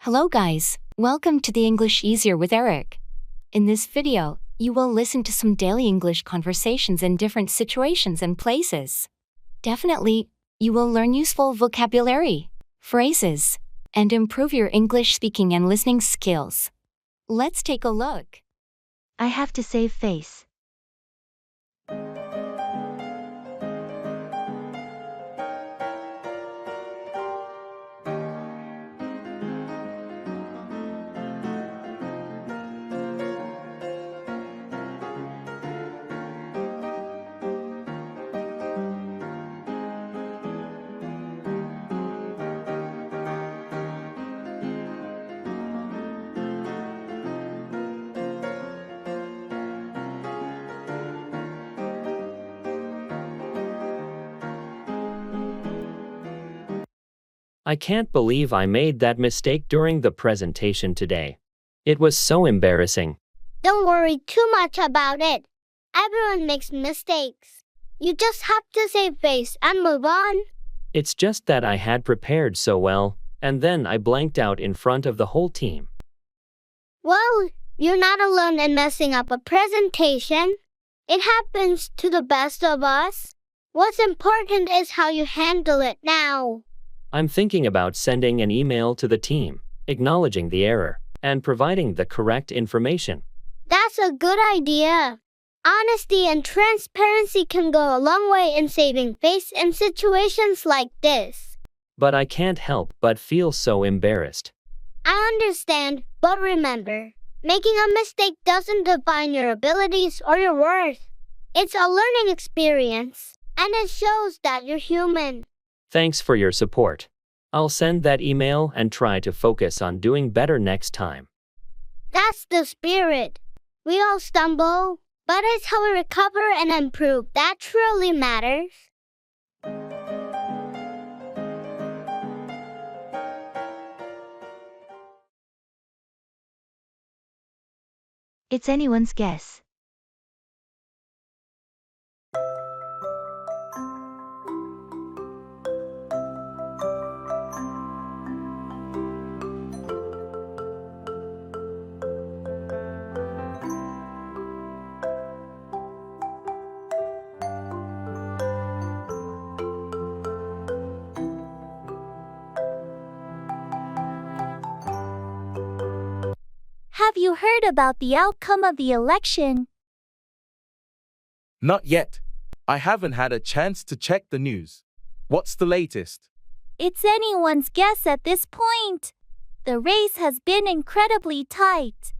Hello guys, welcome to the English Easier with Eric. In this video, you will listen to some daily English conversations in different situations and places. Definitely, you will learn useful vocabulary, phrases, and improve your English speaking and listening skills. Let's take a look. I have to save face. I can't believe I made that mistake during the presentation today. It was so embarrassing. Don't worry too much about it. Everyone makes mistakes. You just have to save face and move on. It's just that I had prepared so well, and then I blanked out in front of the whole team. Well, you're not alone in messing up a presentation. It happens to the best of us. What's important is how you handle it now. I'm thinking about sending an email to the team, acknowledging the error, and providing the correct information. That's a good idea. Honesty and transparency can go a long way in saving face in situations like this. But I can't help but feel so embarrassed. I understand, but remember, making a mistake doesn't define your abilities or your worth. It's a learning experience, and it shows that you're human. Thanks for your support. I'll send that email and try to focus on doing better next time. That's the spirit. We all stumble, but it's how we recover and improve that truly matters. It's anyone's guess. Have you heard about the outcome of the election? Not yet. I haven't had a chance to check the news. What's the latest? It's anyone's guess at this point. The race has been incredibly tight.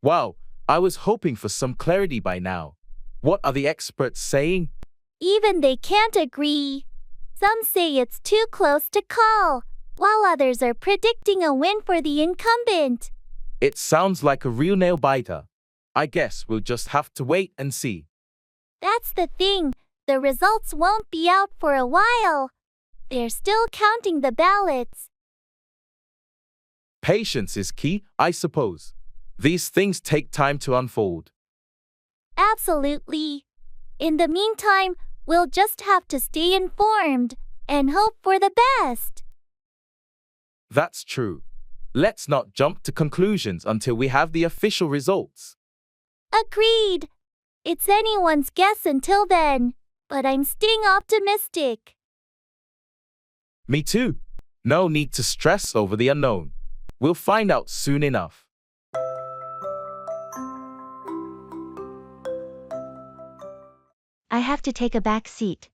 Wow, I was hoping for some clarity by now. What are the experts saying? Even they can't agree. Some say it's too close to call, while others are predicting a win for the incumbent. It sounds like a real nail-biter. I guess we'll just have to wait and see. That's the thing. The results won't be out for a while. They're still counting the ballots. Patience is key, I suppose. These things take time to unfold. Absolutely. In the meantime, we'll just have to stay informed and hope for the best. That's true. Let's not jump to conclusions until we have the official results. Agreed. It's anyone's guess until then, but I'm staying optimistic. Me too. No need to stress over the unknown. We'll find out soon enough. I have to take a back seat.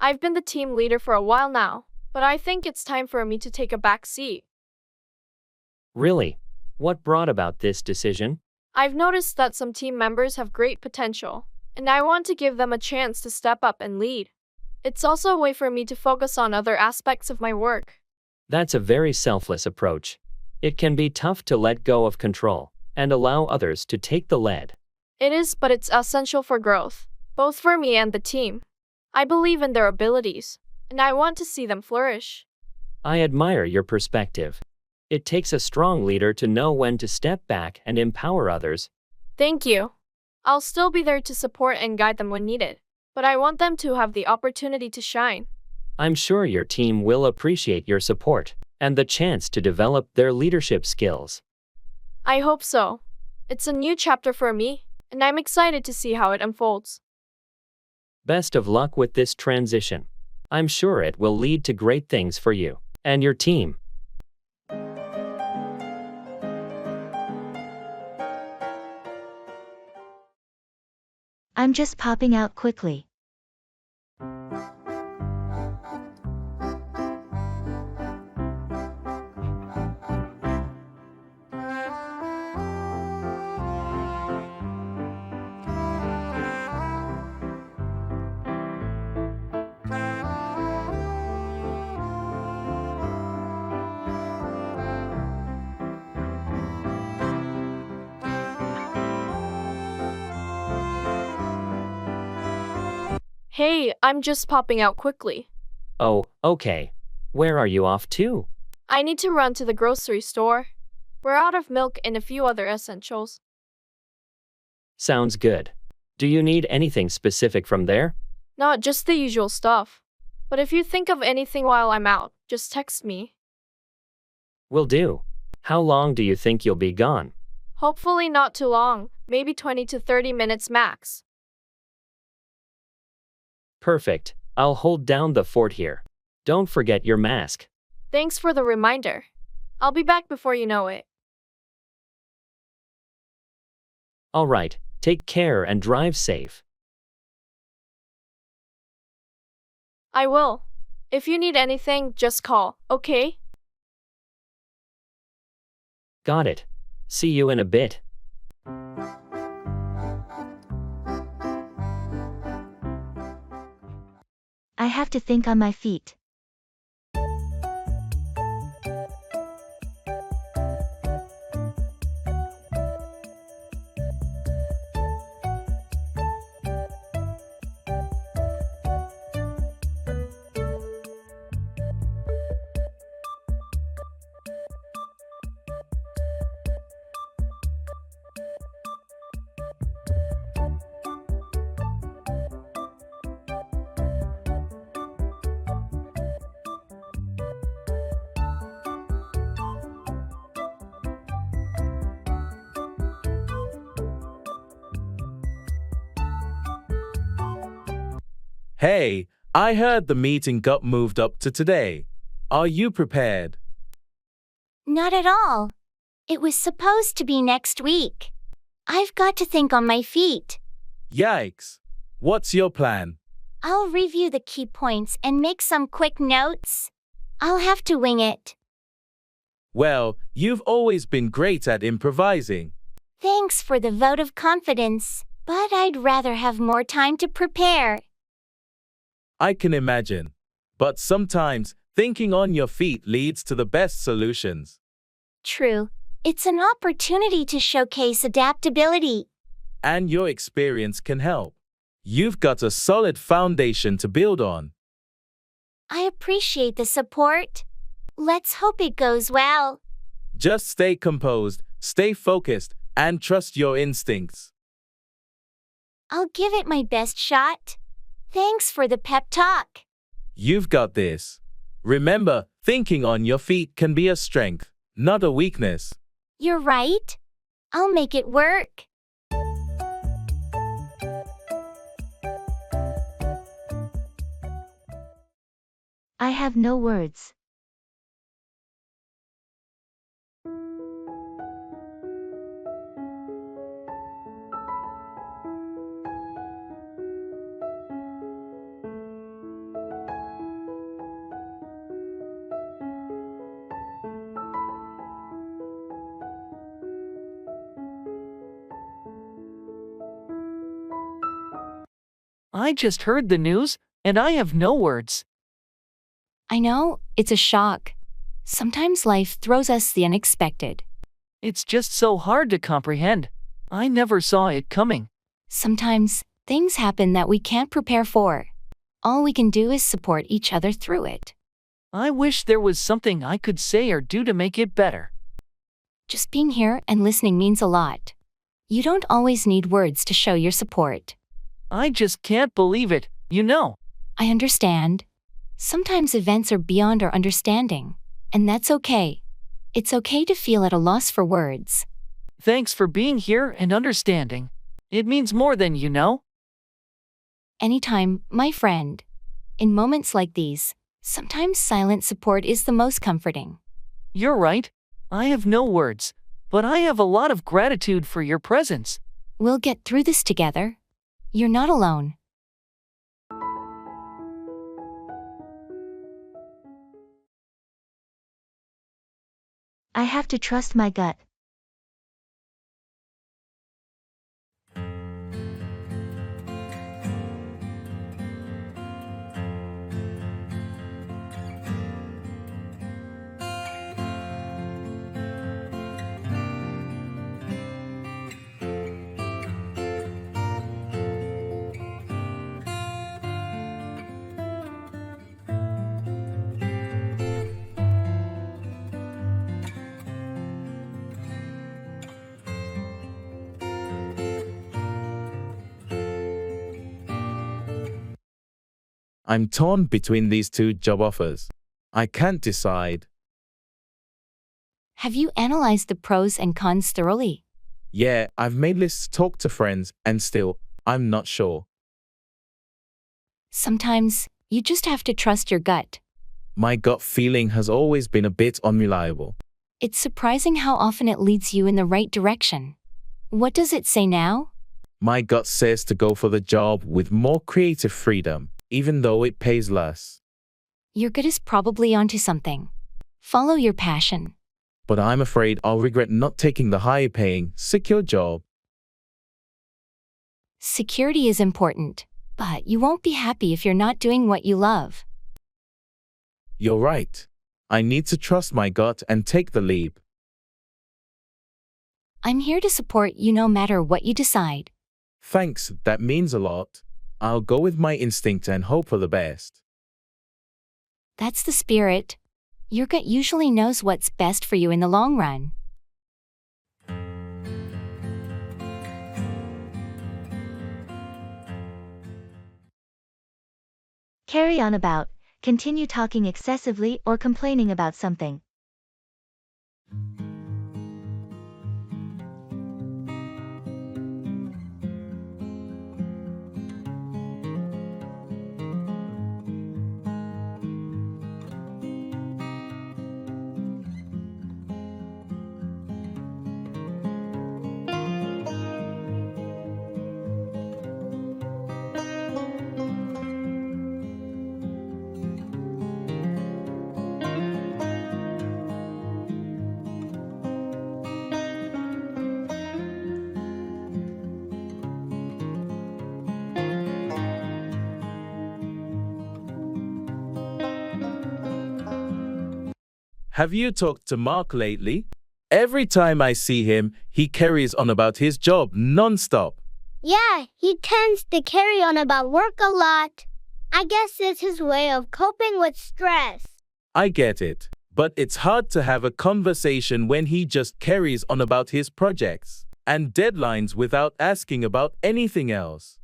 I've been the team leader for a while now, but I think it's time for me to take a back seat. Really? What brought about this decision? I've noticed that some team members have great potential, and I want to give them a chance to step up and lead. It's also a way for me to focus on other aspects of my work. That's a very selfless approach. It can be tough to let go of control and allow others to take the lead. It is, but it's essential for growth, both for me and the team. I believe in their abilities, and I want to see them flourish. I admire your perspective. It takes a strong leader to know when to step back and empower others. Thank you. I'll still be there to support and guide them when needed, but I want them to have the opportunity to shine. I'm sure your team will appreciate your support and the chance to develop their leadership skills. I hope so. It's a new chapter for me, and I'm excited to see how it unfolds. Best of luck with this transition. I'm sure it will lead to great things for you and your team. I'm just popping out quickly. Hey, I'm just popping out quickly. Oh, okay. Where are you off to? I need to run to the grocery store. We're out of milk and a few other essentials. Sounds good. Do you need anything specific from there? Not just the usual stuff. But if you think of anything while I'm out, just text me. Will do. How long do you think you'll be gone? Hopefully not too long, maybe 20 to 30 minutes max. Perfect. I'll hold down the fort here. Don't forget your mask. Thanks for the reminder. I'll be back before you know it. All right, take care and drive safe. I will. If you need anything, just call, okay? Got it. See you in a bit. I have to think on my feet. Hey, I heard the meeting got moved up to today. Are you prepared? Not at all. It was supposed to be next week. I've got to think on my feet. Yikes. What's your plan? I'll review the key points and make some quick notes. I'll have to wing it. Well, you've always been great at improvising. Thanks for the vote of confidence, but I'd rather have more time to prepare. I can imagine. But sometimes, thinking on your feet leads to the best solutions. True. It's an opportunity to showcase adaptability. And your experience can help. You've got a solid foundation to build on. I appreciate the support. Let's hope it goes well. Just stay composed, stay focused, and trust your instincts. I'll give it my best shot. Thanks for the pep talk. You've got this. Remember, thinking on your feet can be a strength, not a weakness. You're right. I'll make it work. I have no words. I just heard the news. And I have no words. I know, it's a shock. Sometimes life throws us the unexpected. It's just so hard to comprehend. I never saw it coming. Sometimes, things happen that we can't prepare for. All we can do is support each other through it. I wish there was something I could say or do to make it better. Just being here and listening means a lot. You don't always need words to show your support. I just can't believe it, you know. I understand. Sometimes events are beyond our understanding, and that's okay. It's okay to feel at a loss for words. Thanks for being here and understanding. It means more than you know. Anytime, my friend. In moments like these, sometimes silent support is the most comforting. You're right. I have no words, but I have a lot of gratitude for your presence. We'll get through this together. You're not alone. I have to trust my gut. I'm torn between these two job offers. I can't decide. Have you analyzed the pros and cons thoroughly? Yeah, I've made lists, talked to friends, and still, I'm not sure. Sometimes, you just have to trust your gut. My gut feeling has always been a bit unreliable. It's surprising how often it leads you in the right direction. What does it say now? My gut says to go for the job with more creative freedom, even though it pays less. Your gut is probably onto something. Follow your passion. But I'm afraid I'll regret not taking the higher paying, secure job. Security is important, but you won't be happy if you're not doing what you love. You're right. I need to trust my gut and take the leap. I'm here to support you no matter what you decide. Thanks, that means a lot. I'll go with my instinct and hope for the best. That's the spirit. Your gut usually knows what's best for you in the long run. Carry on about. Continue talking excessively or complaining about something. Have you talked to Mark lately? Every time I see him, he carries on about his job non-stop. Yeah, he tends to carry on about work a lot. I guess it's his way of coping with stress. I get it, but it's hard to have a conversation when he just carries on about his projects and deadlines without asking about anything else.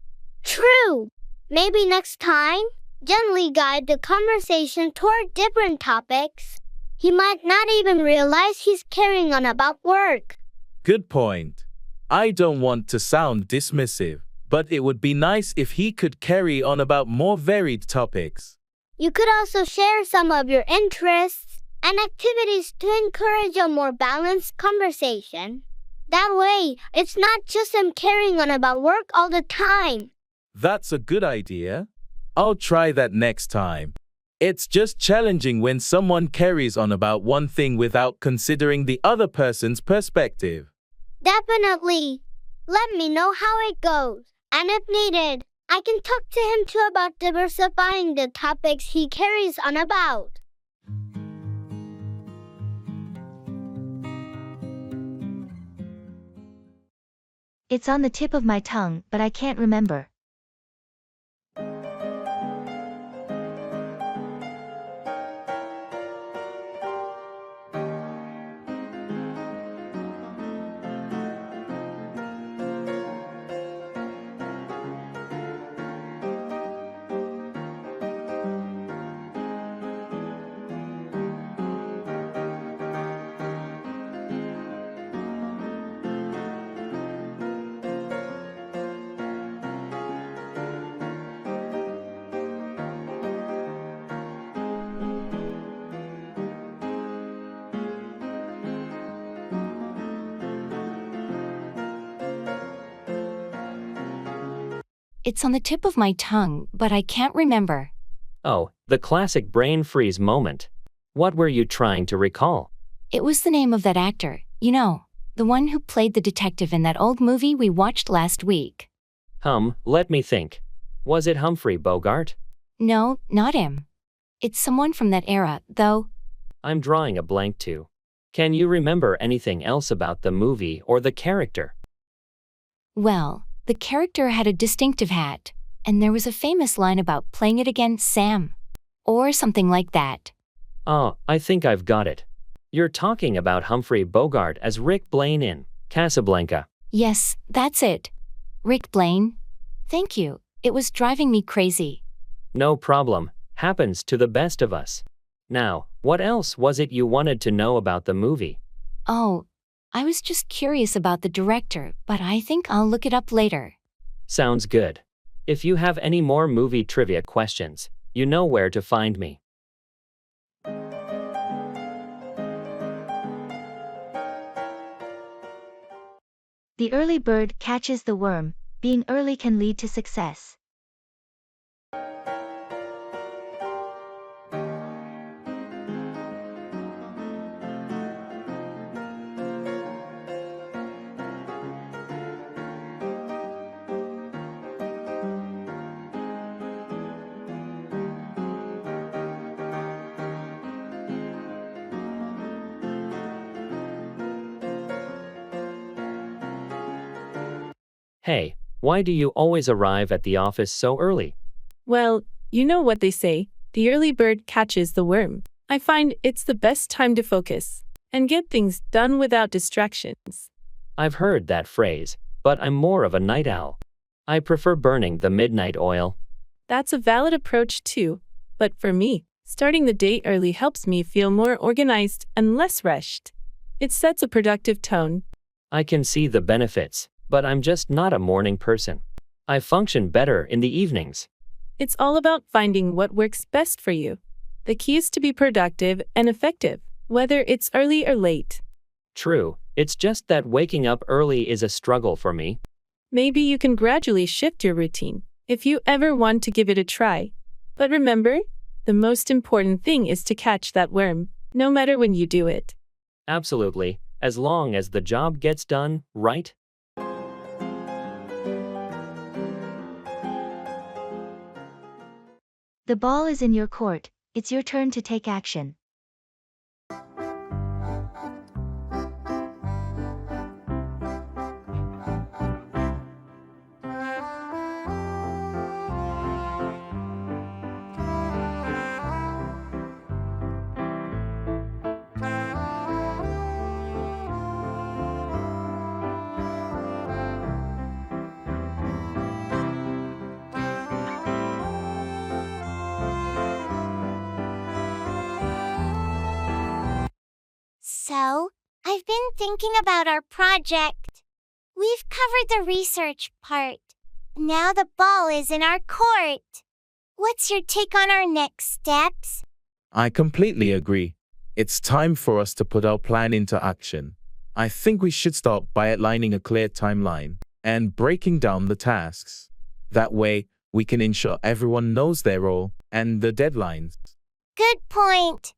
True. Maybe next time, gently guide the conversation toward different topics. He might not even realize he's carrying on about work. Good point. I don't want to sound dismissive, but it would be nice if he could carry on about more varied topics. You could also share some of your interests and activities to encourage a more balanced conversation. That way, it's not just him carrying on about work all the time. That's a good idea. I'll try that next time. It's just challenging when someone carries on about one thing without considering the other person's perspective. Definitely. Let me know how it goes, and if needed, I can talk to him too about diversifying the topics he carries on about. It's on the tip of my tongue, but I can't remember. It's on the tip of my tongue, but I can't remember. Oh, the classic brain freeze moment. What were you trying to recall? It was the name of that actor, the one who played the detective in that old movie we watched last week. Let me think. Was it Humphrey Bogart? No, not him. It's someone from that era, though. I'm drawing a blank too. Can you remember anything else about the movie or the character? Well, the character had a distinctive hat, and there was a famous line about playing it again, Sam. Or something like that. Oh, I think I've got it. You're talking about Humphrey Bogart as Rick Blaine in Casablanca. Yes, that's it. Rick Blaine. Thank you. It was driving me crazy. No problem. Happens to the best of us. Now, what else was it you wanted to know about the movie? Oh, I was just curious about the director, but I think I'll look it up later. Sounds good. If you have any more movie trivia questions, you know where to find me. The early bird catches the worm. Being early can lead to success. Hey, why do you always arrive at the office so early? Well, you know what they say, the early bird catches the worm. I find it's the best time to focus and get things done without distractions. I've heard that phrase, but I'm more of a night owl. I prefer burning the midnight oil. That's a valid approach too, but for me, starting the day early helps me feel more organized and less rushed. It sets a productive tone. I can see the benefits, but I'm just not a morning person. I function better in the evenings. It's all about finding what works best for you. The key is to be productive and effective, whether it's early or late. True, it's just that waking up early is a struggle for me. Maybe you can gradually shift your routine if you ever want to give it a try. But remember, the most important thing is to catch that worm, no matter when you do it. Absolutely, as long as the job gets done, right? The ball is in your court. It's your turn to take action. So, I've been thinking about our project. We've covered the research part. Now the ball is in our court. What's your take on our next steps? I completely agree. It's time for us to put our plan into action. I think we should start by outlining a clear timeline and breaking down the tasks. That way, we can ensure everyone knows their role and the deadlines. Good point.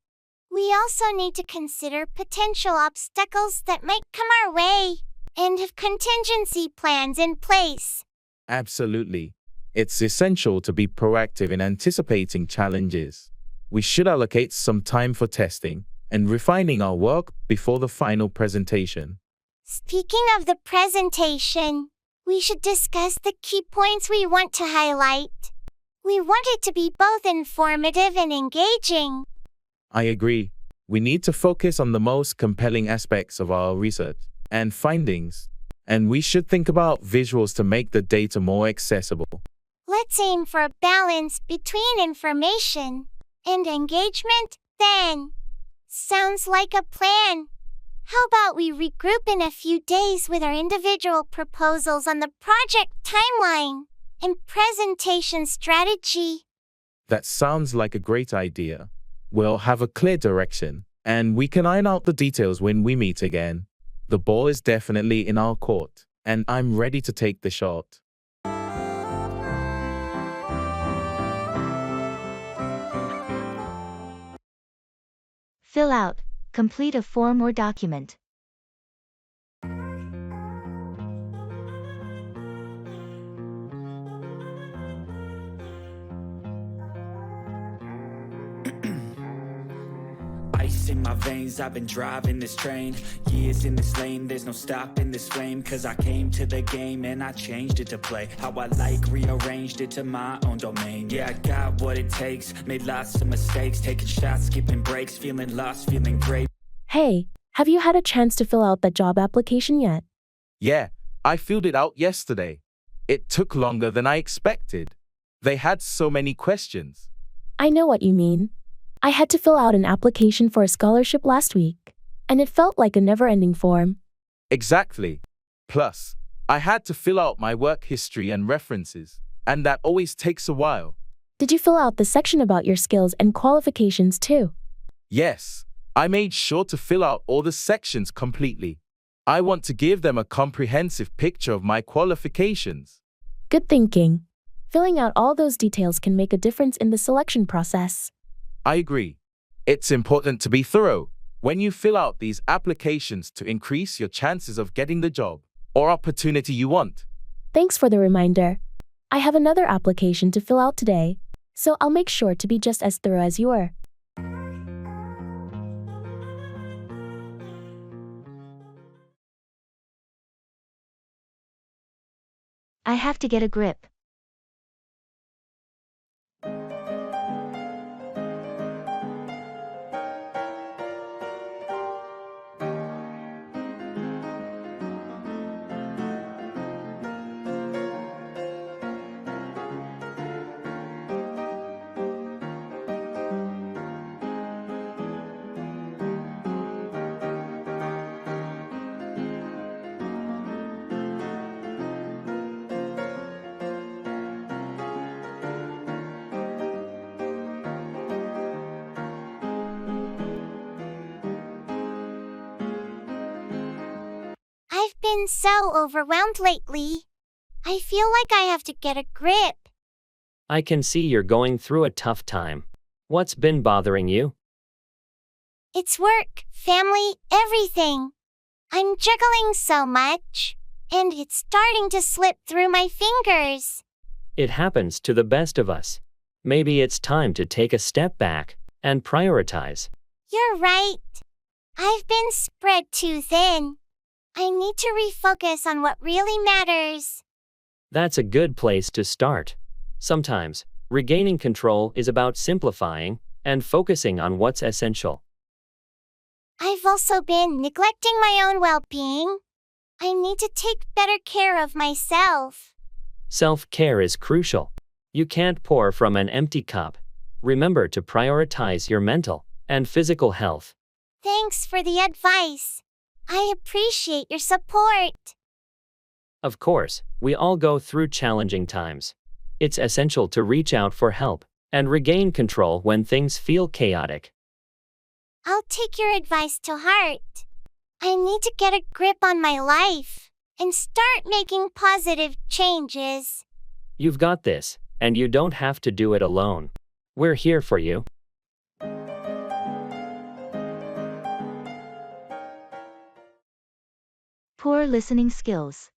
We also need to consider potential obstacles that might come our way and have contingency plans in place. Absolutely. It's essential to be proactive in anticipating challenges. We should allocate some time for testing and refining our work before the final presentation. Speaking of the presentation, we should discuss the key points we want to highlight. We want it to be both informative and engaging. I agree. We need to focus on the most compelling aspects of our research and findings, and we should think about visuals to make the data more accessible. Let's aim for a balance between information and engagement, then. Sounds like a plan. How about we regroup in a few days with our individual proposals on the project timeline and presentation strategy? That sounds like a great idea. We'll have a clear direction, and we can iron out the details when we meet again. The ball is definitely in our court, and I'm ready to take the shot. Fill out, complete a form or document. Ice in my veins, I've been driving this train. Years in this lane, there's no stopping this flame. Cause I came to the game and I changed it to play how I like, rearranged it to my own domain. Yeah, I got what it takes, made lots of mistakes, taking shots, skipping breaks, feeling lost, feeling great. Hey, have you had a chance to fill out that job application yet? Yeah, I filled it out yesterday. It took longer than I expected. They had so many questions. I know what you mean. I had to fill out an application for a scholarship last week, and it felt like a never-ending form. Exactly. Plus, I had to fill out my work history and references, and that always takes a while. Did you fill out the section about your skills and qualifications too? Yes, I made sure to fill out all the sections completely. I want to give them a comprehensive picture of my qualifications. Good thinking. Filling out all those details can make a difference in the selection process. I agree. It's important to be thorough when you fill out these applications to increase your chances of getting the job or opportunity you want. Thanks for the reminder. I have another application to fill out today, so I'll make sure to be just as thorough as you are. I have to get a grip. I've been so overwhelmed lately. I feel like I have to get a grip. I can see you're going through a tough time. What's been bothering you? It's work, family, everything. I'm juggling so much, and it's starting to slip through my fingers. It happens to the best of us. Maybe it's time to take a step back and prioritize. You're right. I've been spread too thin. I need to refocus on what really matters. That's a good place to start. Sometimes, regaining control is about simplifying and focusing on what's essential. I've also been neglecting my own well-being. I need to take better care of myself. Self-care is crucial. You can't pour from an empty cup. Remember to prioritize your mental and physical health. Thanks for the advice. I appreciate your support. Of course, we all go through challenging times. It's essential to reach out for help and regain control when things feel chaotic. I'll take your advice to heart. I need to get a grip on my life and start making positive changes. You've got this, and you don't have to do it alone. We're here for you. Poor listening skills.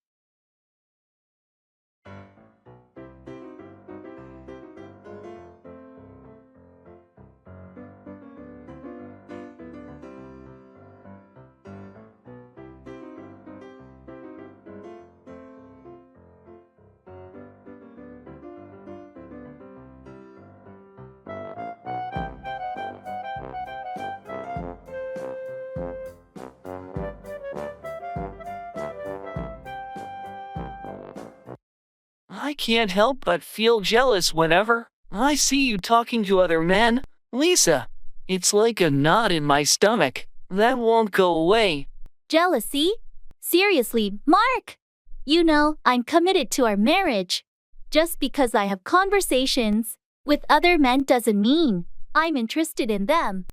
I can't help but feel jealous whenever I see you talking to other men, Lisa. It's like a knot in my stomach that won't go away. Jealousy? Seriously, Mark! You know, I'm committed to our marriage. Just because I have conversations with other men doesn't mean I'm interested in them.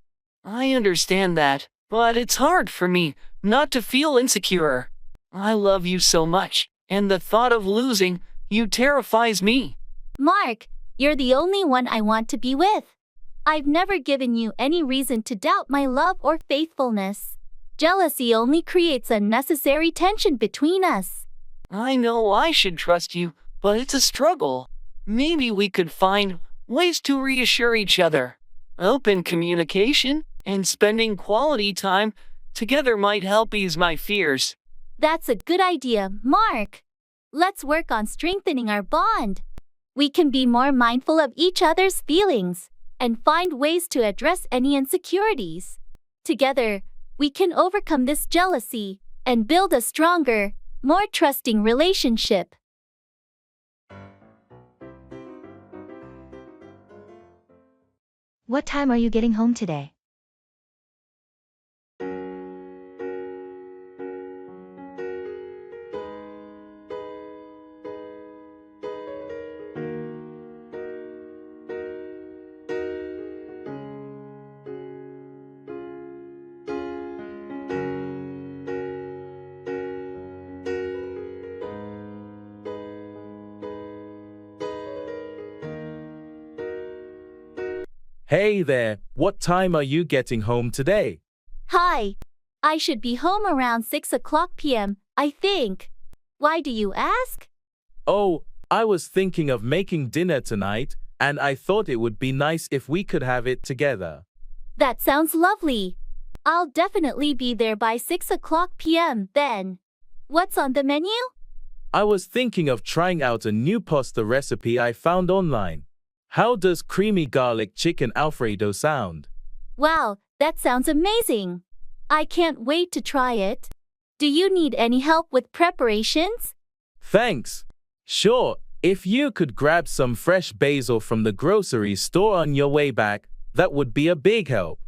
I understand that, but it's hard for me not to feel insecure. I love you so much, and the thought of losing you terrifies me. Mark, you're the only one I want to be with. I've never given you any reason to doubt my love or faithfulness. Jealousy only creates unnecessary tension between us. I know I should trust you, but it's a struggle. Maybe we could find ways to reassure each other. Open communication and spending quality time together might help ease my fears. That's a good idea, Mark. Let's work on strengthening our bond. We can be more mindful of each other's feelings and find ways to address any insecurities. Together, we can overcome this jealousy and build a stronger, more trusting relationship. What time are you getting home today? Hey there, what time are you getting home today? Hi. I should be home around 6 p.m., I think. Why do you ask? Oh, I was thinking of making dinner tonight, and I thought it would be nice if we could have it together. That sounds lovely. I'll definitely be there by 6 p.m. then. What's on the menu? I was thinking of trying out a new pasta recipe I found online. How does creamy garlic chicken Alfredo sound? Wow, that sounds amazing. I can't wait to try it. Do you need any help with preparations? Thanks. Sure, if you could grab some fresh basil from the grocery store on your way back, that would be a big help.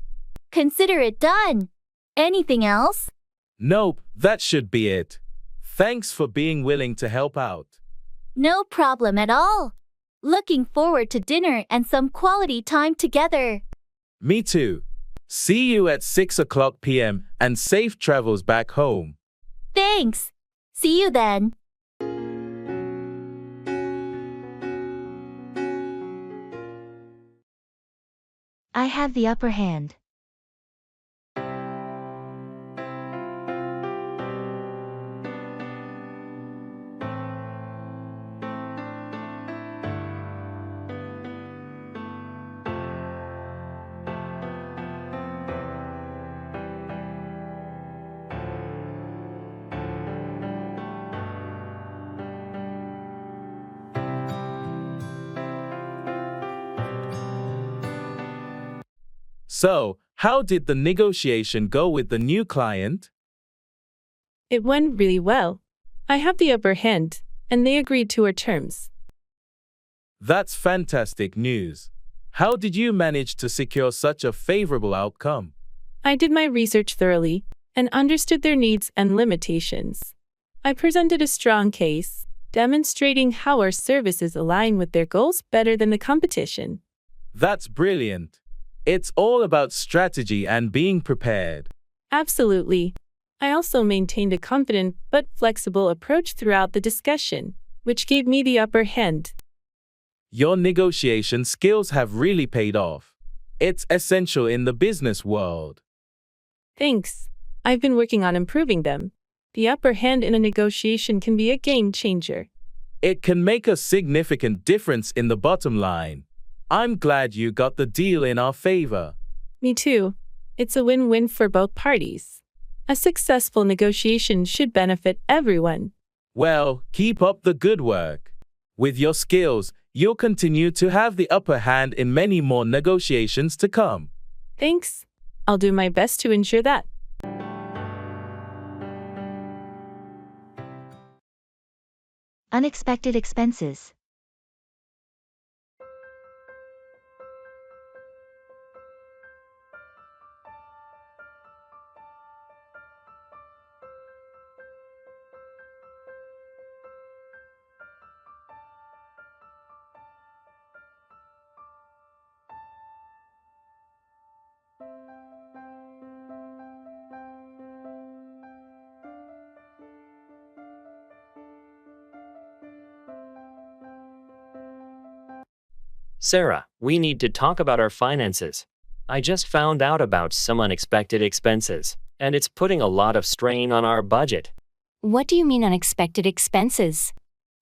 Consider it done. Anything else? Nope, that should be it. Thanks for being willing to help out. No problem at all. Looking forward to dinner and some quality time together. Me too. See you at 6 p.m. and safe travels back home. Thanks. See you then. I have the upper hand. So, how did the negotiation go with the new client? It went really well. I have the upper hand, and they agreed to our terms. That's fantastic news. How did you manage to secure such a favorable outcome? I did my research thoroughly and understood their needs and limitations. I presented a strong case, demonstrating how our services align with their goals better than the competition. That's brilliant. It's all about strategy and being prepared. Absolutely. I also maintained a confident but flexible approach throughout the discussion, which gave me the upper hand. Your negotiation skills have really paid off. It's essential in the business world. Thanks. I've been working on improving them. The upper hand in a negotiation can be a game changer. It can make a significant difference in the bottom line. I'm glad you got the deal in our favor. Me too. It's a win-win for both parties. A successful negotiation should benefit everyone. Well, keep up the good work. With your skills, you'll continue to have the upper hand in many more negotiations to come. Thanks. I'll do my best to ensure that. Unexpected expenses. Sarah, we need to talk about our finances. I just found out about some unexpected expenses, and it's putting a lot of strain on our budget. What do you mean unexpected expenses?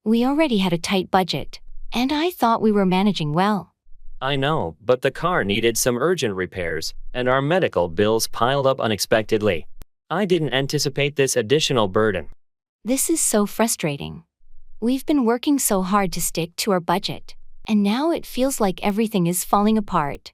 We already had a tight budget, and I thought we were managing well. I know, but the car needed some urgent repairs, and our medical bills piled up unexpectedly. I didn't anticipate this additional burden. This is so frustrating. We've been working so hard to stick to our budget, and now it feels like everything is falling apart.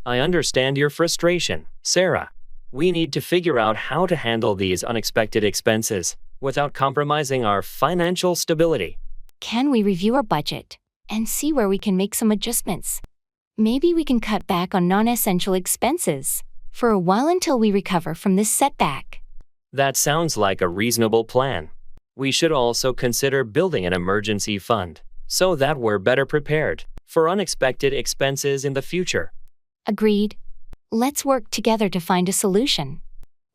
I understand your frustration, Sarah. We need to figure out how to handle these unexpected expenses without compromising our financial stability. Can we review our budget and see where we can make some adjustments? Maybe we can cut back on non-essential expenses for a while until we recover from this setback. That sounds like a reasonable plan. We should also consider building an emergency fund so that we're better prepared for unexpected expenses in the future. Agreed. Let's work together to find a solution.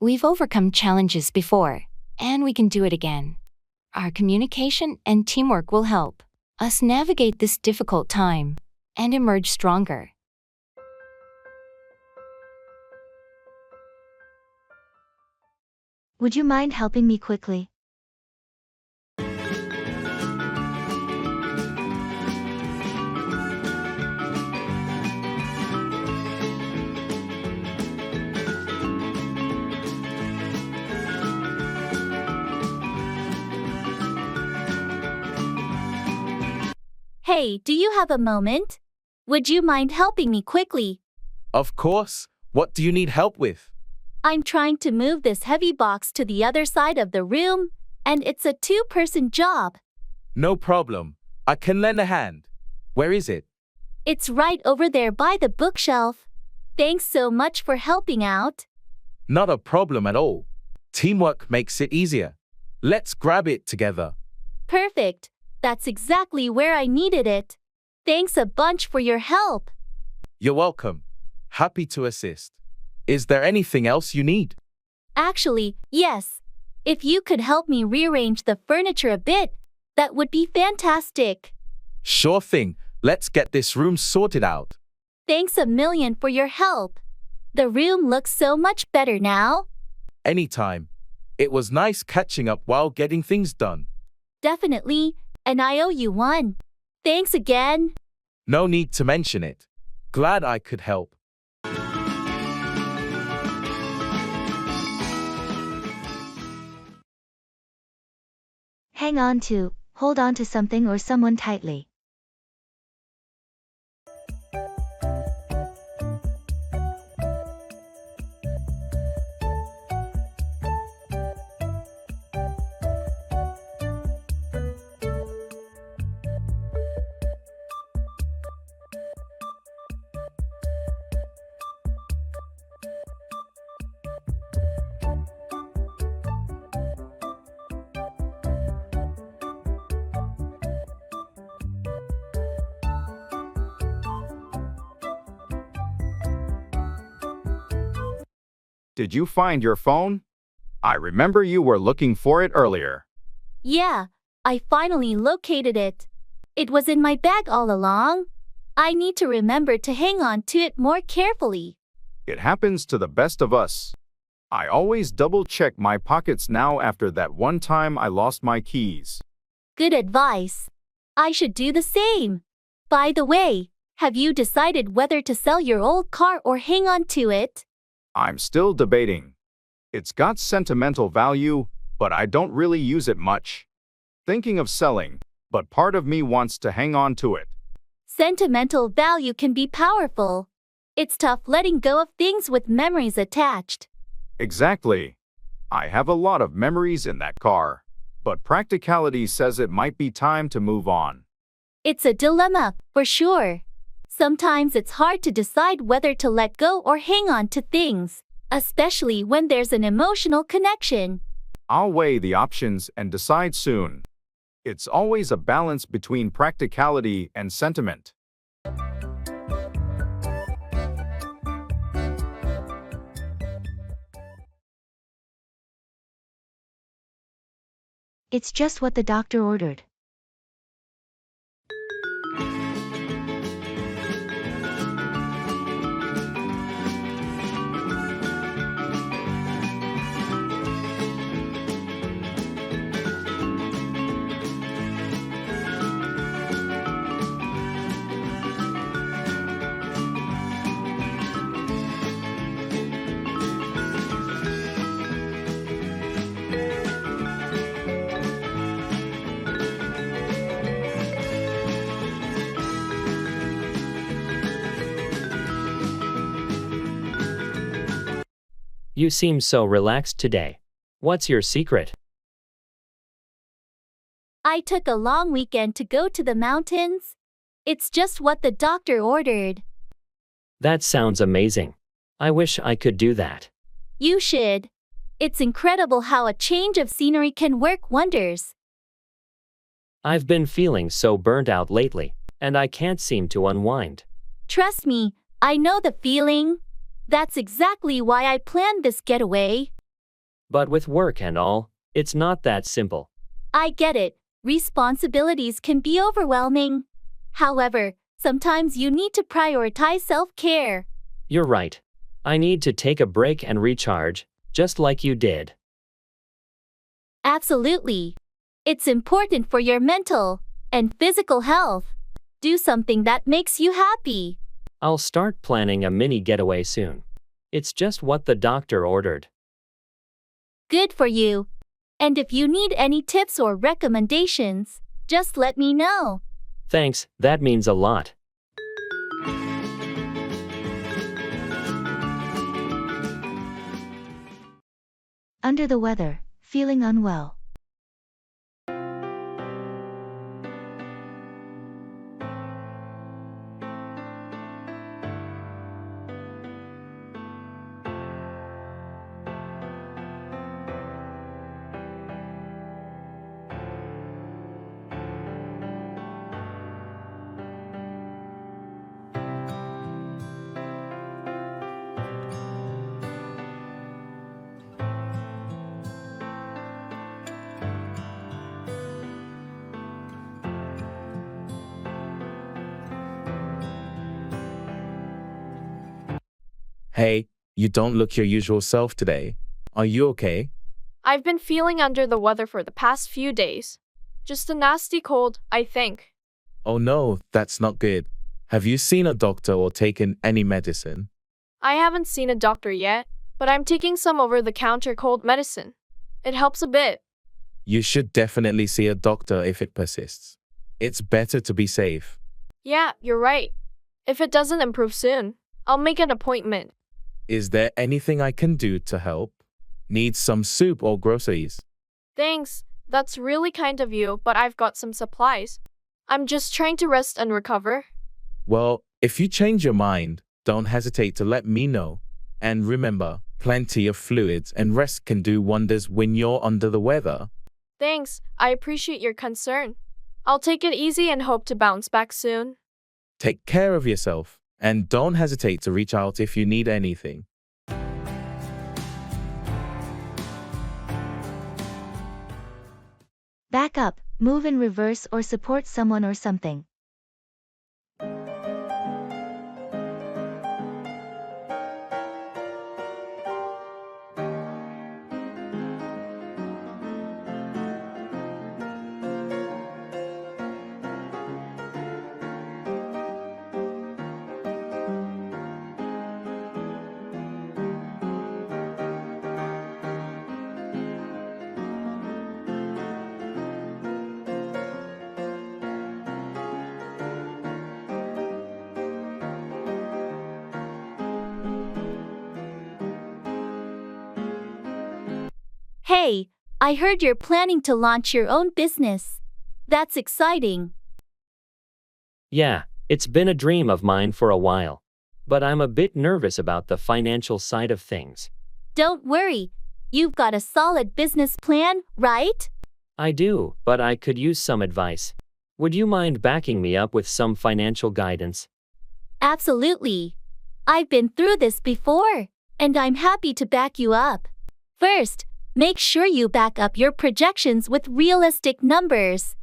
We've overcome challenges before, and we can do it again. Our communication and teamwork will help us navigate this difficult time and emerge stronger. Would you mind helping me quickly? Hey, do you have a moment? Would you mind helping me quickly? Of course. What do you need help with? I'm trying to move this heavy box to the other side of the room, and it's a two-person job. No problem. I can lend a hand. Where is it? It's right over there by the bookshelf. Thanks so much for helping out. Not a problem at all. Teamwork makes it easier. Let's grab it together. Perfect. That's exactly where I needed it. Thanks a bunch for your help. You're welcome. Happy to assist. Is there anything else you need? Actually, yes. If you could help me rearrange the furniture a bit, that would be fantastic. Sure thing. Let's get this room sorted out. Thanks a million for your help. The room looks so much better now. Anytime. It was nice catching up while getting things done. Definitely, and I owe you one. Thanks again. No need to mention it. Glad I could help. Hold on to something or someone tightly. Did you find your phone? I remember you were looking for it earlier. Yeah, I finally located it. It was in my bag all along. I need to remember to hang on to it more carefully. It happens to the best of us. I always double-check my pockets now after that one time I lost my keys. Good advice. I should do the same. By the way, have you decided whether to sell your old car or hang on to it? I'm still debating. It's got sentimental value, but I don't really use it much. Thinking of selling, but part of me wants to hang on to it. Sentimental value can be powerful. It's tough letting go of things with memories attached. Exactly. I have a lot of memories in that car, but practicality says it might be time to move on. It's a dilemma, for sure. Sometimes it's hard to decide whether to let go or hang on to things, especially when there's an emotional connection. I'll weigh the options and decide soon. It's always a balance between practicality and sentiment. It's just what the doctor ordered. You seem so relaxed today. What's your secret? I took a long weekend to go to the mountains. It's just what the doctor ordered. That sounds amazing. I wish I could do that. You should. It's incredible how a change of scenery can work wonders. I've been feeling so burnt out lately, and I can't seem to unwind. Trust me, I know the feeling. That's exactly why I planned this getaway. But with work and all, it's not that simple. I get it. Responsibilities can be overwhelming. However, sometimes you need to prioritize self-care. You're right. I need to take a break and recharge, just like you did. Absolutely. It's important for your mental and physical health. Do something that makes you happy. I'll start planning a mini getaway soon. It's just what the doctor ordered. Good for you. And if you need any tips or recommendations, just let me know. Thanks, that means a lot. Under the weather, feeling unwell. Hey, you don't look your usual self today. Are you okay? I've been feeling under the weather for the past few days. Just a nasty cold, I think. Oh no, that's not good. Have you seen a doctor or taken any medicine? I haven't seen a doctor yet, but I'm taking some over-the-counter cold medicine. It helps a bit. You should definitely see a doctor if it persists. It's better to be safe. Yeah, you're right. If it doesn't improve soon, I'll make an appointment. Is there anything I can do to help? Need some soup or groceries? Thanks, that's really kind of you, but I've got some supplies. I'm just trying to rest and recover. Well, if you change your mind, don't hesitate to let me know. And remember, plenty of fluids and rest can do wonders when you're under the weather. Thanks, I appreciate your concern. I'll take it easy and hope to bounce back soon. Take care of yourself, and don't hesitate to reach out if you need anything. Back up, move in reverse or support someone or something. Hey, I heard you're planning to launch your own business. That's exciting. Yeah, it's been a dream of mine for a while. But I'm a bit nervous about the financial side of things. Don't worry. You've got a solid business plan, right? I do, but I could use some advice. Would you mind backing me up with some financial guidance? Absolutely. I've been through this before, and I'm happy to back you up. First, make sure you back up your projections with realistic numbers.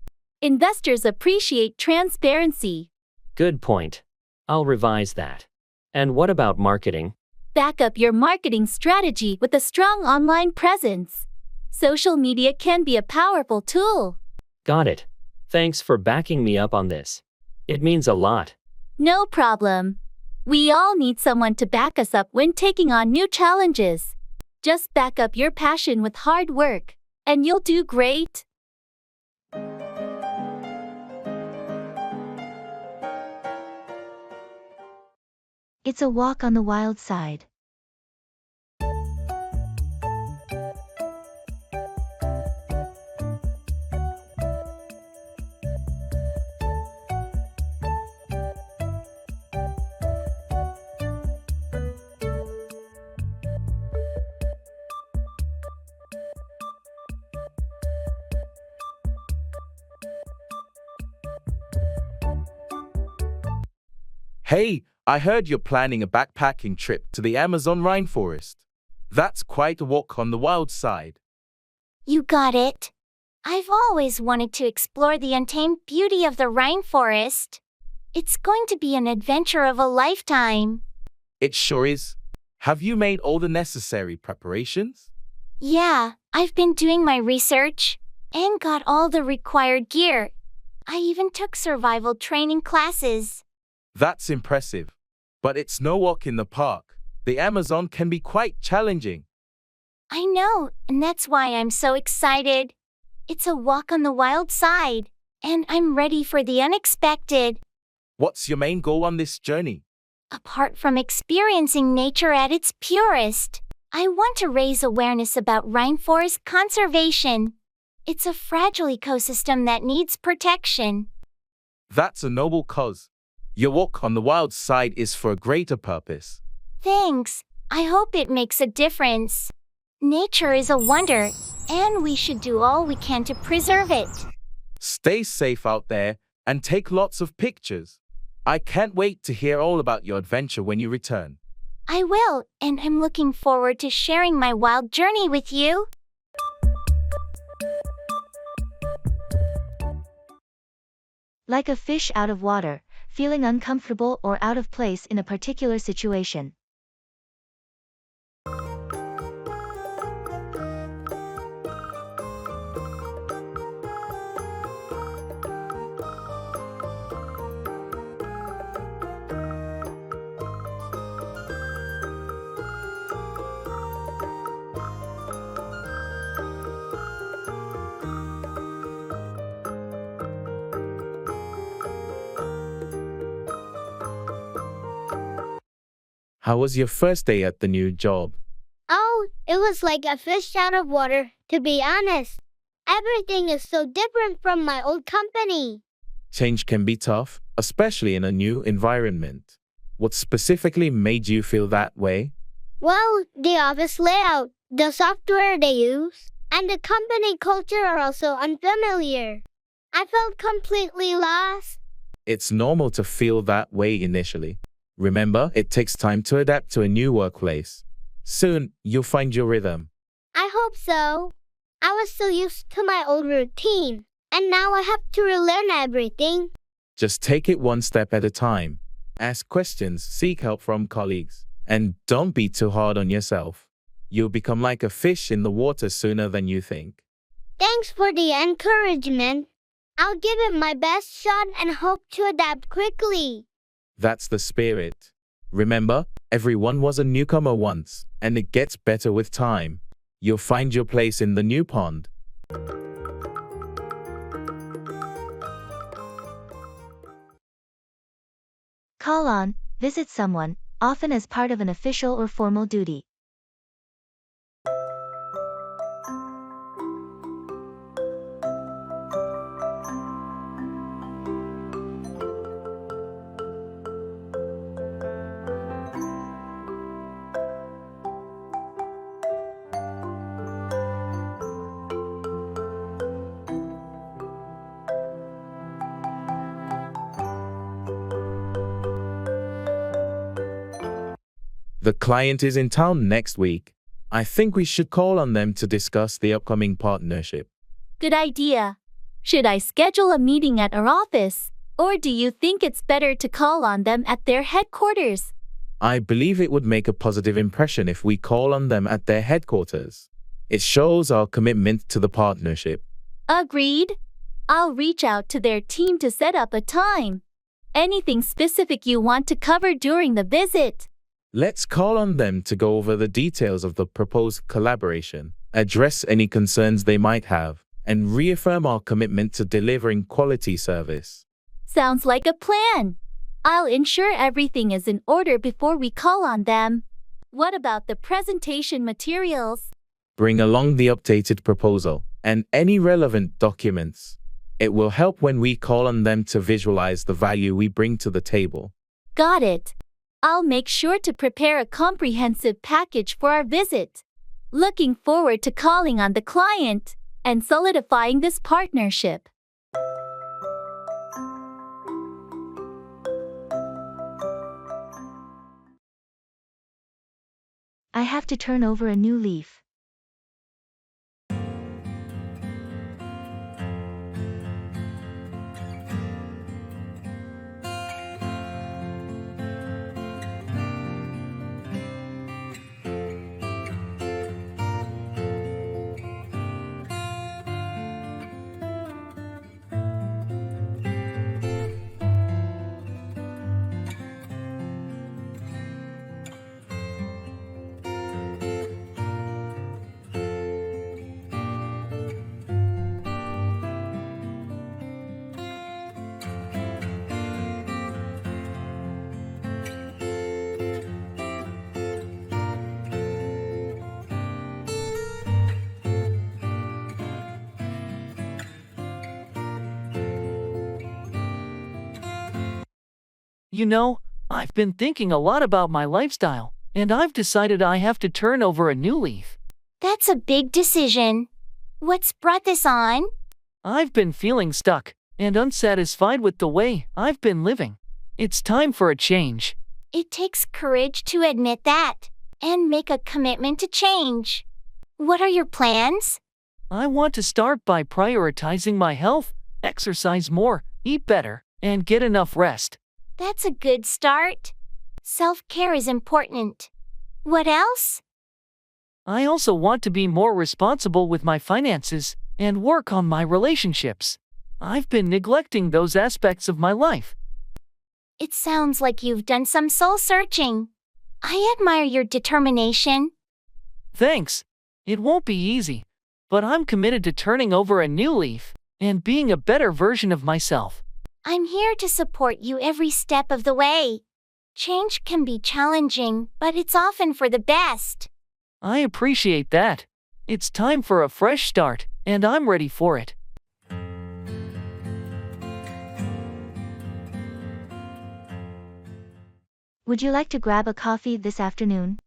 Investors appreciate transparency. Good point. I'll revise that. And what about marketing? Back up your marketing strategy with a strong online presence. Social media can be a powerful tool. Got it. Thanks for backing me up on this. It means a lot. No problem. We all need someone to back us up when taking on new challenges. Just back up your passion with hard work, and you'll do great. It's a walk on the wild side. Hey, I heard you're planning a backpacking trip to the Amazon rainforest. That's quite a walk on the wild side. You got it. I've always wanted to explore the untamed beauty of the rainforest. It's going to be an adventure of a lifetime. It sure is. Have you made all the necessary preparations? Yeah, I've been doing my research and got all the required gear. I even took survival training classes. That's impressive. But it's no walk in the park. The Amazon can be quite challenging. I know, and that's why I'm so excited. It's a walk on the wild side, and I'm ready for the unexpected. What's your main goal on this journey? Apart from experiencing nature at its purest, I want to raise awareness about rainforest conservation. It's a fragile ecosystem that needs protection. That's a noble cause. Your walk on the wild side is for a greater purpose. Thanks. I hope it makes a difference. Nature is a wonder, and we should do all we can to preserve it. Stay safe out there and take lots of pictures. I can't wait to hear all about your adventure when you return. I will, and I'm looking forward to sharing my wild journey with you. Like a fish out of water, feeling uncomfortable or out of place in a particular situation. How was your first day at the new job? Oh, it was like a fish out of water, to be honest. Everything is so different from my old company. Change can be tough, especially in a new environment. What specifically made you feel that way? Well, the office layout, the software they use, and the company culture are also unfamiliar. I felt completely lost. It's normal to feel that way initially. Remember, it takes time to adapt to a new workplace. Soon, you'll find your rhythm. I hope so. I was so used to my old routine, and now I have to relearn everything. Just take it one step at a time. Ask questions, seek help from colleagues, and don't be too hard on yourself. You'll become like a fish in the water sooner than you think. Thanks for the encouragement. I'll give it my best shot and hope to adapt quickly. That's the spirit. Remember, everyone was a newcomer once, and it gets better with time. You'll find your place in the new pond. Call on, visit someone, often as part of an official or formal duty. The client is in town next week. I think we should call on them to discuss the upcoming partnership. Good idea. Should I schedule a meeting at our office, or do you think it's better to call on them at their headquarters? I believe it would make a positive impression if we call on them at their headquarters. It shows our commitment to the partnership. Agreed. I'll reach out to their team to set up a time. Anything specific you want to cover during the visit? Let's call on them to go over the details of the proposed collaboration, address any concerns they might have, and reaffirm our commitment to delivering quality service. Sounds like a plan. I'll ensure everything is in order before we call on them. What about the presentation materials? Bring along the updated proposal and any relevant documents. It will help when we call on them to visualize the value we bring to the table. Got it. I'll make sure to prepare a comprehensive package for our visit. Looking forward to calling on the client and solidifying this partnership. I have to turn over a new leaf. You know, I've been thinking a lot about my lifestyle, and I've decided I have to turn over a new leaf. That's a big decision. What's brought this on? I've been feeling stuck and unsatisfied with the way I've been living. It's time for a change. It takes courage to admit that and make a commitment to change. What are your plans? I want to start by prioritizing my health, exercise more, eat better, and get enough rest. That's a good start. Self-care is important. What else? I also want to be more responsible with my finances and work on my relationships. I've been neglecting those aspects of my life. It sounds like you've done some soul searching. I admire your determination. Thanks. It won't be easy, but I'm committed to turning over a new leaf and being a better version of myself. I'm here to support you every step of the way. Change can be challenging, but it's often for the best. I appreciate that. It's time for a fresh start, and I'm ready for it. Would you like to grab a coffee this afternoon?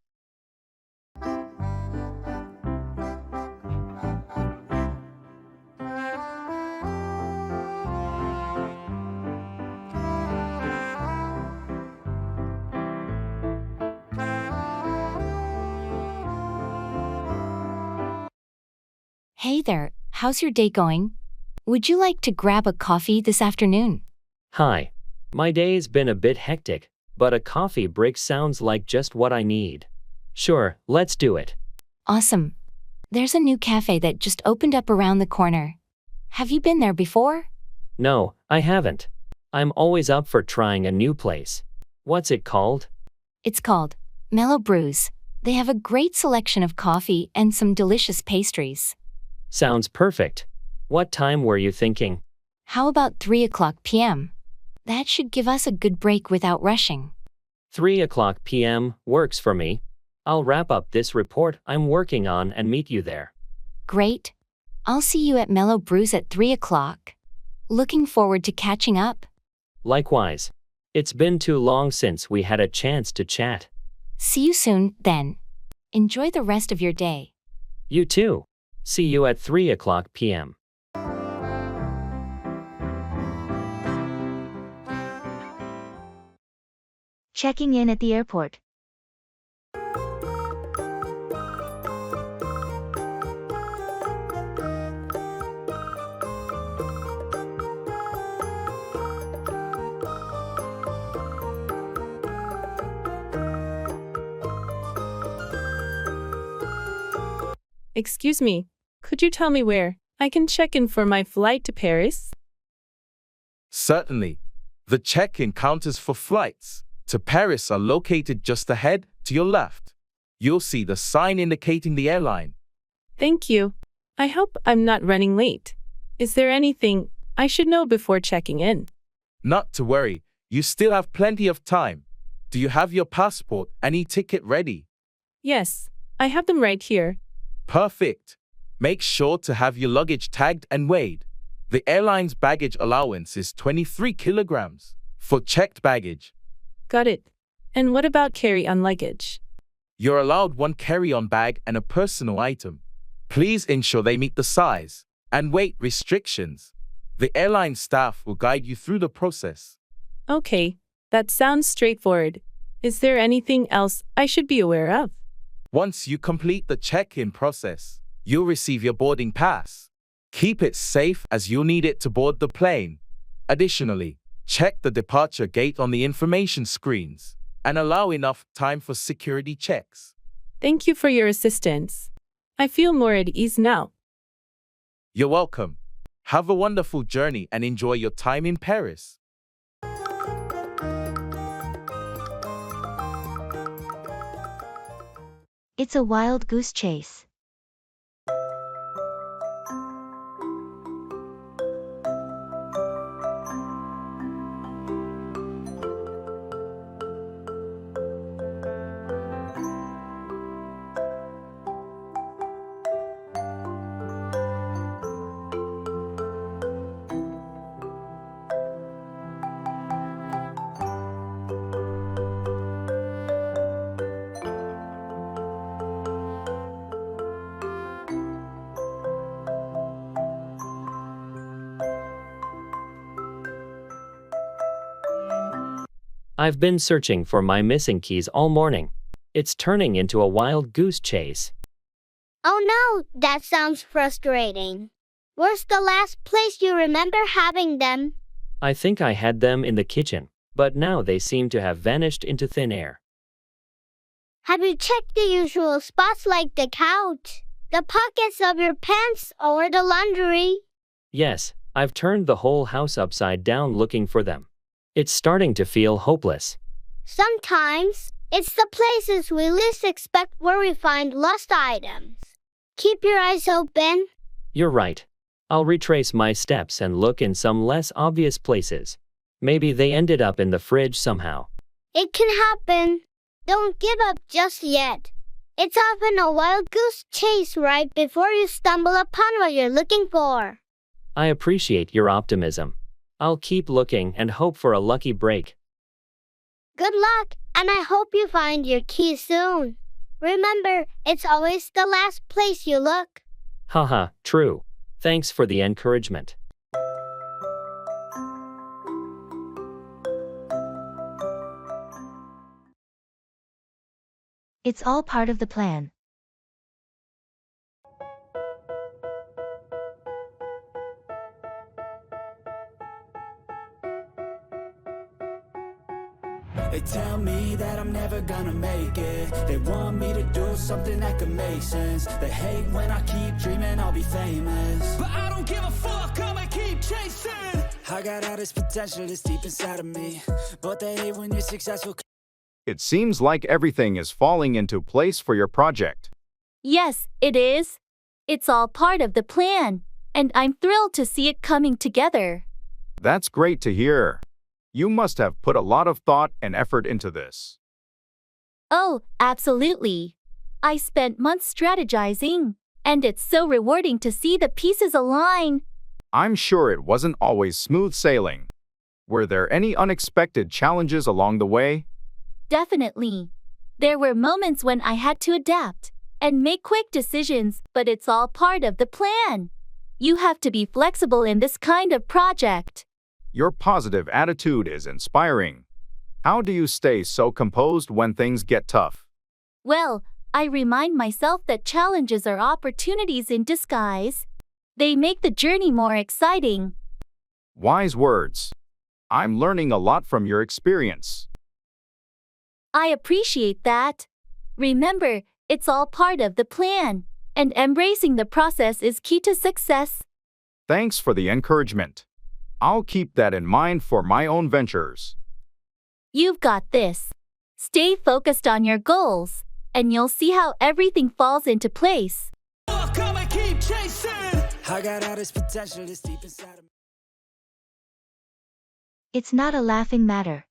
Hey there, how's your day going? Would you like to grab a coffee this afternoon? Hi. My day's been a bit hectic, but a coffee break sounds like just what I need. Sure, let's do it. Awesome. There's a new cafe that just opened up around the corner. Have you been there before? No, I haven't. I'm always up for trying a new place. What's it called? It's called Mellow Brews. They have a great selection of coffee and some delicious pastries. Sounds perfect. What time were you thinking? How about 3:00 p.m.? That should give us a good break without rushing. 3:00 p.m. works for me. I'll wrap up this report I'm working on and meet you there. Great. I'll see you at Mellow Brews at 3:00. Looking forward to catching up. Likewise. It's been too long since we had a chance to chat. See you soon, then. Enjoy the rest of your day. You too. See you at 3:00 p.m. Checking in at the airport. Excuse me, could you tell me where I can check in for my flight to Paris? Certainly. The check-in counters for flights to Paris are located just ahead to your left. You'll see the sign indicating the airline. Thank you. I hope I'm not running late. Is there anything I should know before checking in? Not to worry, you still have plenty of time. Do you have your passport and e-ticket ready? Yes, I have them right here. Perfect. Make sure to have your luggage tagged and weighed. The airline's baggage allowance is 23 kilograms for checked baggage. Got it. And what about carry-on luggage? You're allowed one carry-on bag and a personal item. Please ensure they meet the size and weight restrictions. The airline staff will guide you through the process. Okay, that sounds straightforward. Is there anything else I should be aware of? Once you complete the check-in process, you'll receive your boarding pass. Keep it safe as you'll need it to board the plane. Additionally, check the departure gate on the information screens and allow enough time for security checks. Thank you for your assistance. I feel more at ease now. You're welcome. Have a wonderful journey and enjoy your time in Paris. It's a wild goose chase. I've been searching for my missing keys all morning. It's turning into a wild goose chase. Oh no, that sounds frustrating. Where's the last place you remember having them? I think I had them in the kitchen, but now they seem to have vanished into thin air. Have you checked the usual spots like the couch, the pockets of your pants, or the laundry? Yes, I've turned the whole house upside down looking for them. It's starting to feel hopeless. Sometimes, it's the places we least expect where we find lost items. Keep your eyes open. You're right. I'll retrace my steps and look in some less obvious places. Maybe they ended up in the fridge somehow. It can happen. Don't give up just yet. It's often a wild goose chase right before you stumble upon what you're looking for. I appreciate your optimism. I'll keep looking and hope for a lucky break. Good luck, and I hope you find your key soon. Remember, it's always the last place you look. Haha, true. Thanks for the encouragement. It's all part of the plan. They tell me that I'm never gonna make it. They want me to do something that could make sense. They hate when I keep dreaming I'll be famous, but I don't give a fuck, I'ma keep chasing. I got all this potential that's deep inside of me, but they hate when you're successful. It seems like everything is falling into place for your project. Yes, it is. It's all part of the plan, and I'm thrilled to see it coming together. That's great to hear. You must have put a lot of thought and effort into this. Oh, absolutely. I spent months strategizing, and it's so rewarding to see the pieces align. I'm sure it wasn't always smooth sailing. Were there any unexpected challenges along the way? Definitely. There were moments when I had to adapt and make quick decisions, but it's all part of the plan. You have to be flexible in this kind of project. Your positive attitude is inspiring. How do you stay so composed when things get tough? Well, I remind myself that challenges are opportunities in disguise. They make the journey more exciting. Wise words. I'm learning a lot from your experience. I appreciate that. Remember, it's all part of the plan, and embracing the process is key to success. Thanks for the encouragement. I'll keep that in mind for my own ventures. You've got this. Stay focused on your goals, and you'll see how everything falls into place. I got all this potential that's deep inside of me. It's not a laughing matter.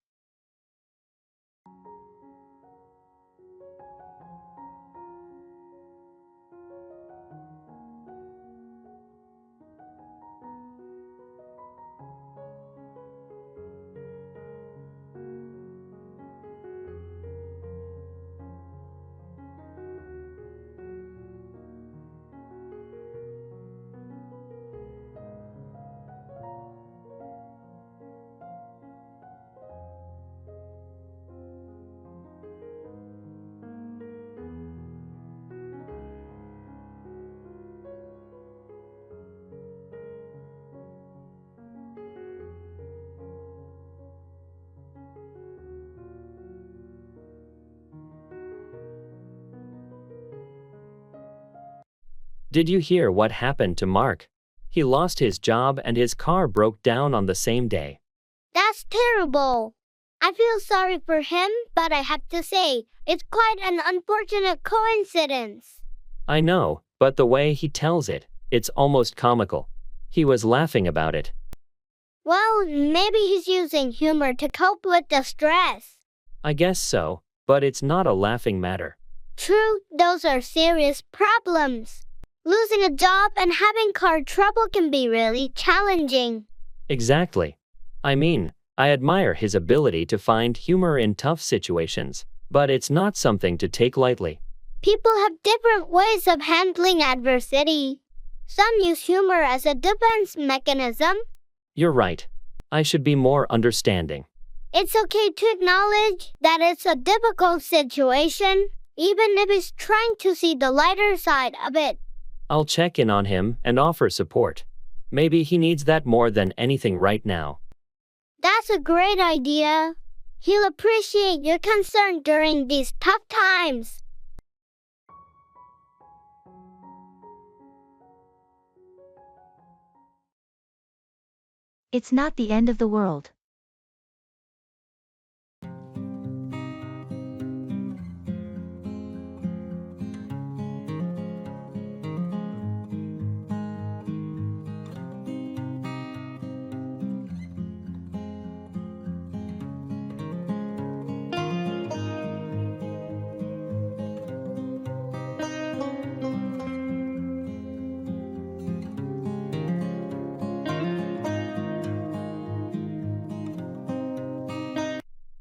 Did you hear what happened to Mark? He lost his job and his car broke down on the same day. That's terrible. I feel sorry for him, but I have to say, it's quite an unfortunate coincidence. I know, but the way he tells it, it's almost comical. He was laughing about it. Well, maybe he's using humor to cope with the stress. I guess so, but it's not a laughing matter. True, those are serious problems. Losing a job and having car trouble can be really challenging. Exactly. I mean, I admire his ability to find humor in tough situations, but it's not something to take lightly. People have different ways of handling adversity. Some use humor as a defense mechanism. You're right. I should be more understanding. It's okay to acknowledge that it's a difficult situation, even if he's trying to see the lighter side of it. I'll check in on him and offer support. Maybe he needs that more than anything right now. That's a great idea. He'll appreciate your concern during these tough times. It's not the end of the world.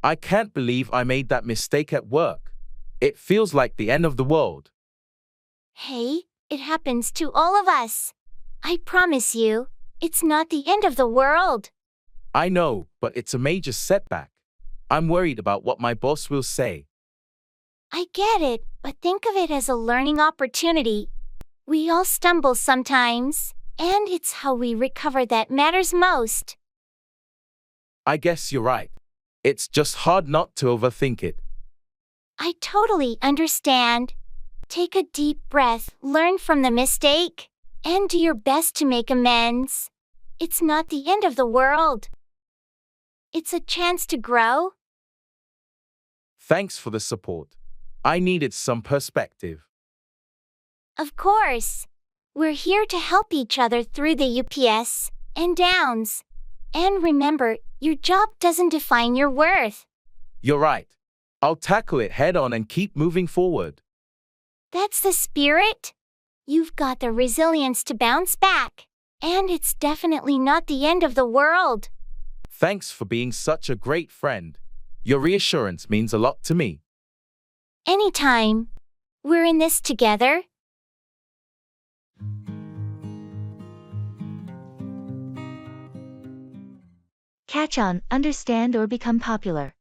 I can't believe I made that mistake at work. It feels like the end of the world. Hey, it happens to all of us. I promise you, it's not the end of the world. I know, but it's a major setback. I'm worried about what my boss will say. I get it, but think of it as a learning opportunity. We all stumble sometimes, and it's how we recover that matters most. I guess you're right. It's just hard not to overthink it. I totally understand. Take a deep breath, learn from the mistake, and do your best to make amends. It's not the end of the world. It's a chance to grow. Thanks for the support. I needed some perspective. Of course. We're here to help each other through the ups and downs. And remember, your job doesn't define your worth. You're right. I'll tackle it head on and keep moving forward. That's the spirit. You've got the resilience to bounce back. And it's definitely not the end of the world. Thanks for being such a great friend. Your reassurance means a lot to me. Anytime. We're in this together. Catch on, understand or become popular.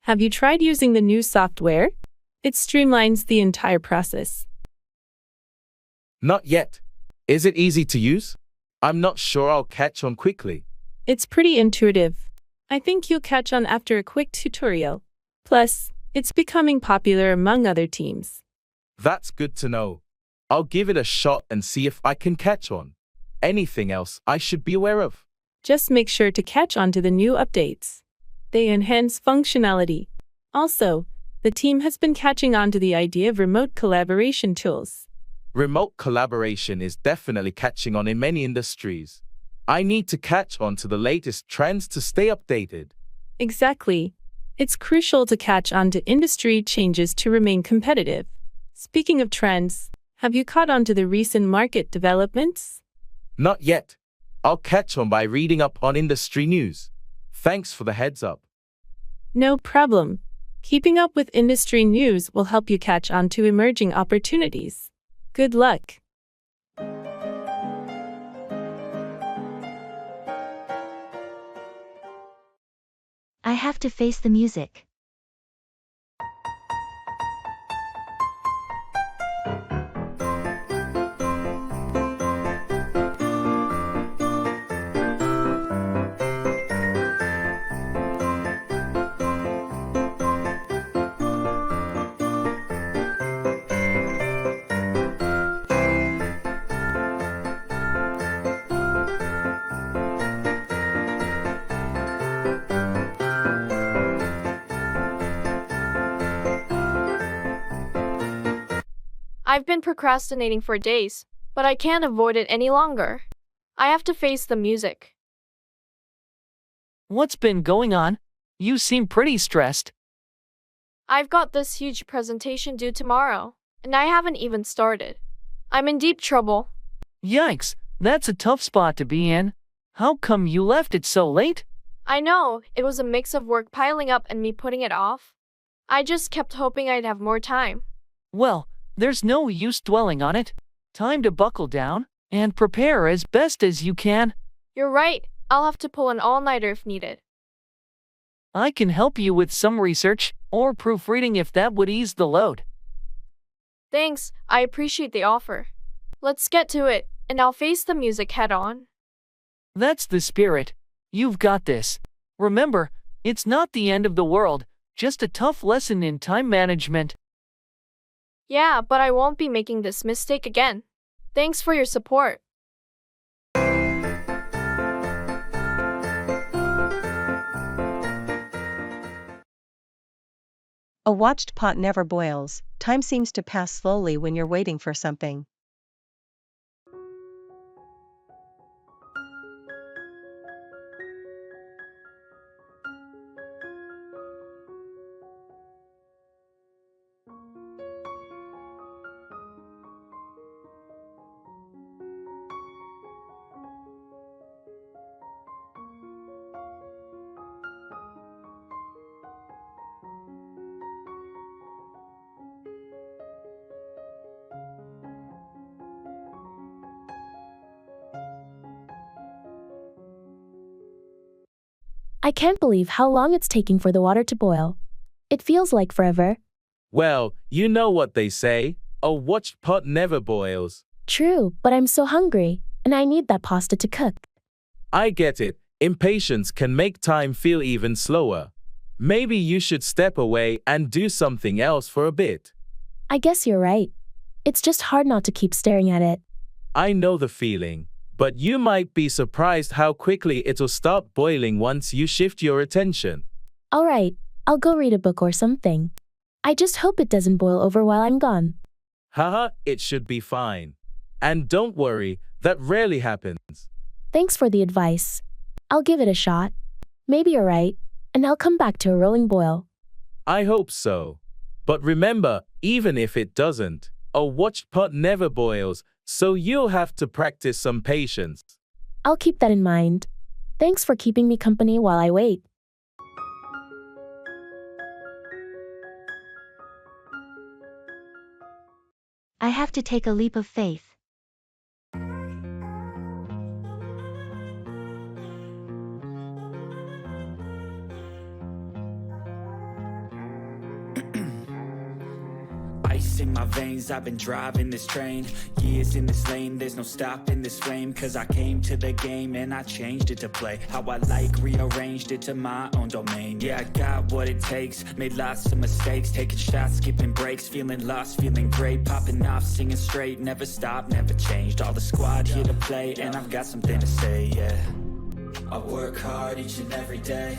Have you tried using the new software? It streamlines the entire process. Not yet. Is it easy to use? I'm not sure I'll catch on quickly. It's pretty intuitive. I think you'll catch on after a quick tutorial. Plus, it's becoming popular among other teams. That's good to know. I'll give it a shot and see if I can catch on. Anything else I should be aware of? Just make sure to catch on to the new updates. They enhance functionality. Also, the team has been catching on to the idea of remote collaboration tools. Remote collaboration is definitely catching on in many industries. I need to catch on to the latest trends to stay updated. Exactly. It's crucial to catch on to industry changes to remain competitive. Speaking of trends, have you caught on to the recent market developments? Not yet. I'll catch on by reading up on industry news. Thanks for the heads up. No problem. Keeping up with industry news will help you catch on to emerging opportunities. Good luck. I have to face the music. I've been procrastinating for days, but I can't avoid it any longer. I have to face the music. What's been going on? You seem pretty stressed. I've got this huge presentation due tomorrow, and I haven't even started. I'm in deep trouble. Yikes, that's a tough spot to be in. How come you left it so late? I know, it was a mix of work piling up and me putting it off. I just kept hoping I'd have more time. Well, there's no use dwelling on it. Time to buckle down and prepare as best as you can. You're right, I'll have to pull an all-nighter if needed. I can help you with some research or proofreading if that would ease the load. Thanks, I appreciate the offer. Let's get to it, and I'll face the music head-on. That's the spirit. You've got this. Remember, it's not the end of the world, just a tough lesson in time management. Yeah, but I won't be making this mistake again. Thanks for your support. A watched pot never boils. Time seems to pass slowly when you're waiting for something. I can't believe how long it's taking for the water to boil. It feels like forever. Well, you know what they say. A watched pot never boils. True, but I'm so hungry, and I need that pasta to cook. I get it. Impatience can make time feel even slower. Maybe you should step away and do something else for a bit. I guess you're right. It's just hard not to keep staring at it. I know the feeling, but you might be surprised how quickly it'll start boiling once you shift your attention. All right, I'll go read a book or something. I just hope it doesn't boil over while I'm gone. Haha, it should be fine. And don't worry, that rarely happens. Thanks for the advice. I'll give it a shot. Maybe you're right, and I'll come back to a rolling boil. I hope so. But remember, even if it doesn't, a watched pot never boils, so you'll have to practice some patience. I'll keep that in mind. Thanks for keeping me company while I wait. I have to take a leap of faith. ice in my veins, I've been driving this train. Years in this lane, there's no stopping this flame. Cause I came to the game and I changed it to play how I like, rearranged it to my own domain. Yeah, I got what it takes, made lots of mistakes, taking shots, skipping breaks, feeling lost, feeling great, popping off, singing straight, never stopped, never changed. All the squad here to play, and I've got something to say, yeah. I work hard each and every day,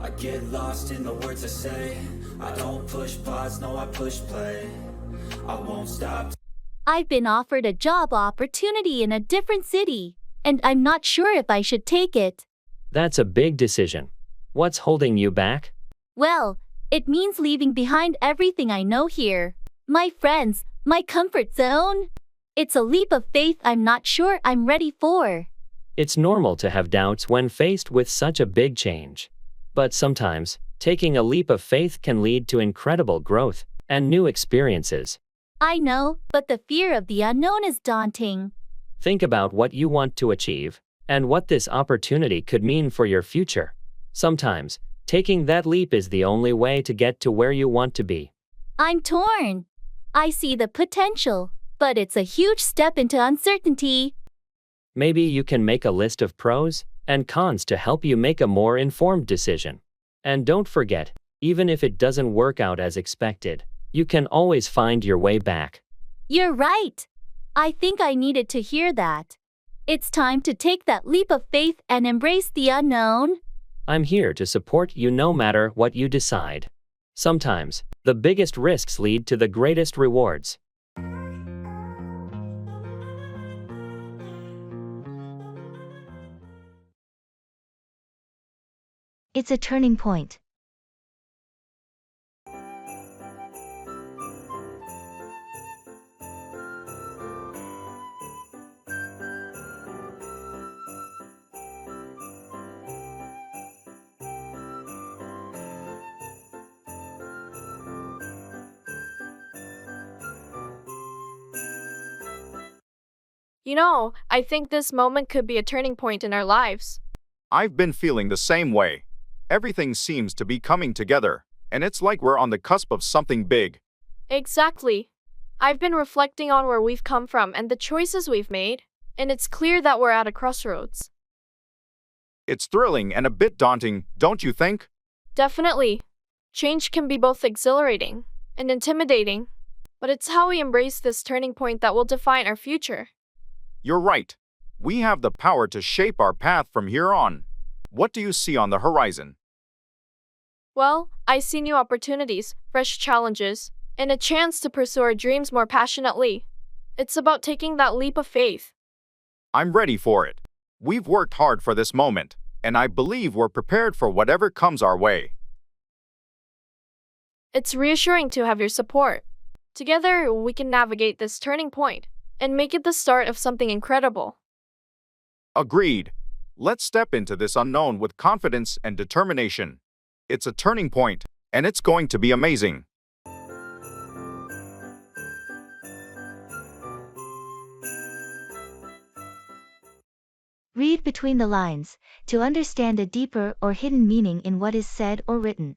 I get lost in the words I say. I don't push pause, no, I push play. I won't stop. I've been offered a job opportunity in a different city, and I'm not sure if I should take it. That's a big decision. What's holding you back? Well, it means leaving behind everything I know here. My friends, my comfort zone. It's a leap of faith I'm not sure I'm ready for. It's normal to have doubts when faced with such a big change. But sometimes, taking a leap of faith can lead to incredible growth and new experiences. I know, but the fear of the unknown is daunting. Think about what you want to achieve and what this opportunity could mean for your future. Sometimes, taking that leap is the only way to get to where you want to be. I'm torn. I see the potential, but it's a huge step into uncertainty. Maybe you can make a list of pros and cons to help you make a more informed decision. And don't forget, even if it doesn't work out as expected, you can always find your way back. You're right. I think I needed to hear that. It's time to take that leap of faith and embrace the unknown. I'm here to support you no matter what you decide. Sometimes, the biggest risks lead to the greatest rewards. It's a turning point. You know, I think this moment could be a turning point in our lives. I've been feeling the same way. Everything seems to be coming together, and it's like we're on the cusp of something big. Exactly. I've been reflecting on where we've come from and the choices we've made, and it's clear that we're at a crossroads. It's thrilling and a bit daunting, don't you think? Definitely. Change can be both exhilarating and intimidating, but it's how we embrace this turning point that will define our future. You're right. We have the power to shape our path from here on. What do you see on the horizon? Well, I see new opportunities, fresh challenges, and a chance to pursue our dreams more passionately. It's about taking that leap of faith. I'm ready for it. We've worked hard for this moment, and I believe we're prepared for whatever comes our way. It's reassuring to have your support. Together, we can navigate this turning point and make it the start of something incredible. Agreed. Let's step into this unknown with confidence and determination. It's a turning point, and it's going to be amazing. Read between the lines to understand a deeper or hidden meaning in what is said or written.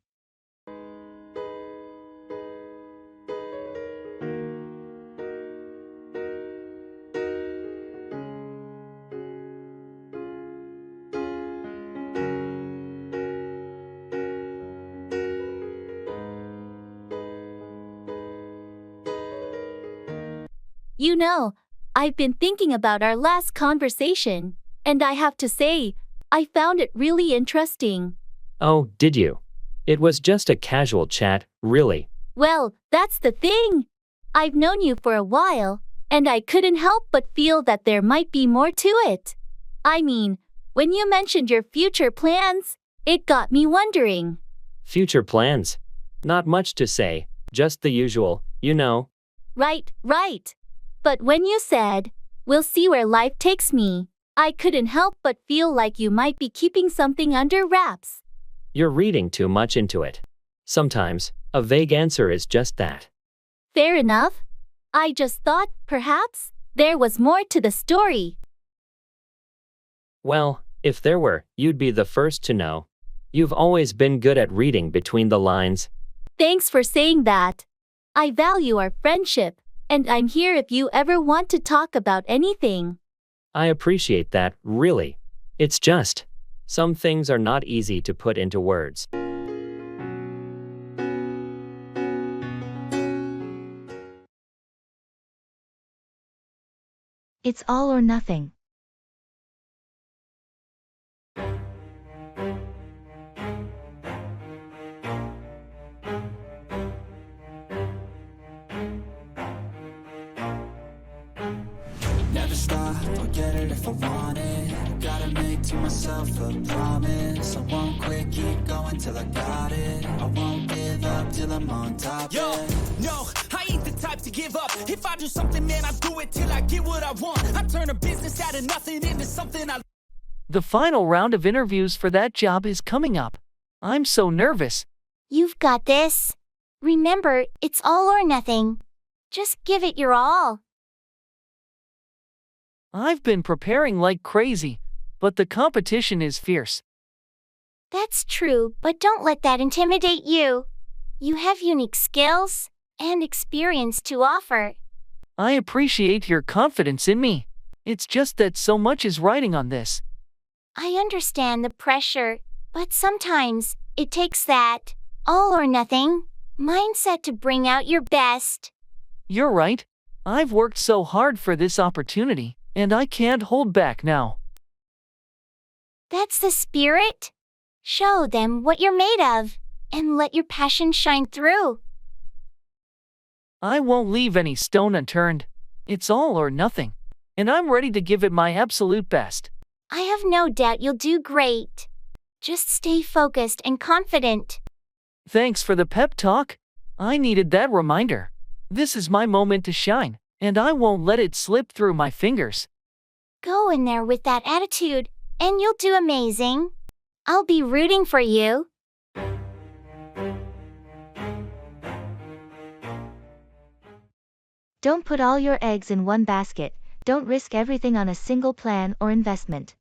You know, I've been thinking about our last conversation, and I have to say, I found it really interesting. Oh, did you? It was just a casual chat, really. Well, that's the thing. I've known you for a while, and I couldn't help but feel that there might be more to it. I mean, when you mentioned your future plans, it got me wondering. Future plans? Not much to say, just the usual, you know. Right. But when you said, we'll see where life takes me, I couldn't help but feel like you might be keeping something under wraps. You're reading too much into it. Sometimes, a vague answer is just that. Fair enough. I just thought, perhaps, there was more to the story. Well, if there were, you'd be the first to know. You've always been good at reading between the lines. Thanks for saying that. I value our friendship, and I'm here if you ever want to talk about anything. I appreciate that, really. It's just, some things are not easy to put into words. It's all or nothing. Never stop, I'll get it if I want it. Gotta make to myself a promise. I won't quit, keep going till I got it. I won't give up till I'm on top. Yo, no, I ain't the type to give up. If I do something, man, I do it till I get what I want. I turn a business out of nothing into something I... The final round of interviews for that job is coming up. I'm so nervous. You've got this. Remember, it's all or nothing. Just give it your all. I've been preparing like crazy, but the competition is fierce. That's true, but don't let that intimidate you. You have unique skills and experience to offer. I appreciate your confidence in me. It's just that so much is riding on this. I understand the pressure, but sometimes it takes that all or nothing mindset to bring out your best. You're right. I've worked so hard for this opportunity, and I can't hold back now. That's the spirit. Show them what you're made of, and let your passion shine through. I won't leave any stone unturned. It's all or nothing, and I'm ready to give it my absolute best. I have no doubt you'll do great. Just stay focused and confident. Thanks for the pep talk. I needed that reminder. This is my moment to shine, and I won't let it slip through my fingers. Go in there with that attitude, and you'll do amazing. I'll be rooting for you. Don't put all your eggs in one basket. Don't risk everything on a single plan or investment.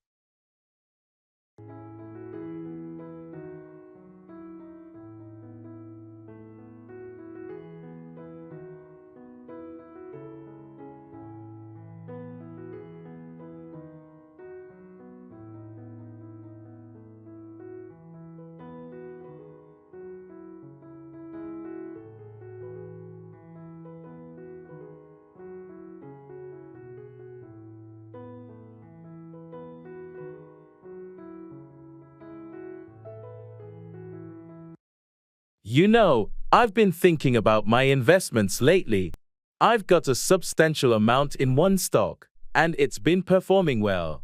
You know, I've been thinking about my investments lately. I've got a substantial amount in one stock, and it's been performing well.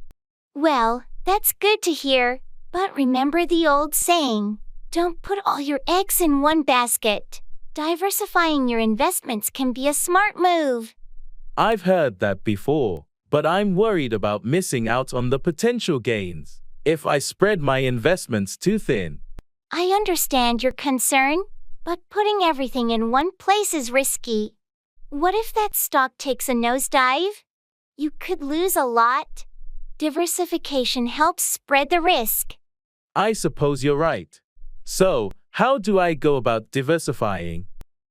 Well, that's good to hear, but remember the old saying, don't put all your eggs in one basket. Diversifying your investments can be a smart move. I've heard that before, but I'm worried about missing out on the potential gains if I spread my investments too thin. I understand your concern, but putting everything in one place is risky. What if that stock takes a nosedive? You could lose a lot. Diversification helps spread the risk. I suppose you're right. So, how do I go about diversifying?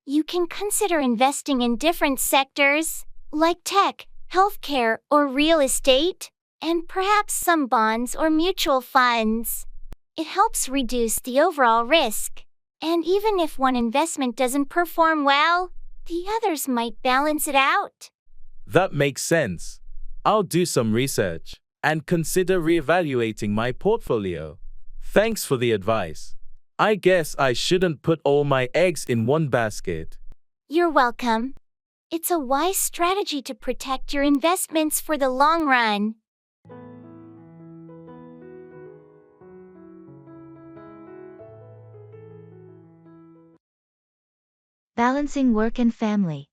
You can consider investing in different sectors, like tech, healthcare, or real estate, and perhaps some bonds or mutual funds. It helps reduce the overall risk. And even if one investment doesn't perform well, the others might balance it out. That makes sense. I'll do some research and consider reevaluating my portfolio. Thanks for the advice. I guess I shouldn't put all my eggs in one basket. You're welcome. It's a wise strategy to protect your investments for the long run. Balancing work and family.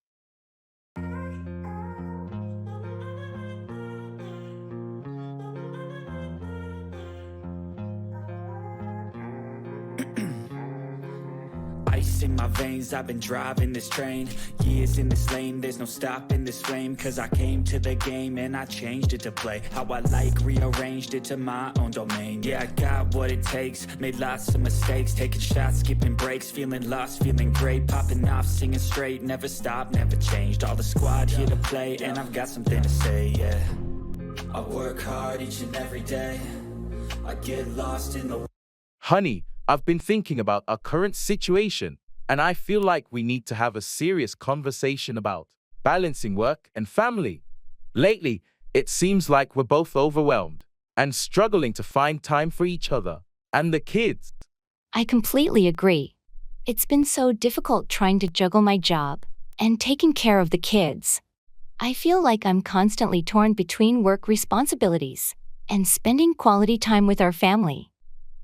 Ice in my veins, I've been driving this train. Years in this lane, there's no stopping this flame. Cause I came to the game and I changed it to play how I like, rearranged it to my own domain. Yeah, I got what it takes, made lots of mistakes, taking shots, skipping breaks, feeling lost, feeling great, popping off, singing straight, never stopped, never changed. All the squad here to play, and I've got something to say, yeah. I work hard each and every day. I get lost in the... Honey, I've been thinking about our current situation, and I feel like we need to have a serious conversation about balancing work and family. Lately, it seems like we're both overwhelmed and struggling to find time for each other and the kids. I completely agree. It's been so difficult trying to juggle my job and taking care of the kids. I feel like I'm constantly torn between work responsibilities and spending quality time with our family.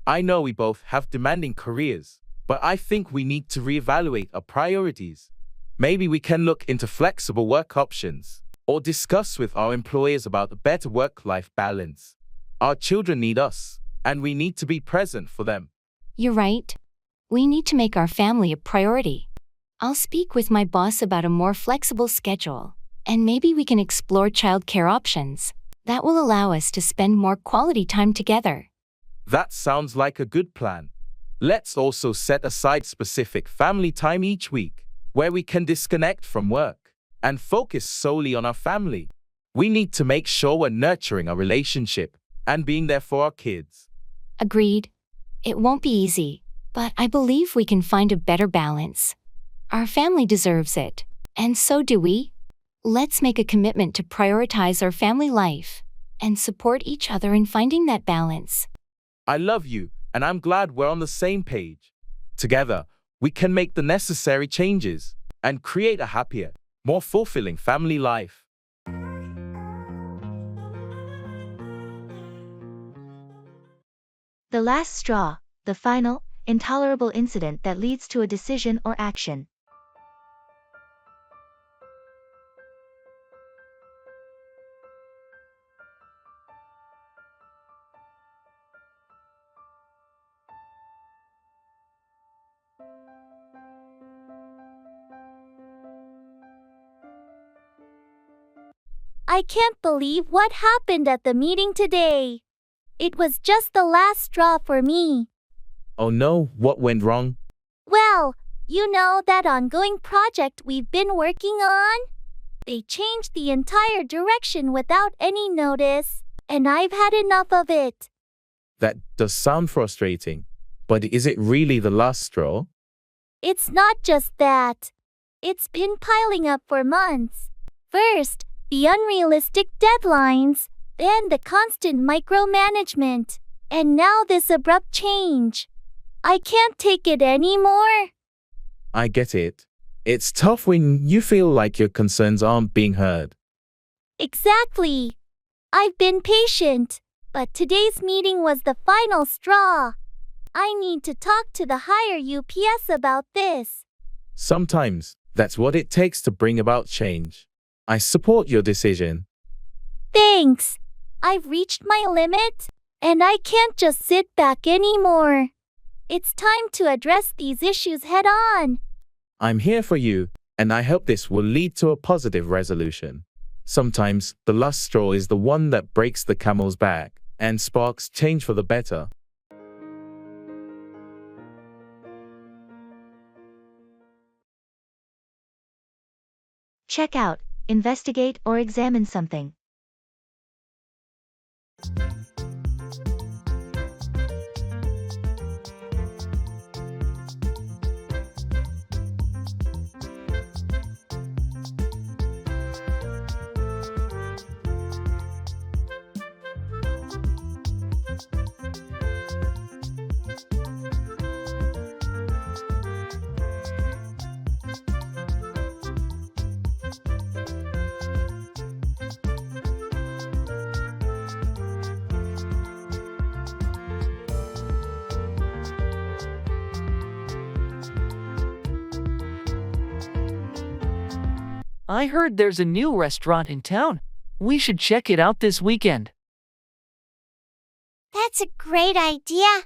I know we both have demanding careers, but I think we need to reevaluate our priorities. Maybe we can look into flexible work options or discuss with our employers about a better work-life balance. Our children need us, and we need to be present for them. You're right. We need to make our family a priority. I'll speak with my boss about a more flexible schedule, and maybe we can explore childcare options that will allow us to spend more quality time together. That sounds like a good plan. Let's also set aside specific family time each week, where we can disconnect from work and focus solely on our family. We need to make sure we're nurturing our relationship and being there for our kids. Agreed. It won't be easy, but I believe we can find a better balance. Our family deserves it, and so do we. Let's make a commitment to prioritize our family life and support each other in finding that balance. I love you, and I'm glad we're on the same page. Together, we can make the necessary changes and create a happier, more fulfilling family life. The last straw, the final, intolerable incident that leads to a decision or action. I can't believe what happened at the meeting today. It was just the last straw for me. Oh no, what went wrong? Well, you know that ongoing project we've been working on? They changed the entire direction without any notice, and I've had enough of it. That does sound frustrating, but is it really the last straw? It's not just that. It's been piling up for months. First, the unrealistic deadlines, then the constant micromanagement, and now this abrupt change. I can't take it anymore. I get it. It's tough when you feel like your concerns aren't being heard. Exactly. I've been patient, but today's meeting was the final straw. I need to talk to the higher UPS about this. Sometimes, that's what it takes to bring about change. I support your decision. Thanks. I've reached my limit, and I can't just sit back anymore. It's time to address these issues head on. I'm here for you, and I hope this will lead to a positive resolution. Sometimes, the last straw is the one that breaks the camel's back and sparks change for the better. Check out, investigate or examine something. I heard there's a new restaurant in town. We should check it out this weekend. That's a great idea.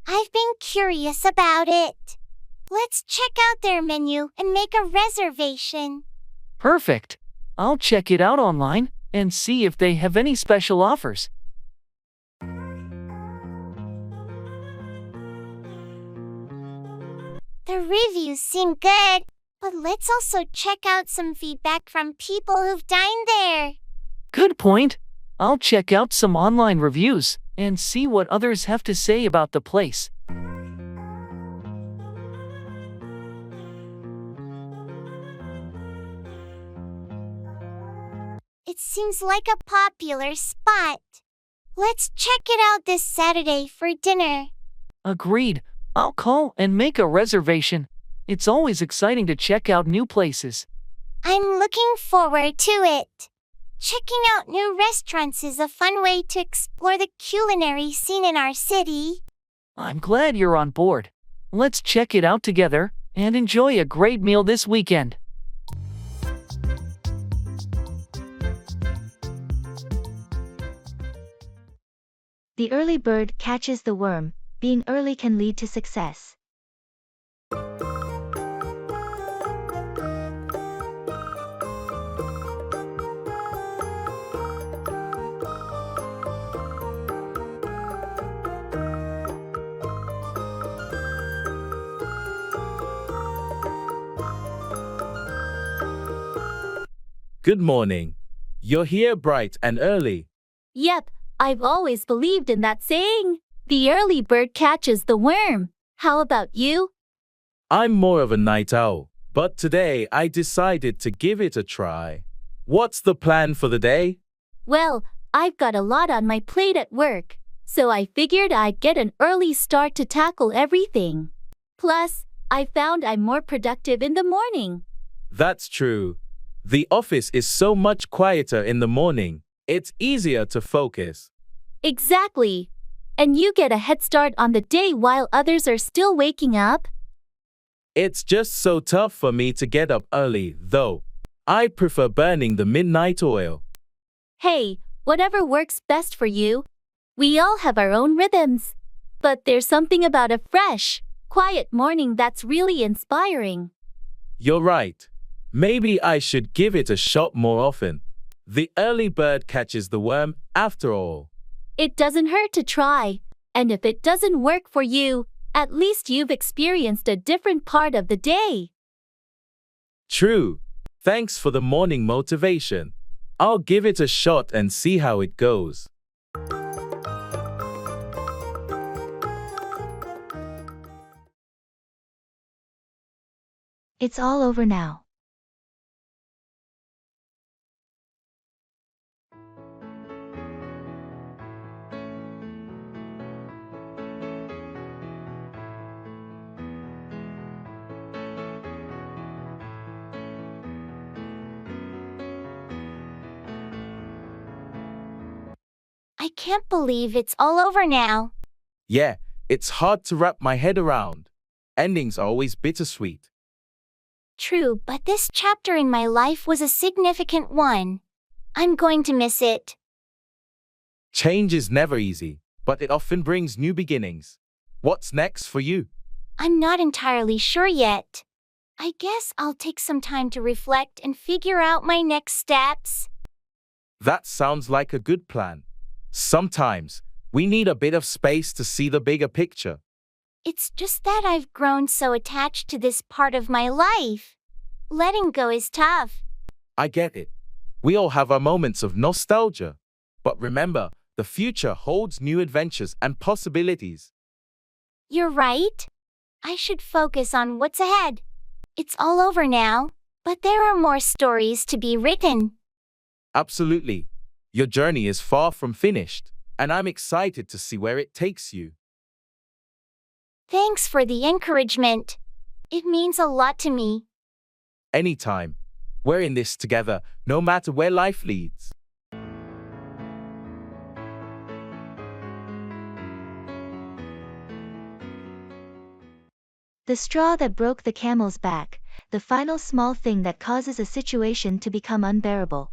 I've been curious about it. Let's check out their menu and make a reservation. Perfect. I'll check it out online and see if they have any special offers. The reviews seem good, but let's also check out some feedback from people who've dined there. Good point. I'll check out some online reviews and see what others have to say about the place. It seems like a popular spot. Let's check it out this Saturday for dinner. Agreed. I'll call and make a reservation. It's always exciting to check out new places. I'm looking forward to it. Checking out new restaurants is a fun way to explore the culinary scene in our city. I'm glad you're on board. Let's check it out together and enjoy a great meal this weekend. The early bird catches the worm. Being early can lead to success. Good morning. You're here bright and early. Yep, I've always believed in that saying. The early bird catches the worm. How about you? I'm more of a night owl, but today I decided to give it a try. What's the plan for the day? Well, I've got a lot on my plate at work, so I figured I'd get an early start to tackle everything. Plus, I found I'm more productive in the morning. That's true. The office is so much quieter in the morning. It's easier to focus. Exactly. And you get a head start on the day while others are still waking up. It's just so tough for me to get up early, though. I prefer burning the midnight oil. Hey, whatever works best for you. We all have our own rhythms. But there's something about a fresh, quiet morning that's really inspiring. You're right. Maybe I should give it a shot more often. The early bird catches the worm after all. It doesn't hurt to try. And if it doesn't work for you, at least you've experienced a different part of the day. True. Thanks for the morning motivation. I'll give it a shot and see how it goes. It's all over now. I can't believe it's all over now. Yeah, it's hard to wrap my head around. Endings are always bittersweet. True, but this chapter in my life was a significant one. I'm going to miss it. Change is never easy, but it often brings new beginnings. What's next for you? I'm not entirely sure yet. I guess I'll take some time to reflect and figure out my next steps. That sounds like a good plan. Sometimes, we need a bit of space to see the bigger picture. It's just that I've grown so attached to this part of my life. Letting go is tough. I get it. We all have our moments of nostalgia. But remember, the future holds new adventures and possibilities. You're right. I should focus on what's ahead. It's all over now, but there are more stories to be written. Absolutely. Your journey is far from finished, and I'm excited to see where it takes you. Thanks for the encouragement. It means a lot to me. Anytime. We're in this together, no matter where life leads. The straw that broke the camel's back, the final small thing that causes a situation to become unbearable.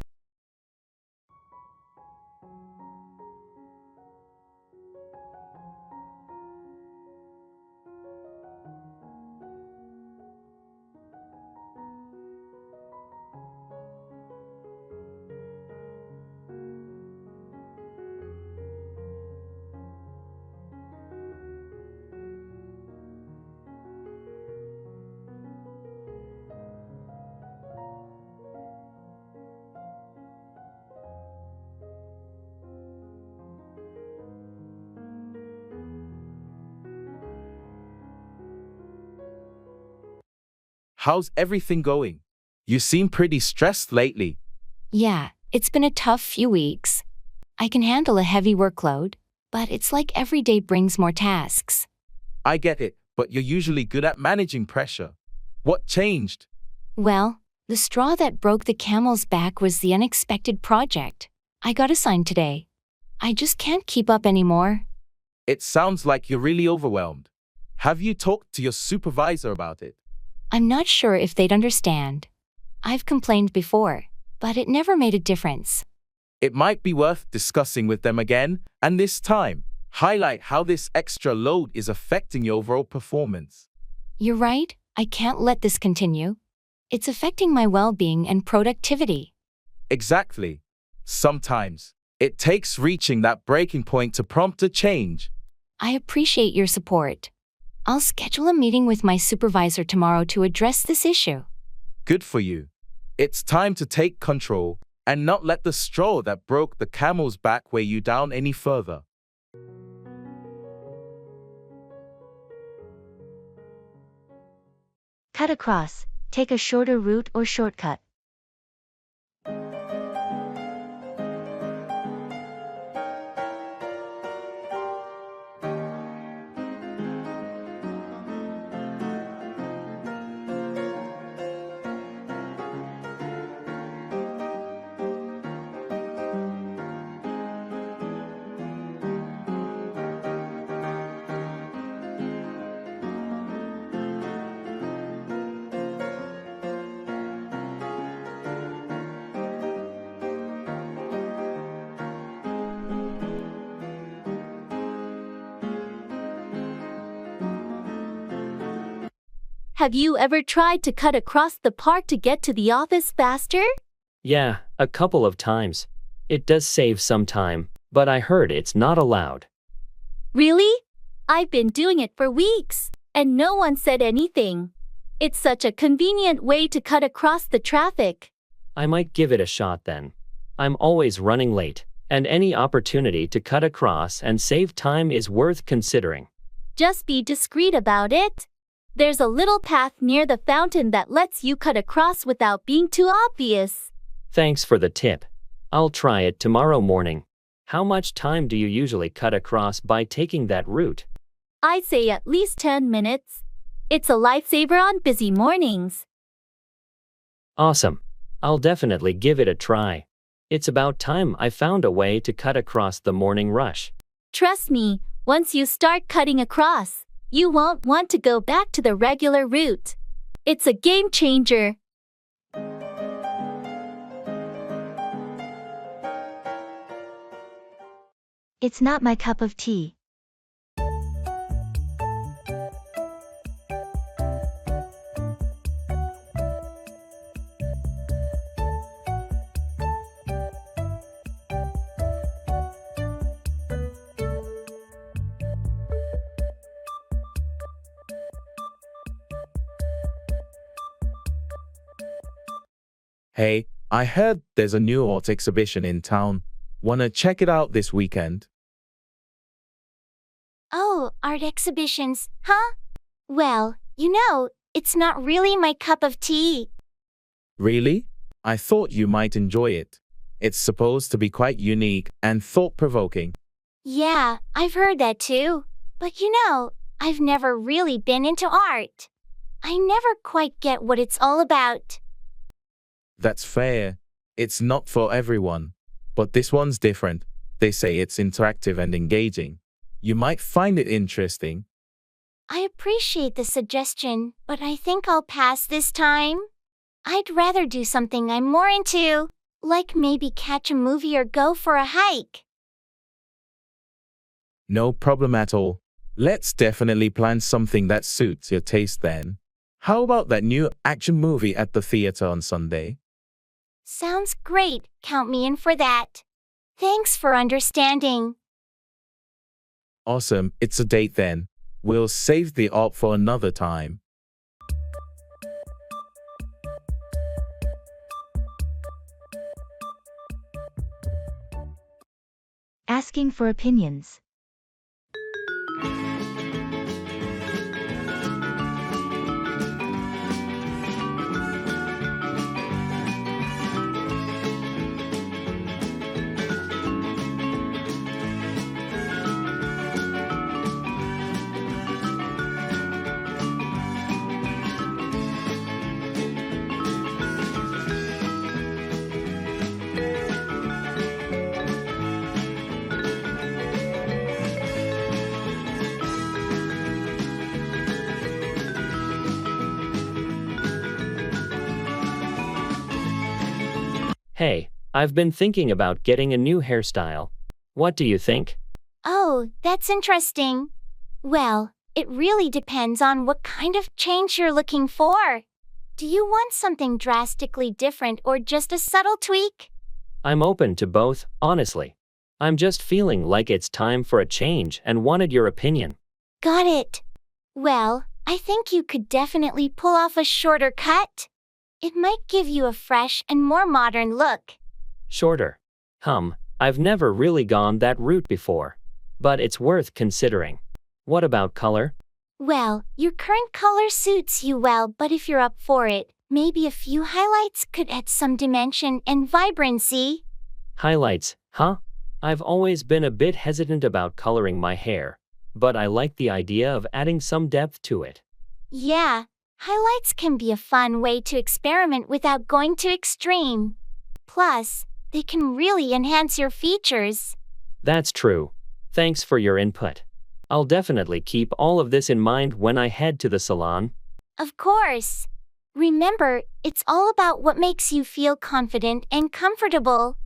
How's everything going? You seem pretty stressed lately. Yeah, it's been a tough few weeks. I can handle a heavy workload, but it's like every day brings more tasks. I get it, but you're usually good at managing pressure. What changed? Well, the straw that broke the camel's back was the unexpected project I got assigned today. I just can't keep up anymore. It sounds like you're really overwhelmed. Have you talked to your supervisor about it? I'm not sure if they'd understand. I've complained before, but it never made a difference. It might be worth discussing with them again, and this time, highlight how this extra load is affecting your overall performance. You're right, I can't let this continue. It's affecting my well-being and productivity. Exactly. Sometimes, it takes reaching that breaking point to prompt a change. I appreciate your support. I'll schedule a meeting with my supervisor tomorrow to address this issue. Good for you. It's time to take control and not let the straw that broke the camel's back weigh you down any further. Cut across. Take a shorter route or shortcut. Have you ever tried to cut across the park to get to the office faster? Yeah, a couple of times. It does save some time, but I heard it's not allowed. Really? I've been doing it for weeks, and no one said anything. It's such a convenient way to cut across the traffic. I might give it a shot then. I'm always running late, and any opportunity to cut across and save time is worth considering. Just be discreet about it. There's a little path near the fountain that lets you cut across without being too obvious. Thanks for the tip. I'll try it tomorrow morning. How much time do you usually cut across by taking that route? I'd say at least 10 minutes. It's a lifesaver on busy mornings. Awesome. I'll definitely give it a try. It's about time I found a way to cut across the morning rush. Trust me, once you start cutting across, you won't want to go back to the regular route. It's a game changer. It's not my cup of tea. Hey, I heard there's a new art exhibition in town. Wanna check it out this weekend? Oh, art exhibitions, huh? Well, it's not really my cup of tea. Really? I thought you might enjoy it. It's supposed to be quite unique and thought-provoking. Yeah, I've heard that too. But I've never really been into art. I never quite get what it's all about. That's fair. It's not for everyone. But this one's different. They say it's interactive and engaging. You might find it interesting. I appreciate the suggestion, but I think I'll pass this time. I'd rather do something I'm more into, like maybe catch a movie or go for a hike. No problem at all. Let's definitely plan something that suits your taste then. How about that new action movie at the theater on Sunday? Sounds great. Count me in for that. Thanks for understanding. Awesome, it's a date then. We'll save the art for another time. Asking for opinions. Hey, I've been thinking about getting a new hairstyle. What do you think? Oh, that's interesting. Well, it really depends on what kind of change you're looking for. Do you want something drastically different or just a subtle tweak? I'm open to both, honestly. I'm just feeling like it's time for a change and wanted your opinion. Got it. Well, I think you could definitely pull off a shorter cut. It might give you a fresh and more modern look. Shorter. I've never really gone that route before. But it's worth considering. What about color? Well, your current color suits you well, but if you're up for it, maybe a few highlights could add some dimension and vibrancy. Highlights, huh? I've always been a bit hesitant about coloring my hair, but I like the idea of adding some depth to it. Yeah, highlights can be a fun way to experiment without going too extreme. Plus, they can really enhance your features. That's true. Thanks for your input. I'll definitely keep all of this in mind when I head to the salon. Of course. Remember, it's all about what makes you feel confident and comfortable.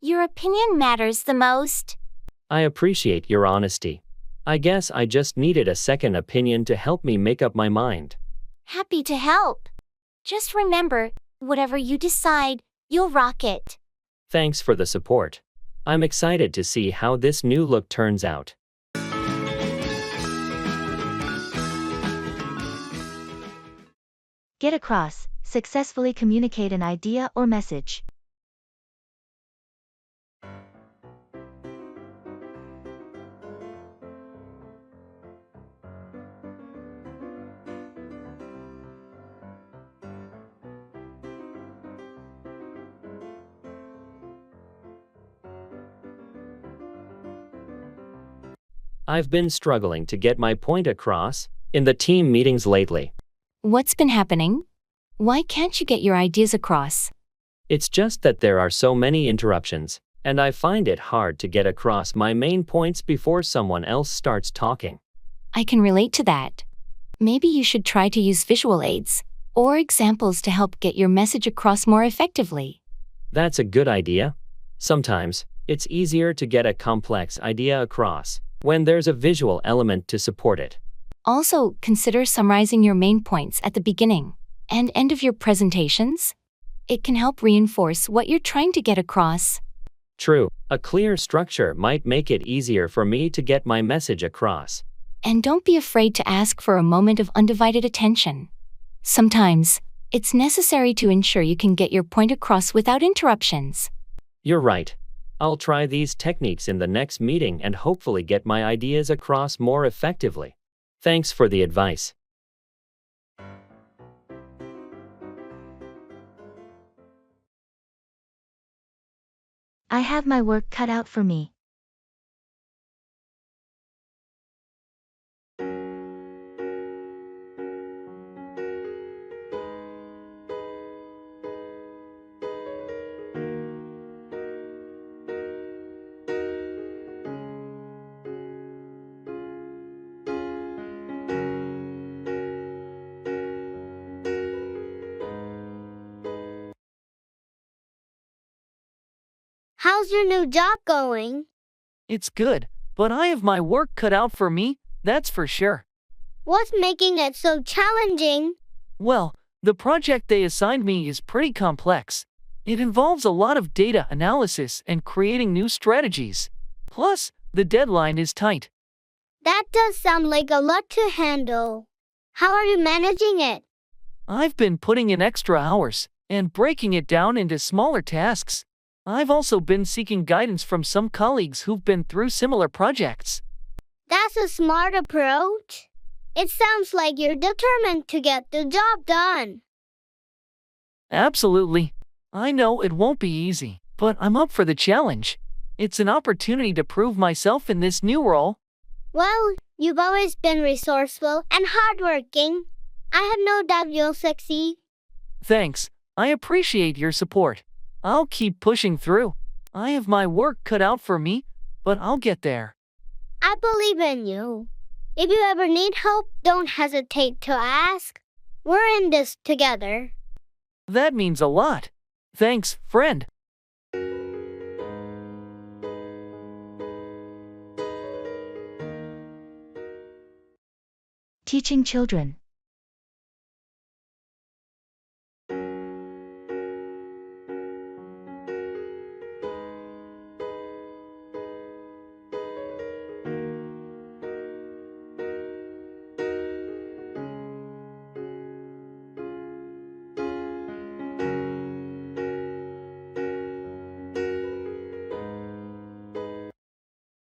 Your opinion matters the most. I appreciate your honesty. I guess I just needed a second opinion to help me make up my mind. Happy to help. Just remember, whatever you decide, you'll rock it. Thanks for the support. I'm excited to see how this new look turns out. Get across, successfully communicate an idea or message. I've been struggling to get my point across in the team meetings lately. What's been happening? Why can't you get your ideas across? It's just that there are so many interruptions, and I find it hard to get across my main points before someone else starts talking. I can relate to that. Maybe you should try to use visual aids or examples to help get your message across more effectively. That's a good idea. Sometimes, it's easier to get a complex idea across when there's a visual element to support it. Also, consider summarizing your main points at the beginning and end of your presentations. It can help reinforce what you're trying to get across. True, a clear structure might make it easier for me to get my message across. And don't be afraid to ask for a moment of undivided attention. Sometimes, it's necessary to ensure you can get your point across without interruptions. You're right. I'll try these techniques in the next meeting and hopefully get my ideas across more effectively. Thanks for the advice. I have my work cut out for me. How's your new job going? It's good, but I have my work cut out for me, that's for sure. What's making it so challenging? Well, the project they assigned me is pretty complex. It involves a lot of data analysis and creating new strategies. Plus, the deadline is tight. That does sound like a lot to handle. How are you managing it? I've been putting in extra hours and breaking it down into smaller tasks. I've also been seeking guidance from some colleagues who've been through similar projects. That's a smart approach. It sounds like you're determined to get the job done. Absolutely. I know it won't be easy, but I'm up for the challenge. It's an opportunity to prove myself in this new role. Well, you've always been resourceful and hardworking. I have no doubt you'll succeed. Thanks. I appreciate your support. I'll keep pushing through. I have my work cut out for me, but I'll get there. I believe in you. If you ever need help, don't hesitate to ask. We're in this together. That means a lot. Thanks, friend. Teaching children.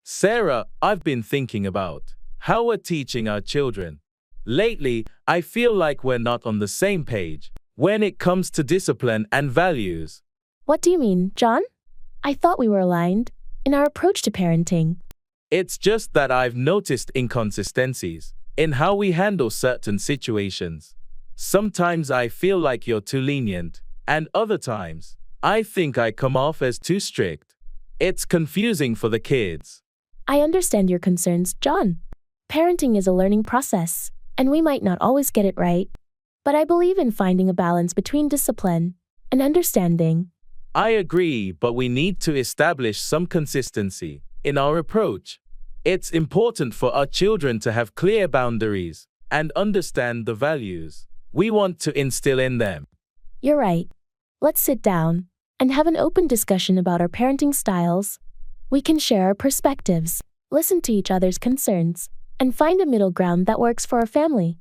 Sarah, I've been thinking about how we're teaching our children. Lately, I feel like we're not on the same page when it comes to discipline and values. What do you mean, John? I thought we were aligned in our approach to parenting. It's just that I've noticed inconsistencies in how we handle certain situations. Sometimes I feel like you're too lenient, and other times, I think I come off as too strict. It's confusing for the kids. I understand your concerns, John. Parenting is a learning process, and we might not always get it right. But I believe in finding a balance between discipline and understanding. I agree, but we need to establish some consistency in our approach. It's important for our children to have clear boundaries and understand the values we want to instill in them. You're right. Let's sit down and have an open discussion about our parenting styles. We can share our perspectives, listen to each other's concerns, and find a middle ground that works for our family.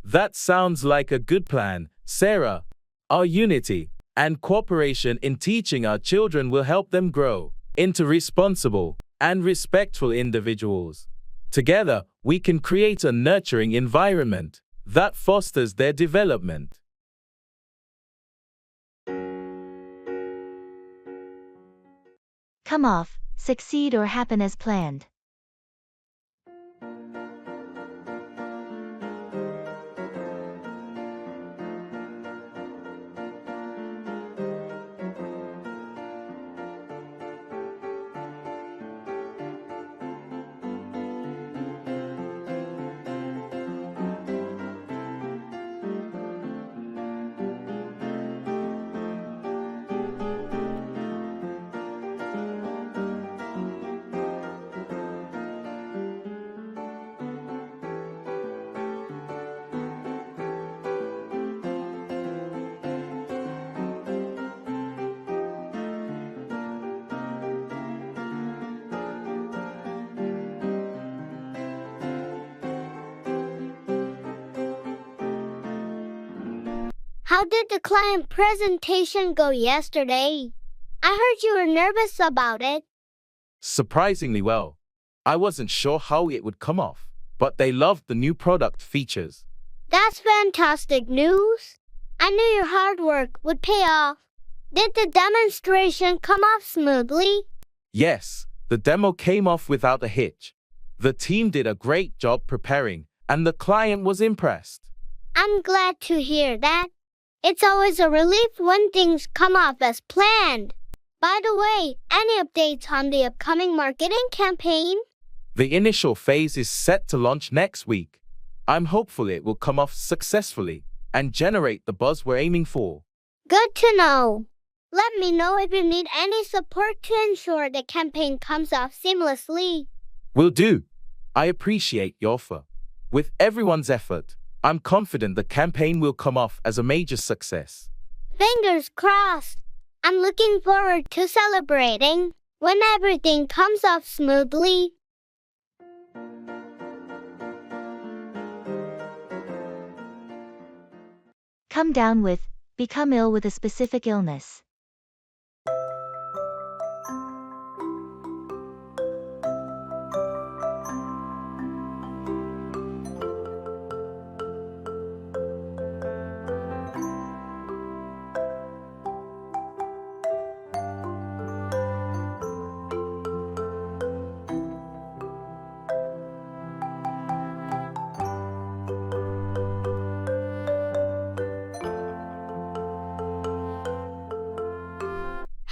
That sounds like a good plan, Sarah. Our unity and cooperation in teaching our children will help them grow into responsible and respectful individuals. Together, we can create a nurturing environment that fosters their development. Come off, succeed or happen as planned. How did the client presentation go yesterday? I heard you were nervous about it. Surprisingly well. I wasn't sure how it would come off, but they loved the new product features. That's fantastic news. I knew your hard work would pay off. Did the demonstration come off smoothly? Yes, the demo came off without a hitch. The team did a great job preparing, and the client was impressed. I'm glad to hear that. It's always a relief when things come off as planned. By the way, any updates on the upcoming marketing campaign? The initial phase is set to launch next week. I'm hopeful it will come off successfully and generate the buzz we're aiming for. Good to know. Let me know if you need any support to ensure the campaign comes off seamlessly. Will do. I appreciate your offer. With everyone's effort, I'm confident the campaign will come off as a major success. Fingers crossed. I'm looking forward to celebrating when everything comes off smoothly. Come down with, become ill with a specific illness.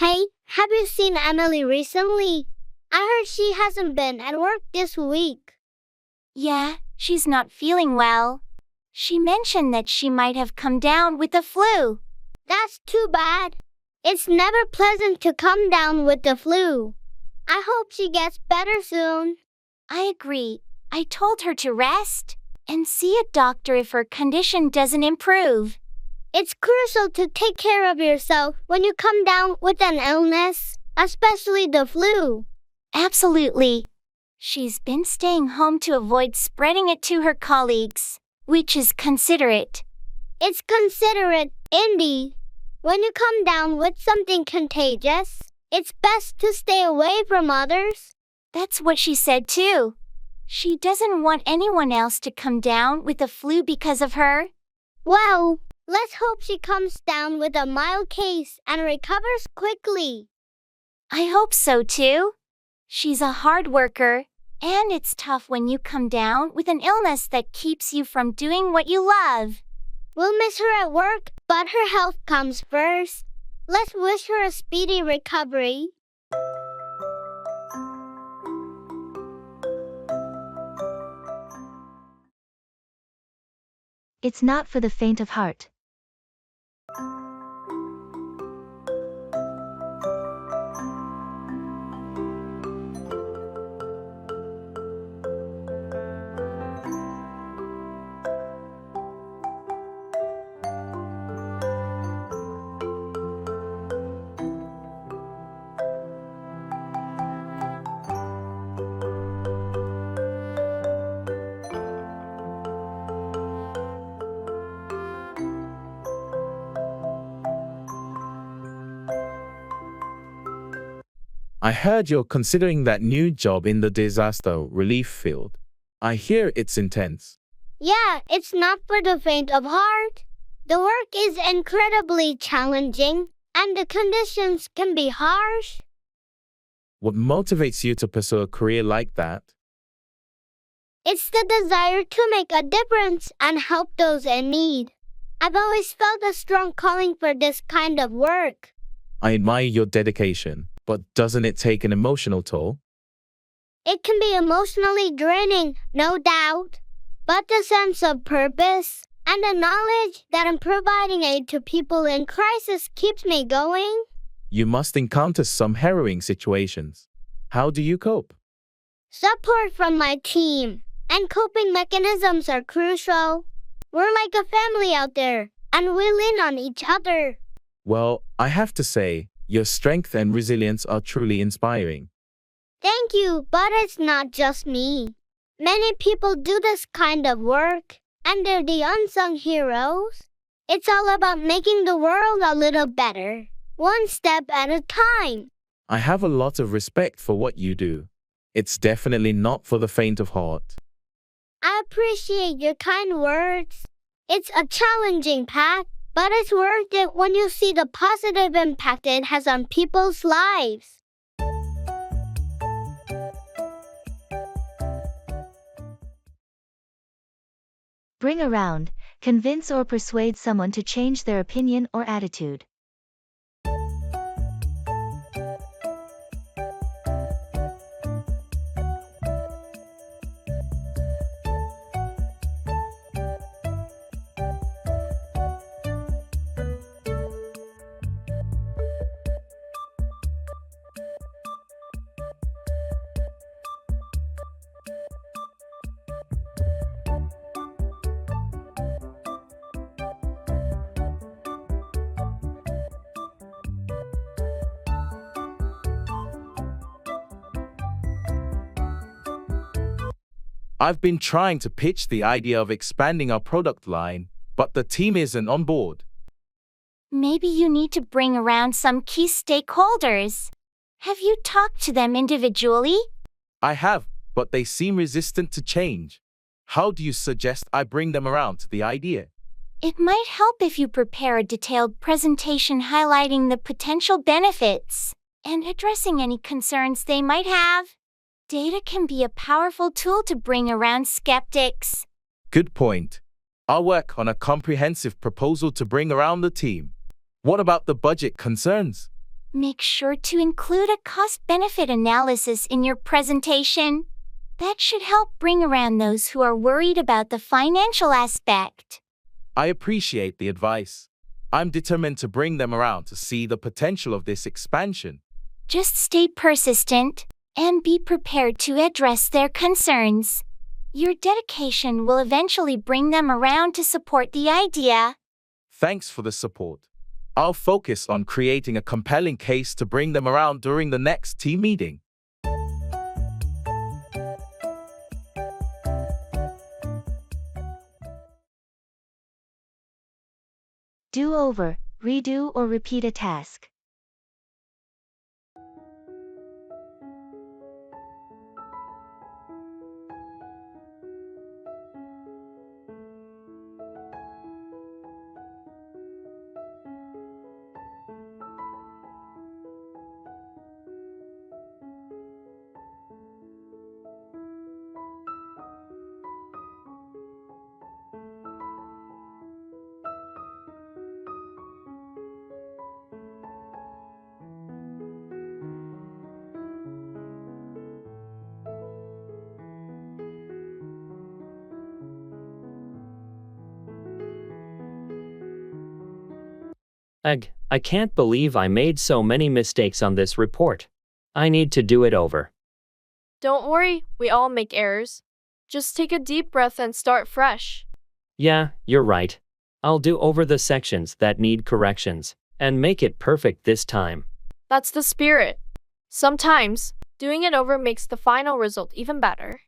Hey, have you seen Emily recently? I heard she hasn't been at work this week. Yeah, she's not feeling well. She mentioned that she might have come down with the flu. That's too bad. It's never pleasant to come down with the flu. I hope she gets better soon. I agree. I told her to rest and see a doctor if her condition doesn't improve. It's crucial to take care of yourself when you come down with an illness, especially the flu. Absolutely. She's been staying home to avoid spreading it to her colleagues, which is considerate. It's considerate, indeed. When you come down with something contagious, it's best to stay away from others. That's what she said too. She doesn't want anyone else to come down with the flu because of her. Well, let's hope she comes down with a mild case and recovers quickly. I hope so too. She's a hard worker, and it's tough when you come down with an illness that keeps you from doing what you love. We'll miss her at work, but her health comes first. Let's wish her a speedy recovery. It's not for the faint of heart. I heard you're considering that new job in the disaster relief field. I hear it's intense. Yeah, it's not for the faint of heart. The work is incredibly challenging, and the conditions can be harsh. What motivates you to pursue a career like that? It's the desire to make a difference and help those in need. I've always felt a strong calling for this kind of work. I admire your dedication, but doesn't it take an emotional toll? It can be emotionally draining, no doubt. But the sense of purpose and the knowledge that I'm providing aid to people in crisis keeps me going. You must encounter some harrowing situations. How do you cope? Support from my team and coping mechanisms are crucial. We're like a family out there, and we lean on each other. Well, I have to say, your strength and resilience are truly inspiring. Thank you, but it's not just me. Many people do this kind of work, and they're the unsung heroes. It's all about making the world a little better, one step at a time. I have a lot of respect for what you do. It's definitely not for the faint of heart. I appreciate your kind words. It's a challenging path, but it's worth it when you see the positive impact it has on people's lives. Bring around, convince or persuade someone to change their opinion or attitude. I've been trying to pitch the idea of expanding our product line, but the team isn't on board. Maybe you need to bring around some key stakeholders. Have you talked to them individually? I have, but they seem resistant to change. How do you suggest I bring them around to the idea? It might help if you prepare a detailed presentation highlighting the potential benefits and addressing any concerns they might have. Data can be a powerful tool to bring around skeptics. Good point. I'll work on a comprehensive proposal to bring around the team. What about the budget concerns? Make sure to include a cost-benefit analysis in your presentation. That should help bring around those who are worried about the financial aspect. I appreciate the advice. I'm determined to bring them around to see the potential of this expansion. Just stay persistent and be prepared to address their concerns. Your dedication will eventually bring them around to support the idea. Thanks for the support. I'll focus on creating a compelling case to bring them around during the next team meeting. Do over, redo or repeat a task. Ugh, I can't believe I made so many mistakes on this report. I need to do it over. Don't worry, we all make errors. Just take a deep breath and start fresh. Yeah, you're right. I'll do over the sections that need corrections and make it perfect this time. That's the spirit. Sometimes, doing it over makes the final result even better.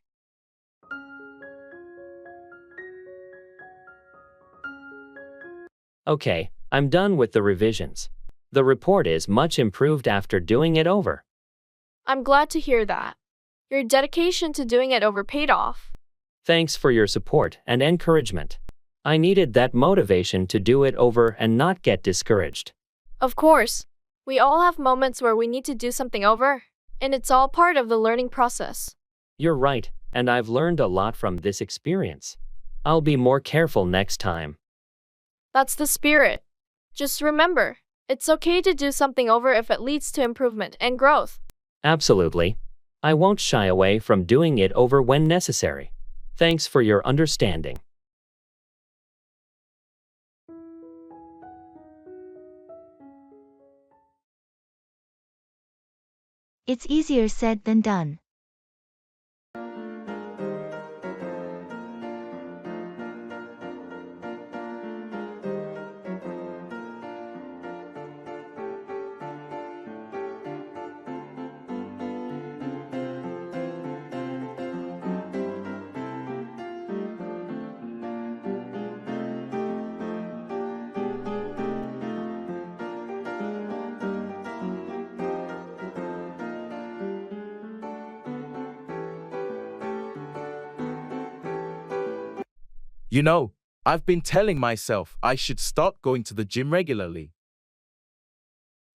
Okay, I'm done with the revisions. The report is much improved after doing it over. I'm glad to hear that. Your dedication to doing it over paid off. Thanks for your support and encouragement. I needed that motivation to do it over and not get discouraged. Of course, we all have moments where we need to do something over, and it's all part of the learning process. You're right, and I've learned a lot from this experience. I'll be more careful next time. That's the spirit. Just remember, it's okay to do something over if it leads to improvement and growth. Absolutely. I won't shy away from doing it over when necessary. Thanks for your understanding. It's easier said than done. You know, I've been telling myself I should start going to the gym regularly.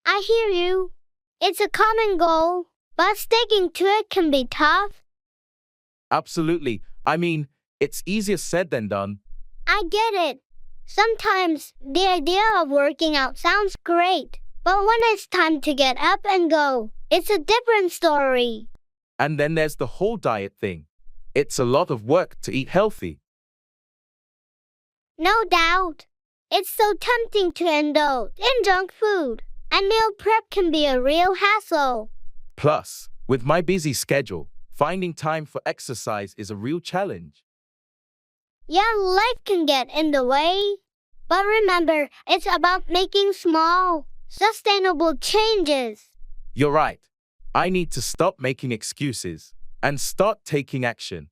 I hear you. It's a common goal, but sticking to it can be tough. Absolutely. I mean, it's easier said than done. I get it. Sometimes the idea of working out sounds great, but when it's time to get up and go, it's a different story. And then there's the whole diet thing. It's a lot of work to eat healthy. No doubt. It's so tempting to indulge in junk food, and meal prep can be a real hassle. Plus, with my busy schedule, finding time for exercise is a real challenge. Yeah, life can get in the way. But remember, it's about making small, sustainable changes. You're right. I need to stop making excuses and start taking action.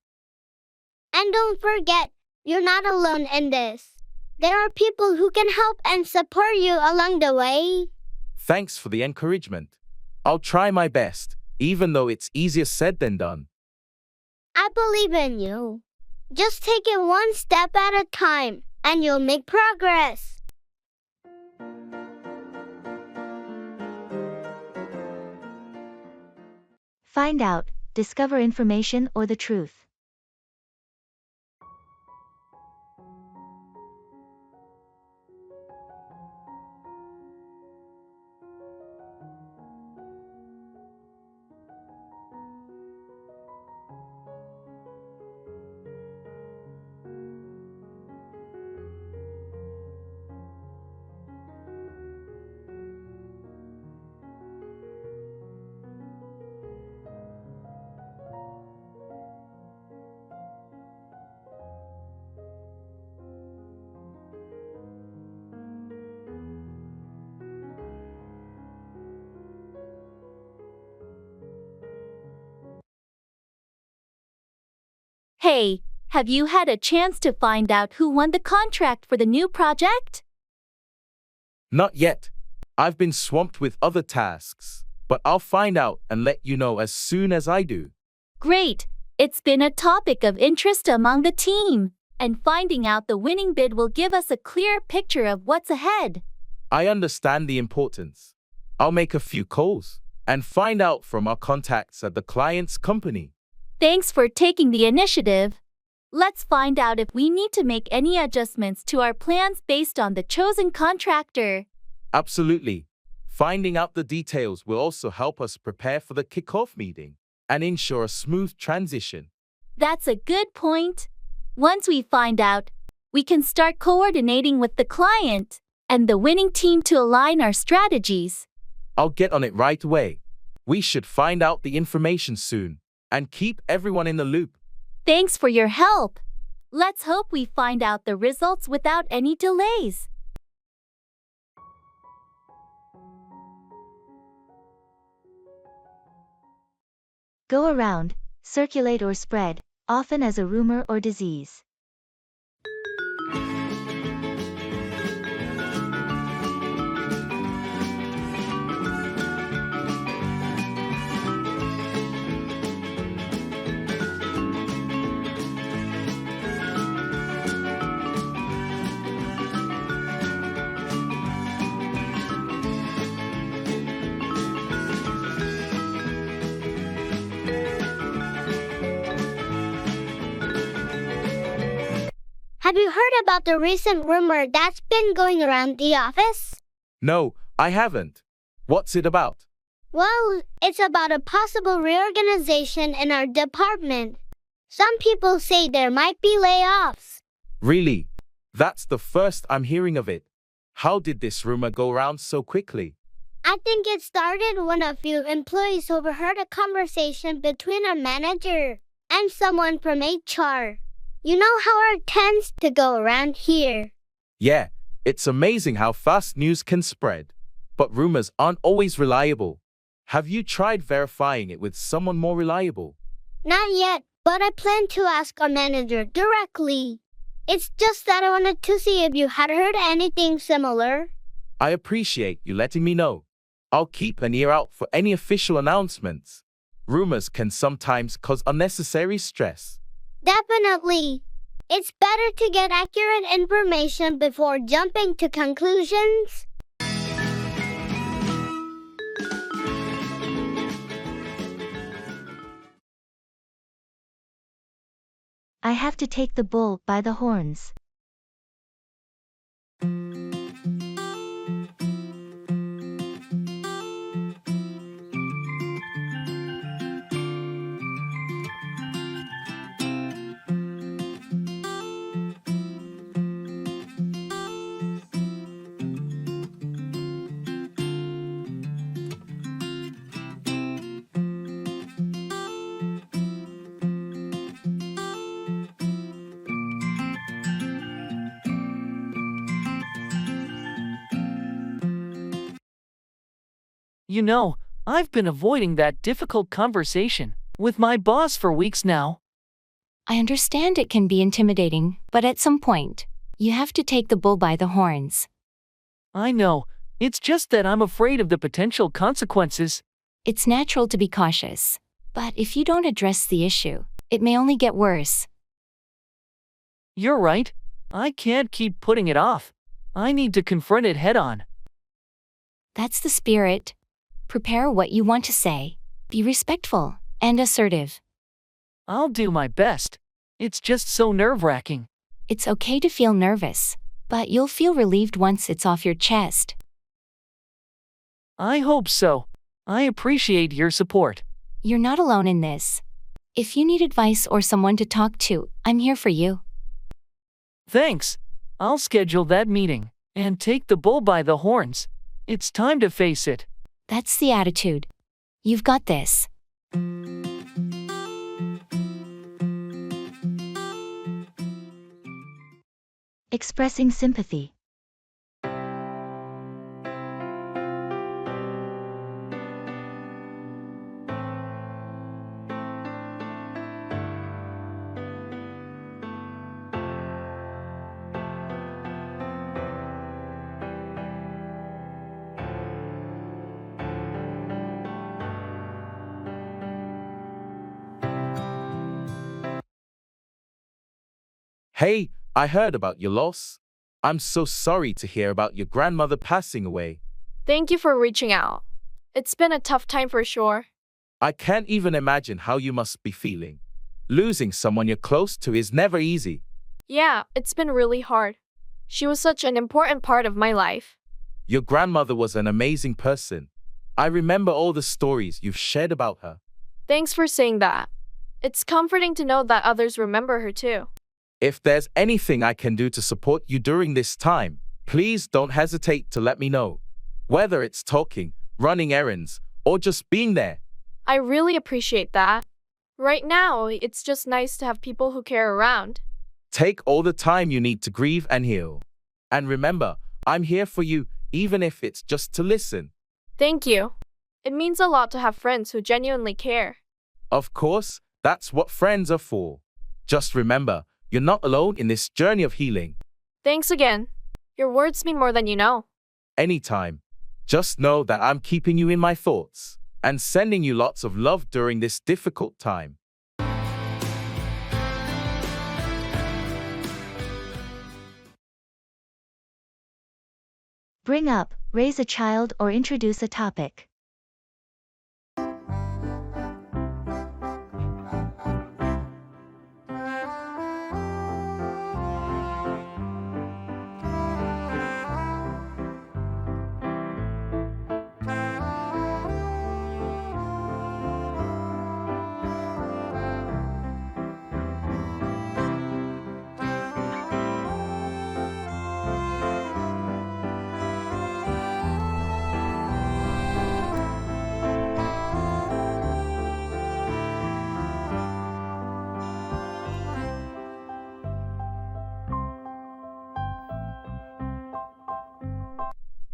And don't forget, you're not alone in this. There are people who can help and support you along the way. Thanks for the encouragement. I'll try my best, even though it's easier said than done. I believe in you. Just take it one step at a time, and you'll make progress. Find out, discover information or the truth. Hey, have you had a chance to find out who won the contract for the new project? Not yet. I've been swamped with other tasks, but I'll find out and let you know as soon as I do. Great! It's been a topic of interest among the team, and finding out the winning bid will give us a clear picture of what's ahead. I understand the importance. I'll make a few calls and find out from our contacts at the client's company. Thanks for taking the initiative. Let's find out if we need to make any adjustments to our plans based on the chosen contractor. Absolutely. Finding out the details will also help us prepare for the kickoff meeting and ensure a smooth transition. That's a good point. Once we find out, we can start coordinating with the client and the winning team to align our strategies. I'll get on it right away. We should find out the information soon and keep everyone in the loop. Thanks for your help. Let's hope we find out the results without any delays. Go around, circulate or spread, often as a rumor or disease. Have you heard about the recent rumor that's been going around the office? No, I haven't. What's it about? Well, it's about a possible reorganization in our department. Some people say there might be layoffs. Really? That's the first I'm hearing of it. How did this rumor go around so quickly? I think it started when a few employees overheard a conversation between our manager and someone from HR. You know how it tends to go around here. Yeah, it's amazing how fast news can spread. But rumors aren't always reliable. Have you tried verifying it with someone more reliable? Not yet, but I plan to ask our manager directly. It's just that I wanted to see if you had heard anything similar. I appreciate you letting me know. I'll keep an ear out for any official announcements. Rumors can sometimes cause unnecessary stress. Definitely. It's better to get accurate information before jumping to conclusions. I have to take the bull by the horns. You know, I've been avoiding that difficult conversation with my boss for weeks now. I understand it can be intimidating, but at some point, you have to take the bull by the horns. I know, it's just that I'm afraid of the potential consequences. It's natural to be cautious, but if you don't address the issue, it may only get worse. You're right. I can't keep putting it off. I need to confront it head on. That's the spirit. Prepare what you want to say. Be respectful and assertive. I'll do my best. It's just so nerve-wracking. It's okay to feel nervous, but you'll feel relieved once it's off your chest. I hope so. I appreciate your support. You're not alone in this. If you need advice or someone to talk to, I'm here for you. Thanks. I'll schedule that meeting and take the bull by the horns. It's time to face it. That's the attitude. You've got this. Expressing sympathy. Hey, I heard about your loss. I'm so sorry to hear about your grandmother passing away. Thank you for reaching out. It's been a tough time for sure. I can't even imagine how you must be feeling. Losing someone you're close to is never easy. Yeah, it's been really hard. She was such an important part of my life. Your grandmother was an amazing person. I remember all the stories you've shared about her. Thanks for saying that. It's comforting to know that others remember her too. If there's anything I can do to support you during this time, please don't hesitate to let me know. Whether it's talking, running errands, or just being there. I really appreciate that. Right now, it's just nice to have people who care around. Take all the time you need to grieve and heal. And remember, I'm here for you, even if it's just to listen. Thank you. It means a lot to have friends who genuinely care. Of course, that's what friends are for. Just remember, you're not alone in this journey of healing. Thanks again. Your words mean more than you know. Anytime. Just know that I'm keeping you in my thoughts and sending you lots of love during this difficult time. Bring up, raise a child or introduce a topic.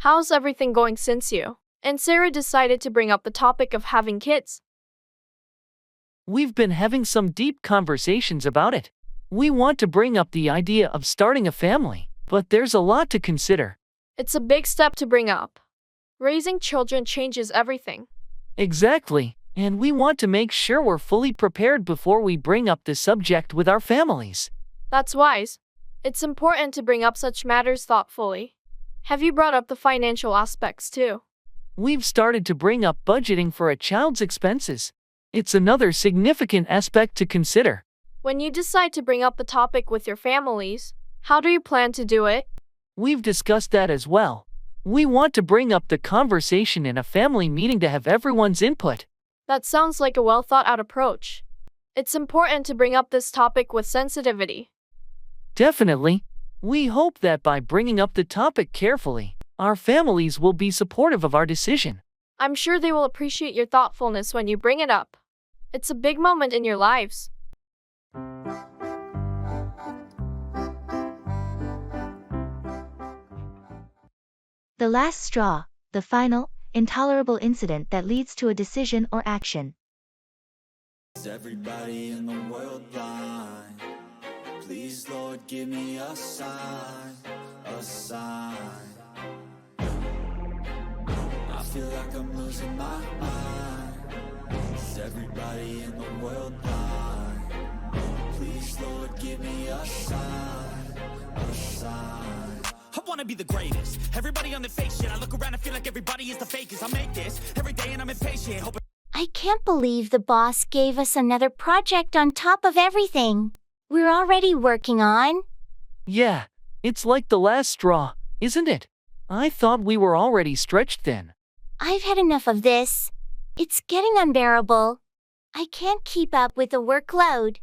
How's everything going since you and Sarah decided to bring up the topic of having kids? We've been having some deep conversations about it. We want to bring up the idea of starting a family, but there's a lot to consider. It's a big step to bring up. Raising children changes everything. Exactly, and we want to make sure we're fully prepared before we bring up the subject with our families. That's wise. It's important to bring up such matters thoughtfully. Have you brought up the financial aspects too? We've started to bring up budgeting for a child's expenses. It's another significant aspect to consider. When you decide to bring up the topic with your families, how do you plan to do it? We've discussed that as well. We want to bring up the conversation in a family meeting to have everyone's input. That sounds like a well-thought-out approach. It's important to bring up this topic with sensitivity. Definitely. We hope that by bringing up the topic carefully, our families will be supportive of our decision. I'm sure they will appreciate your thoughtfulness when you bring it up. It's a big moment in your lives. The last straw, the final, intolerable incident that leads to a decision or action. Is everybody in the world blind? Please, Lord, give me a sign, a sign. I feel like I'm losing my mind. Is everybody in the world blind? Please, Lord, give me a sign, a sign. I wanna be the greatest. Everybody on the fake shit. I look around and feel like everybody is the fakest. I make this every day and I'm impatient. I can't believe the boss gave us another project on top of everything we're already working on. Yeah, it's like the last straw, isn't it? I thought we were already stretched thin. I've had enough of this. It's getting unbearable. I can't keep up with the workload.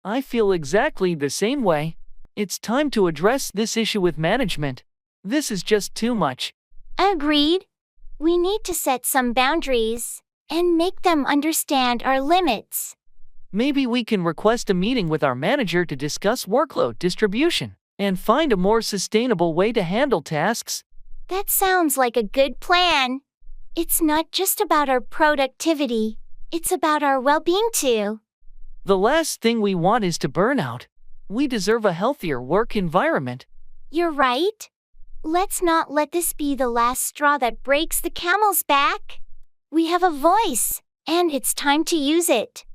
I feel exactly the same way. It's time to address this issue with management. This is just too much. Agreed. We need to set some boundaries and make them understand our limits. Maybe we can request a meeting with our manager to discuss workload distribution and find a more sustainable way to handle tasks. That sounds like a good plan. It's not just about our productivity, it's about our well-being too. The last thing we want is to burn out. We deserve a healthier work environment. You're right. Let's not let this be the last straw that breaks the camel's back. We have a voice, and it's time to use it.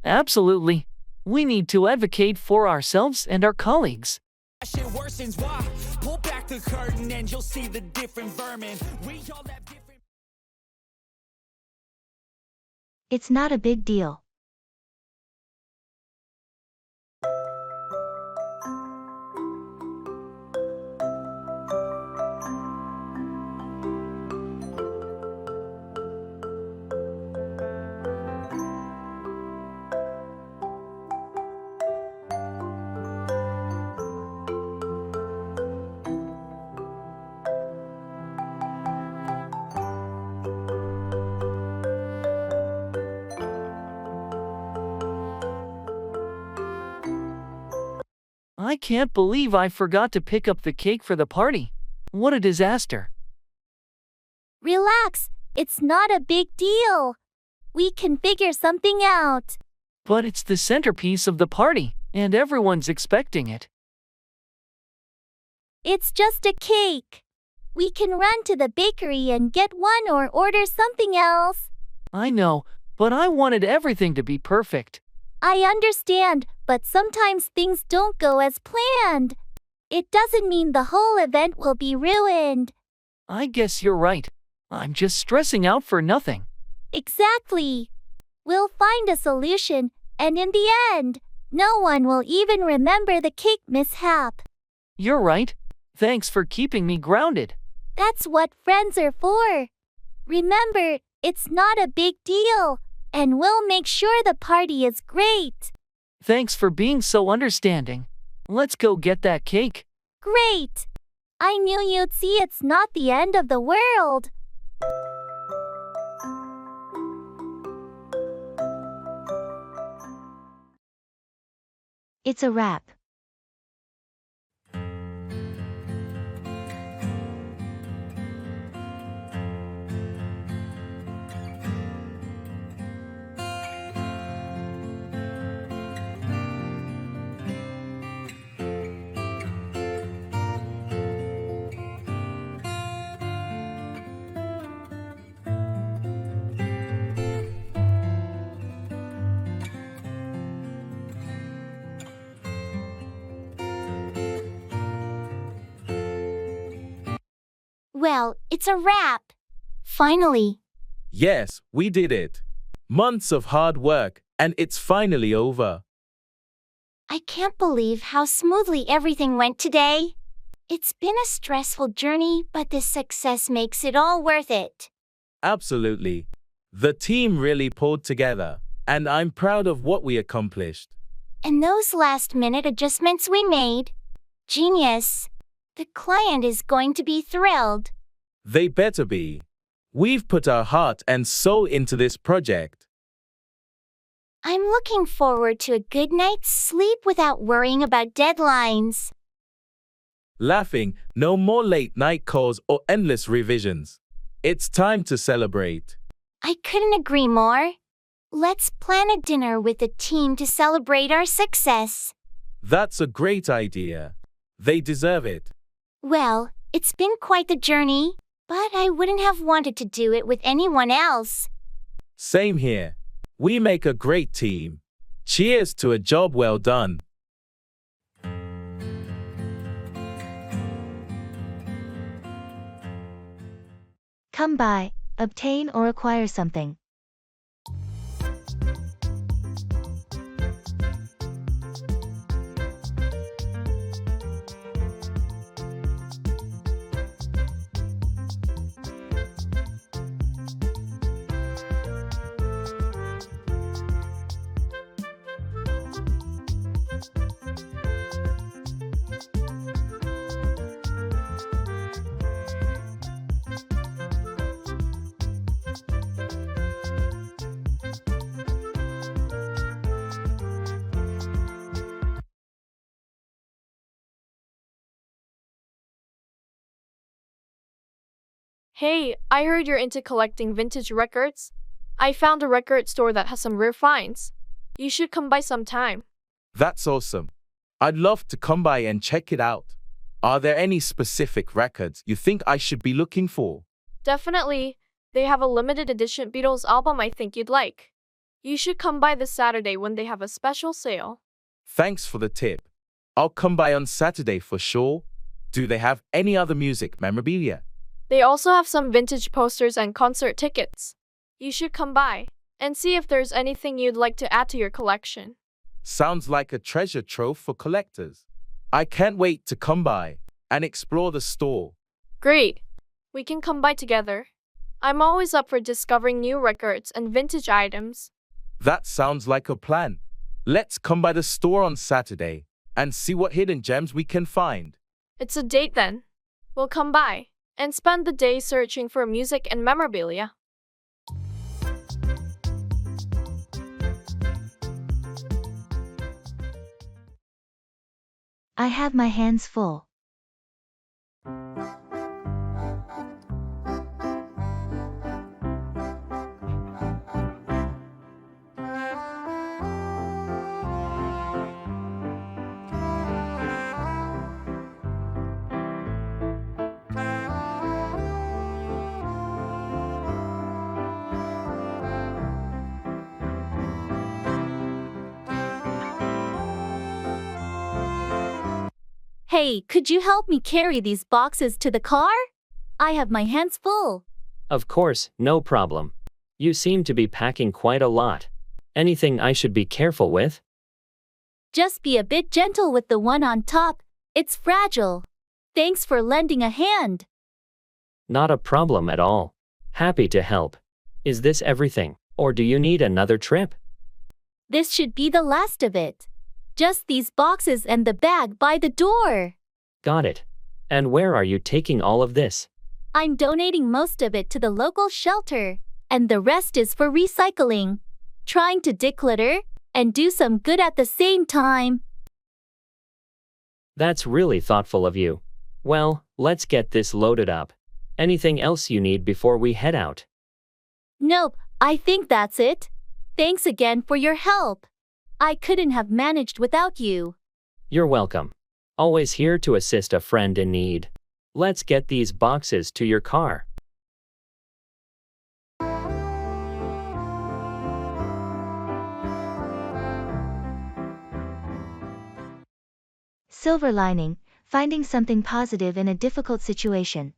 Absolutely. We need to advocate for ourselves and our colleagues. Shit worsens, why? Pull back the curtain and you'll see the different vermin. We all have different. It's not a big deal. I can't believe I forgot to pick up the cake for the party. What a disaster. Relax, it's not a big deal. We can figure something out. But it's the centerpiece of the party, and everyone's expecting it. It's just a cake. We can run to the bakery and get one or order something else. I know, but I wanted everything to be perfect. I understand, but sometimes things don't go as planned. It doesn't mean the whole event will be ruined. I guess you're right. I'm just stressing out for nothing. Exactly. We'll find a solution, and in the end, no one will even remember the cake mishap. You're right. Thanks for keeping me grounded. That's what friends are for. Remember, it's not a big deal, and we'll make sure the party is great. Thanks for being so understanding. Let's go get that cake. Great. I knew you'd see it's not the end of the world. It's a wrap. Well, it's a wrap. Finally. Yes, we did it. Months of hard work, and it's finally over. I can't believe how smoothly everything went today. It's been a stressful journey, but this success makes it all worth it. Absolutely. The team really pulled together, and I'm proud of what we accomplished. And those last-minute adjustments we made? Genius. The client is going to be thrilled. They better be. We've put our heart and soul into this project. I'm looking forward to a good night's sleep without worrying about deadlines. Laughing, no more late-night calls or endless revisions. It's time to celebrate. I couldn't agree more. Let's plan a dinner with the team to celebrate our success. That's a great idea. They deserve it. Well, it's been quite the journey, but I wouldn't have wanted to do it with anyone else. Same here. We make a great team. Cheers to a job well done. Come by, obtain or acquire something. Hey, I heard you're into collecting vintage records. I found a record store that has some rare finds. You should come by sometime. That's awesome. I'd love to come by and check it out. Are there any specific records you think I should be looking for? Definitely. They have a limited edition Beatles album I think you'd like. You should come by this Saturday when they have a special sale. Thanks for the tip. I'll come by on Saturday for sure. Do they have any other music memorabilia? They also have some vintage posters and concert tickets. You should come by and see if there's anything you'd like to add to your collection. Sounds like a treasure trove for collectors. I can't wait to come by and explore the store. Great! We can come by together. I'm always up for discovering new records and vintage items. That sounds like a plan. Let's come by the store on Saturday and see what hidden gems we can find. It's a date then. We'll come by and spend the day searching for music and memorabilia. I have my hands full. Hey, could you help me carry these boxes to the car? I have my hands full. Of course, no problem. You seem to be packing quite a lot. Anything I should be careful with? Just be a bit gentle with the one on top. It's fragile. Thanks for lending a hand. Not a problem at all. Happy to help. Is this everything, or do you need another trip? This should be the last of it. Just these boxes and the bag by the door. Got it. And where are you taking all of this? I'm donating most of it to the local shelter, and the rest is for recycling. Trying to declutter and do some good at the same time. That's really thoughtful of you. Well, let's get this loaded up. Anything else you need before we head out? Nope, I think that's it. Thanks again for your help. I couldn't have managed without you. You're welcome. Always here to assist a friend in need. Let's get these boxes to your car. Silver lining, finding something positive in a difficult situation.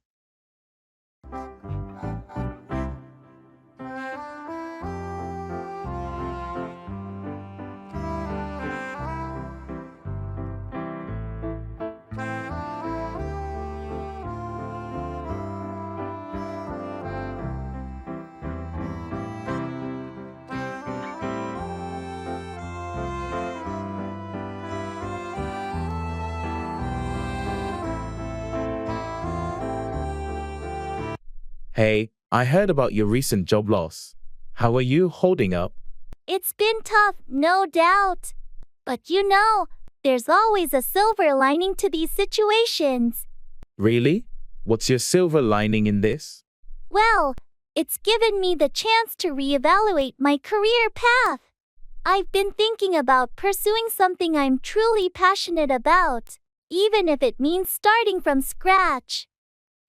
Hey, I heard about your recent job loss. How are you holding up? It's been tough, no doubt. But you know, there's always a silver lining to these situations. Really? What's your silver lining in this? Well, it's given me the chance to reevaluate my career path. I've been thinking about pursuing something I'm truly passionate about, even if it means starting from scratch.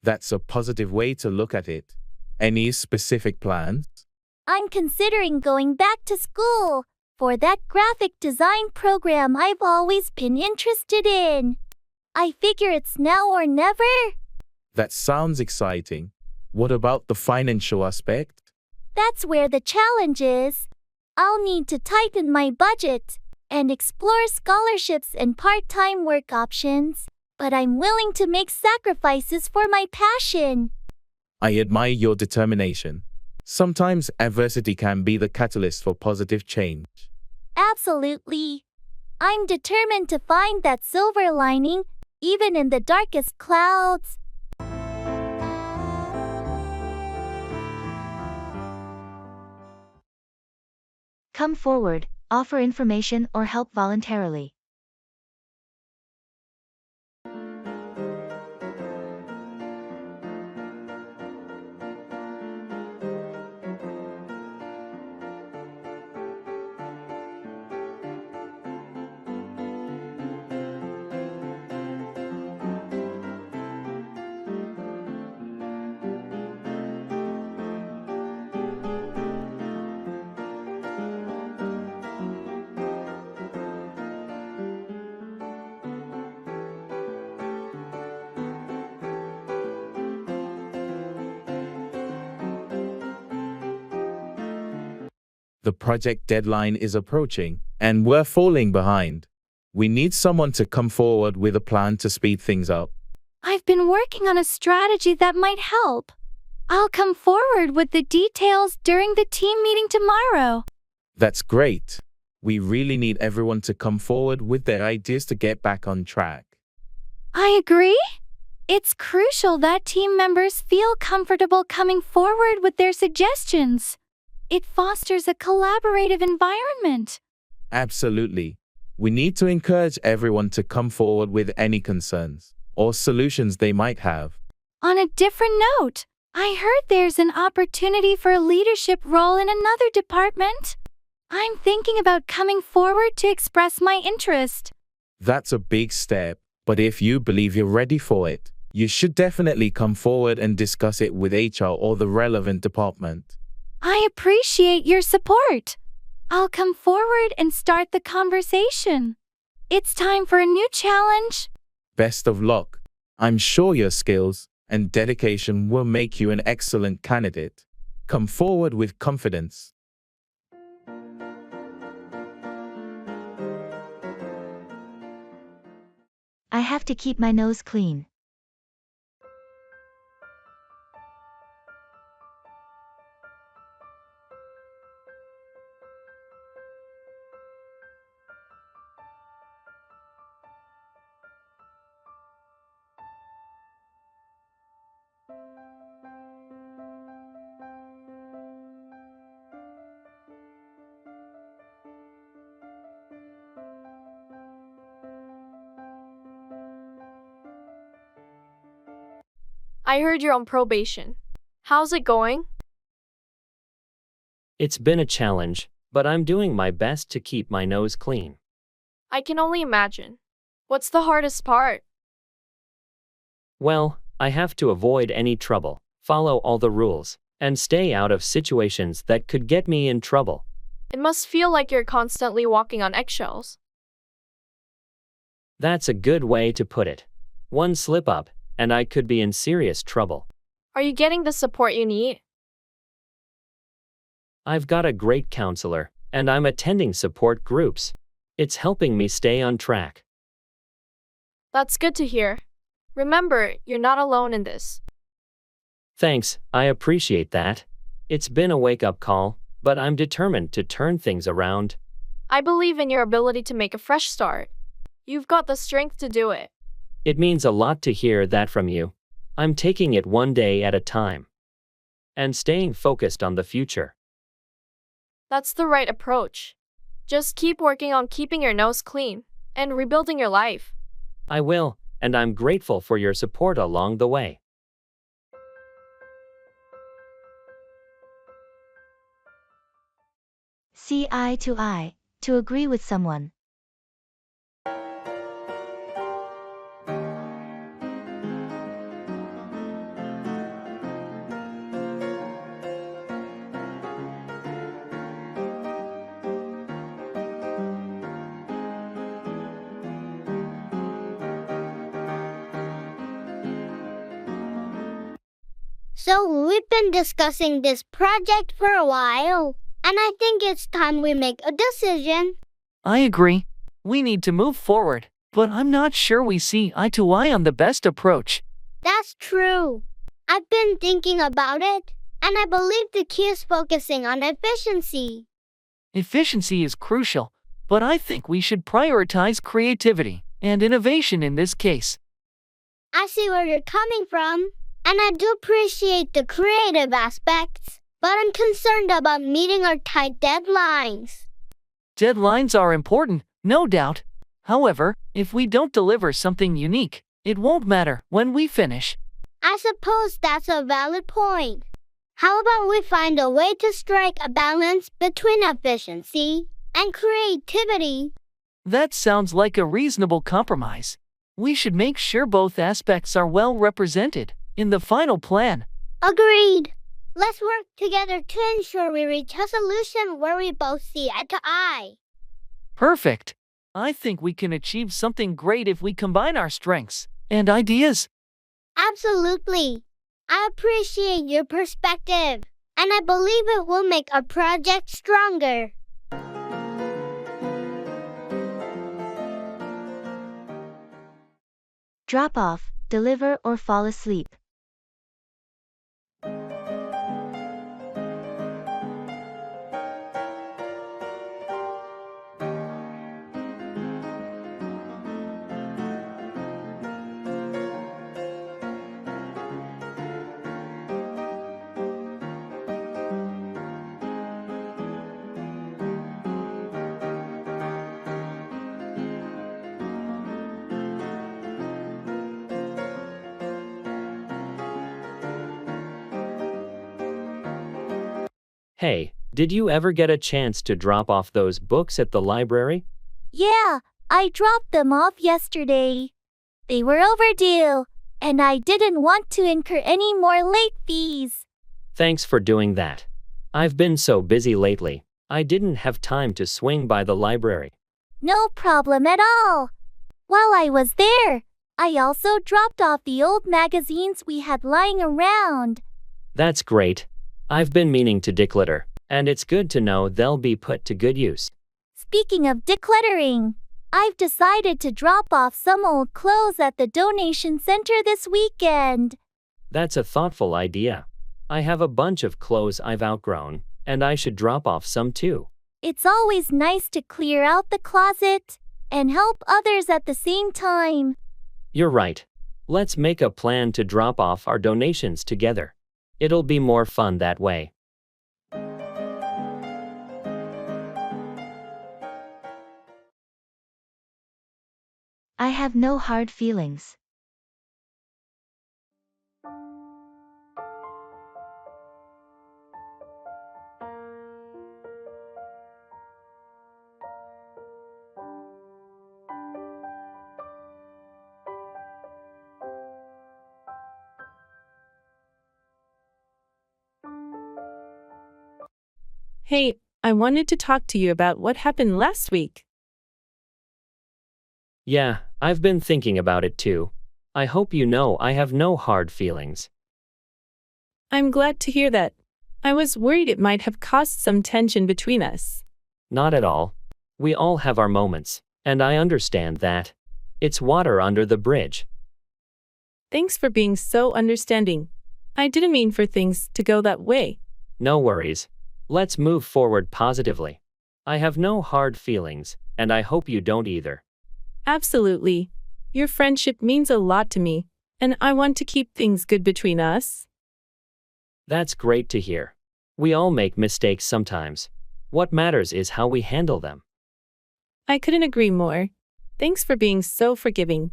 That's a positive way to look at it. Any specific plans? I'm considering going back to school for that graphic design program I've always been interested in. I figure it's now or never. That sounds exciting. What about the financial aspect? That's where the challenge is. I'll need to tighten my budget and explore scholarships and part-time work options, but I'm willing to make sacrifices for my passion. I admire your determination. Sometimes adversity can be the catalyst for positive change. Absolutely. I'm determined to find that silver lining, even in the darkest clouds. Come forward, offer information or help voluntarily. The project deadline is approaching, and we're falling behind. We need someone to come forward with a plan to speed things up. I've been working on a strategy that might help. I'll come forward with the details during the team meeting tomorrow. That's great. We really need everyone to come forward with their ideas to get back on track. I agree. It's crucial that team members feel comfortable coming forward with their suggestions. It fosters a collaborative environment. Absolutely. We need to encourage everyone to come forward with any concerns or solutions they might have. On a different note, I heard there's an opportunity for a leadership role in another department. I'm thinking about coming forward to express my interest. That's a big step, but if you believe you're ready for it, you should definitely come forward and discuss it with HR or the relevant department. I appreciate your support. I'll come forward and start the conversation. It's time for a new challenge. Best of luck. I'm sure your skills and dedication will make you an excellent candidate. Come forward with confidence. I have to keep my nose clean. I heard you're on probation. How's it going? It's been a challenge, but I'm doing my best to keep my nose clean. I can only imagine. What's the hardest part? Well, I have to avoid any trouble, follow all the rules, and stay out of situations that could get me in trouble. It must feel like you're constantly walking on eggshells. That's a good way to put it. One slip up, and I could be in serious trouble. Are you getting the support you need? I've got a great counselor, and I'm attending support groups. It's helping me stay on track. That's good to hear. Remember, you're not alone in this. Thanks, I appreciate that. It's been a wake-up call, but I'm determined to turn things around. I believe in your ability to make a fresh start. You've got the strength to do it. It means a lot to hear that from you. I'm taking it one day at a time. And staying focused on the future. That's the right approach. Just keep working on keeping your nose clean and rebuilding your life. I will, and I'm grateful for your support along the way. See eye to eye, to agree with someone. So we've been discussing this project for a while, and I think it's time we make a decision. I agree. We need to move forward, but I'm not sure we see eye to eye on the best approach. That's true. I've been thinking about it, and I believe the key is focusing on efficiency. Efficiency is crucial, but I think we should prioritize creativity and innovation in this case. I see where you're coming from, and I do appreciate the creative aspects, but I'm concerned about meeting our tight deadlines. Deadlines are important, no doubt. However, if we don't deliver something unique, it won't matter when we finish. I suppose that's a valid point. How about we find a way to strike a balance between efficiency and creativity? That sounds like a reasonable compromise. We should make sure both aspects are well represented in the final plan. Agreed. Let's work together to ensure we reach a solution where we both see eye to eye. Perfect. I think we can achieve something great if we combine our strengths and ideas. Absolutely. I appreciate your perspective, and and I believe it will make our project stronger. Drop off, deliver, or fall asleep. Hey, did you ever get a chance to drop off those books at the library? Yeah, I dropped them off yesterday. They were overdue, and I didn't want to incur any more late fees. Thanks for doing that. I've been so busy lately, I didn't have time to swing by the library. No problem at all. While I was there, I also dropped off the old magazines we had lying around. That's great. I've been meaning to declutter, and it's good to know they'll be put to good use. Speaking of decluttering, I've decided to drop off some old clothes at the donation center this weekend. That's a thoughtful idea. I have a bunch of clothes I've outgrown, and I should drop off some too. It's always nice to clear out the closet and help others at the same time. You're right. Let's make a plan to drop off our donations together. It'll be more fun that way. I have no hard feelings. Hey, I wanted to talk to you about what happened last week. Yeah, I've been thinking about it too. I hope you know I have no hard feelings. I'm glad to hear that. I was worried it might have caused some tension between us. Not at all. We all have our moments, and I understand that. It's water under the bridge. Thanks for being so understanding. I didn't mean for things to go that way. No worries. Let's move forward positively. I have no hard feelings, and I hope you don't either. Absolutely. Your friendship means a lot to me, and I want to keep things good between us. That's great to hear. We all make mistakes sometimes. What matters is how we handle them. I couldn't agree more. Thanks for being so forgiving.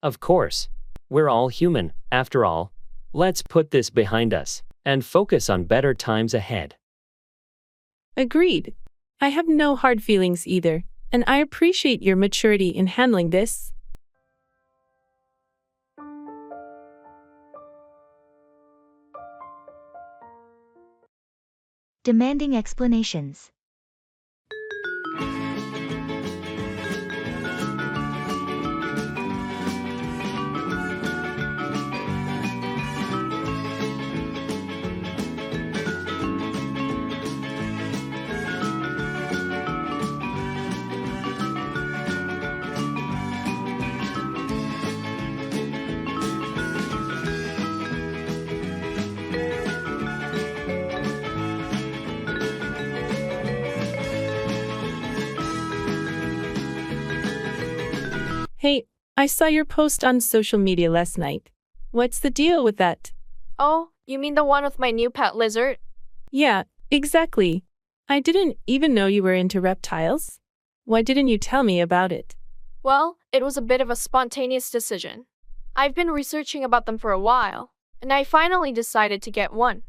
Of course. We're all human, after all. Let's put this behind us and focus on better times ahead. Agreed. I have no hard feelings either, and I appreciate your maturity in handling this. Demanding explanations. Hey, I saw your post on social media last night. What's the deal with that? Oh, you mean the one with my new pet lizard? Yeah, exactly. I didn't even know you were into reptiles. Why didn't you tell me about it? Well, it was a bit of a spontaneous decision. I've been researching about them for a while, and I finally decided to get one.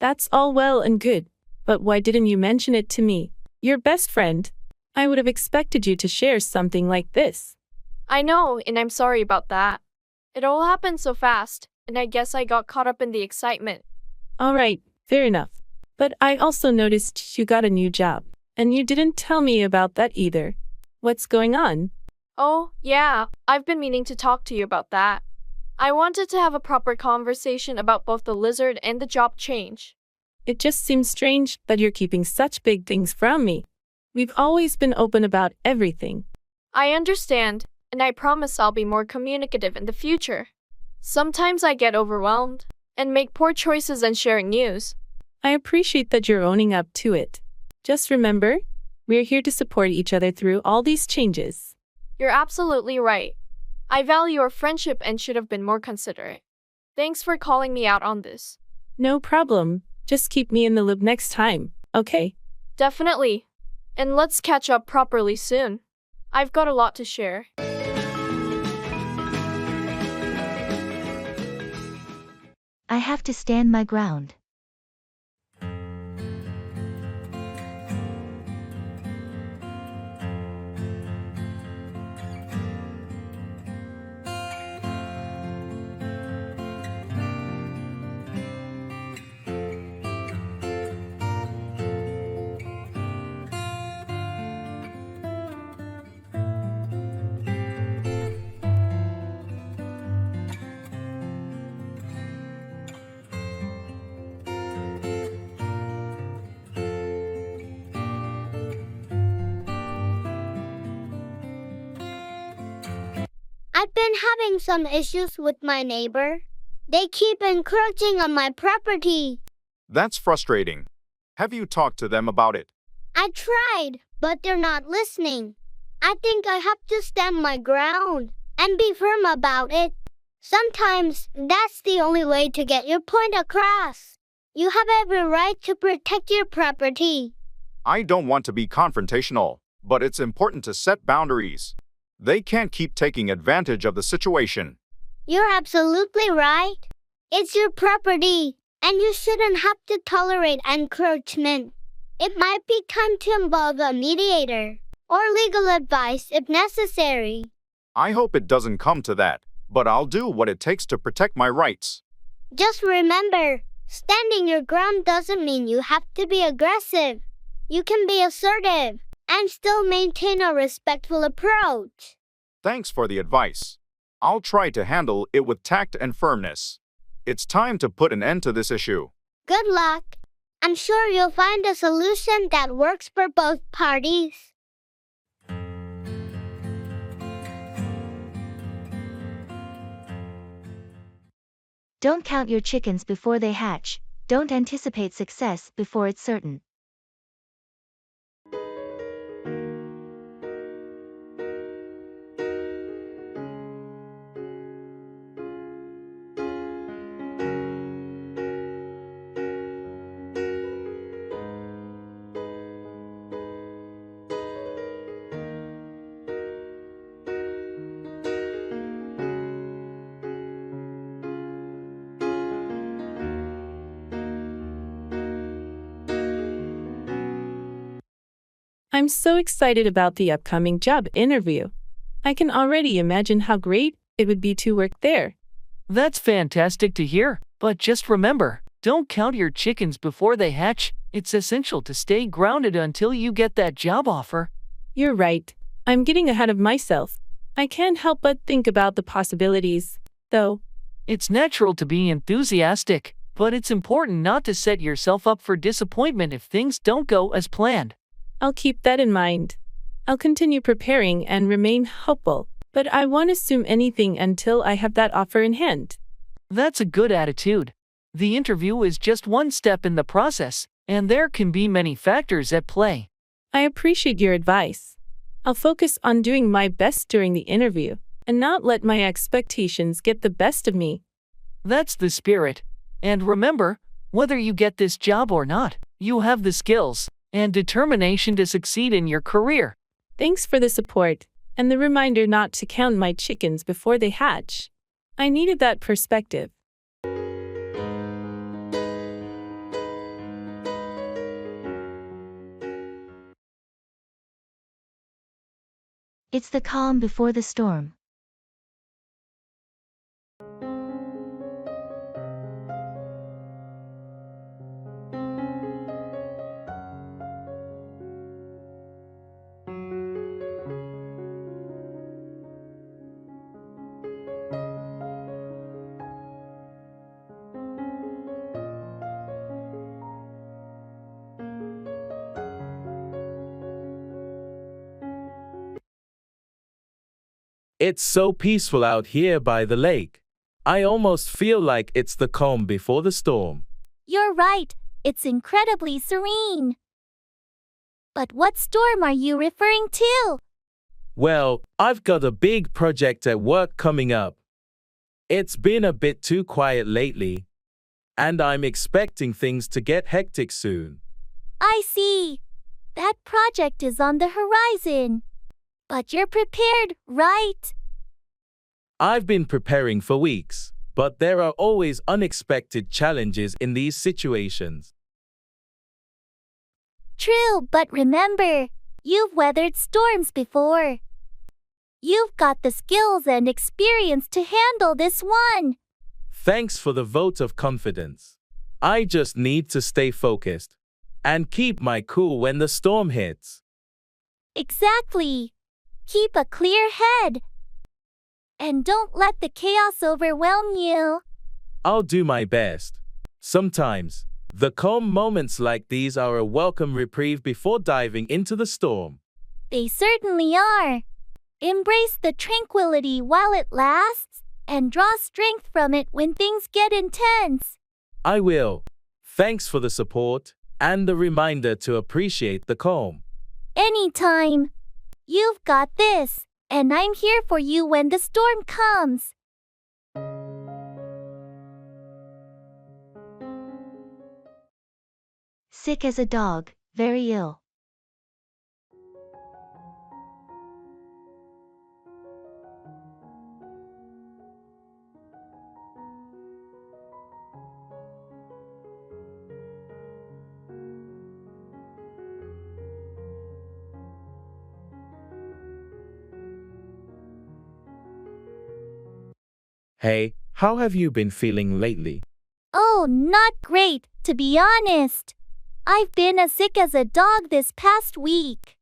That's all well and good, but why didn't you mention it to me, your best friend? I would have expected you to share something like this. I know, and I'm sorry about that. It all happened so fast, and I guess I got caught up in the excitement. All right, fair enough. But I also noticed you got a new job, and you didn't tell me about that either. What's going on? Oh, yeah, I've been meaning to talk to you about that. I wanted to have a proper conversation about both the lizard and the job change. It just seems strange that you're keeping such big things from me. We've always been open about everything. I understand, and I promise I'll be more communicative in the future. Sometimes I get overwhelmed and make poor choices in sharing news. I appreciate that you're owning up to it. Just remember, we're here to support each other through all these changes. You're absolutely right. I value our friendship and should have been more considerate. Thanks for calling me out on this. No problem. Just keep me in the loop next time, okay? Definitely. And let's catch up properly soon. I've got a lot to share. I have to stand my ground. I've been having some issues with my neighbor. They keep encroaching on my property. That's frustrating. Have you talked to them about it? I tried, but they're not listening. I think I have to stand my ground and be firm about it. Sometimes that's the only way to get your point across. You have every right to protect your property. I don't want to be confrontational, but it's important to set boundaries. They can't keep taking advantage of the situation. You're absolutely right. It's your property, and you shouldn't have to tolerate encroachment. It might be time to involve a mediator or legal advice if necessary. I hope it doesn't come to that, but I'll do what it takes to protect my rights. Just remember, standing your ground doesn't mean you have to be aggressive. You can be assertive and still maintain a respectful approach. Thanks for the advice. I'll try to handle it with tact and firmness. It's time to put an end to this issue. Good luck. I'm sure you'll find a solution that works for both parties. Don't count your chickens before they hatch. Don't anticipate success before it's certain. I'm so excited about the upcoming job interview. I can already imagine how great it would be to work there. That's fantastic to hear, but just remember, don't count your chickens before they hatch. It's essential to stay grounded until you get that job offer. You're right. I'm getting ahead of myself. I can't help but think about the possibilities, though. It's natural to be enthusiastic, but it's important not to set yourself up for disappointment if things don't go as planned. I'll keep that in mind. I'll continue preparing and remain hopeful, but I won't assume anything until I have that offer in hand. That's a good attitude. The interview is just one step in the process, and there can be many factors at play. I appreciate your advice. I'll focus on doing my best during the interview and not let my expectations get the best of me. That's the spirit. And remember, whether you get this job or not, you have the skills and determination to succeed in your career. Thanks for the support and the reminder not to count my chickens before they hatch. I needed that perspective. It's the calm before the storm. It's so peaceful out here by the lake. I almost feel like it's the calm before the storm. You're right, it's incredibly serene. But what storm are you referring to? Well, I've got a big project at work coming up. It's been a bit too quiet lately, and I'm expecting things to get hectic soon. I see. That project is on the horizon. But you're prepared, right? I've been preparing for weeks, but there are always unexpected challenges in these situations. True, but remember, you've weathered storms before. You've got the skills and experience to handle this one. Thanks for the vote of confidence. I just need to stay focused and keep my cool when the storm hits. Exactly. Keep a clear head. And don't let the chaos overwhelm you. I'll do my best. Sometimes, the calm moments like these are a welcome reprieve before diving into the storm. They certainly are. Embrace the tranquility while it lasts, and draw strength from it when things get intense. I will. Thanks for the support and the reminder to appreciate the calm. Anytime. You've got this, and I'm here for you when the storm comes. Sick as a dog, very ill. Hey, how have you been feeling lately? Oh, not great, to be honest. I've been as sick as a dog this past week.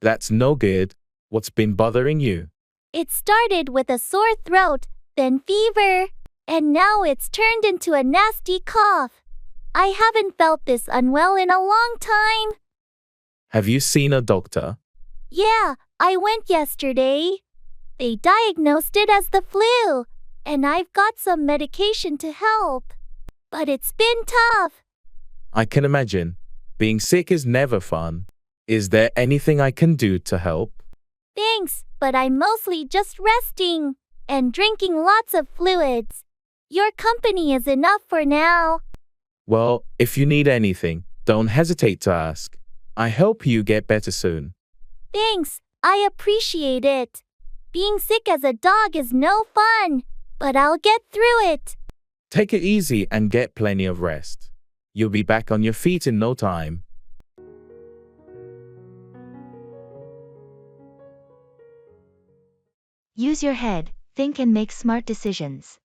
That's no good. What's been bothering you? It started with a sore throat, then fever, and now it's turned into a nasty cough. I haven't felt this unwell in a long time. Have you seen a doctor? Yeah, I went yesterday. They diagnosed it as the flu, and I've got some medication to help. But it's been tough. I can imagine. Being sick is never fun. Is there anything I can do to help? Thanks, but I'm mostly just resting and drinking lots of fluids. Your company is enough for now. Well, if you need anything, don't hesitate to ask. I hope you get better soon. Thanks, I appreciate it. Being sick as a dog is no fun, but I'll get through it. Take it easy and get plenty of rest. You'll be back on your feet in no time. Use your head, think and make smart decisions.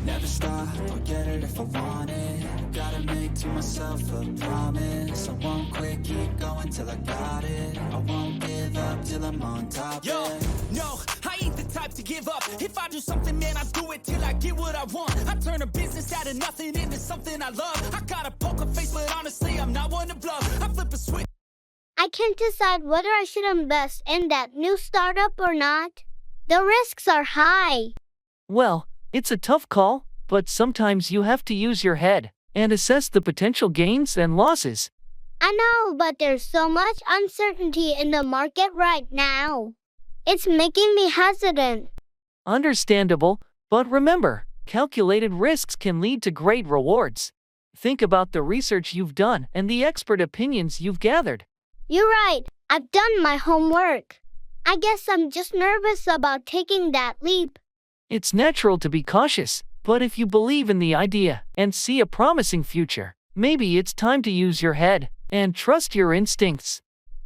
Never stop, I'll get it if I want it. Gotta make to myself a promise. I won't quit, keep going till I got it. I won't give up till I'm on top. Yo, no, I ain't the type to give up. If I do something, man, I do it till I get what I want. I turn a business out of nothing into something I love. I got a poker face, but honestly, I'm not one to bluff. I flip a switch. I can't decide whether I should invest in that new startup or not. The risks are high. Well, it's a tough call, but sometimes you have to use your head and assess the potential gains and losses. I know, but there's so much uncertainty in the market right now. It's making me hesitant. Understandable, but remember, calculated risks can lead to great rewards. Think about the research you've done and the expert opinions you've gathered. You're right. I've done my homework. I guess I'm just nervous about taking that leap. It's natural to be cautious, but if you believe in the idea and see a promising future, maybe it's time to use your head and trust your instincts.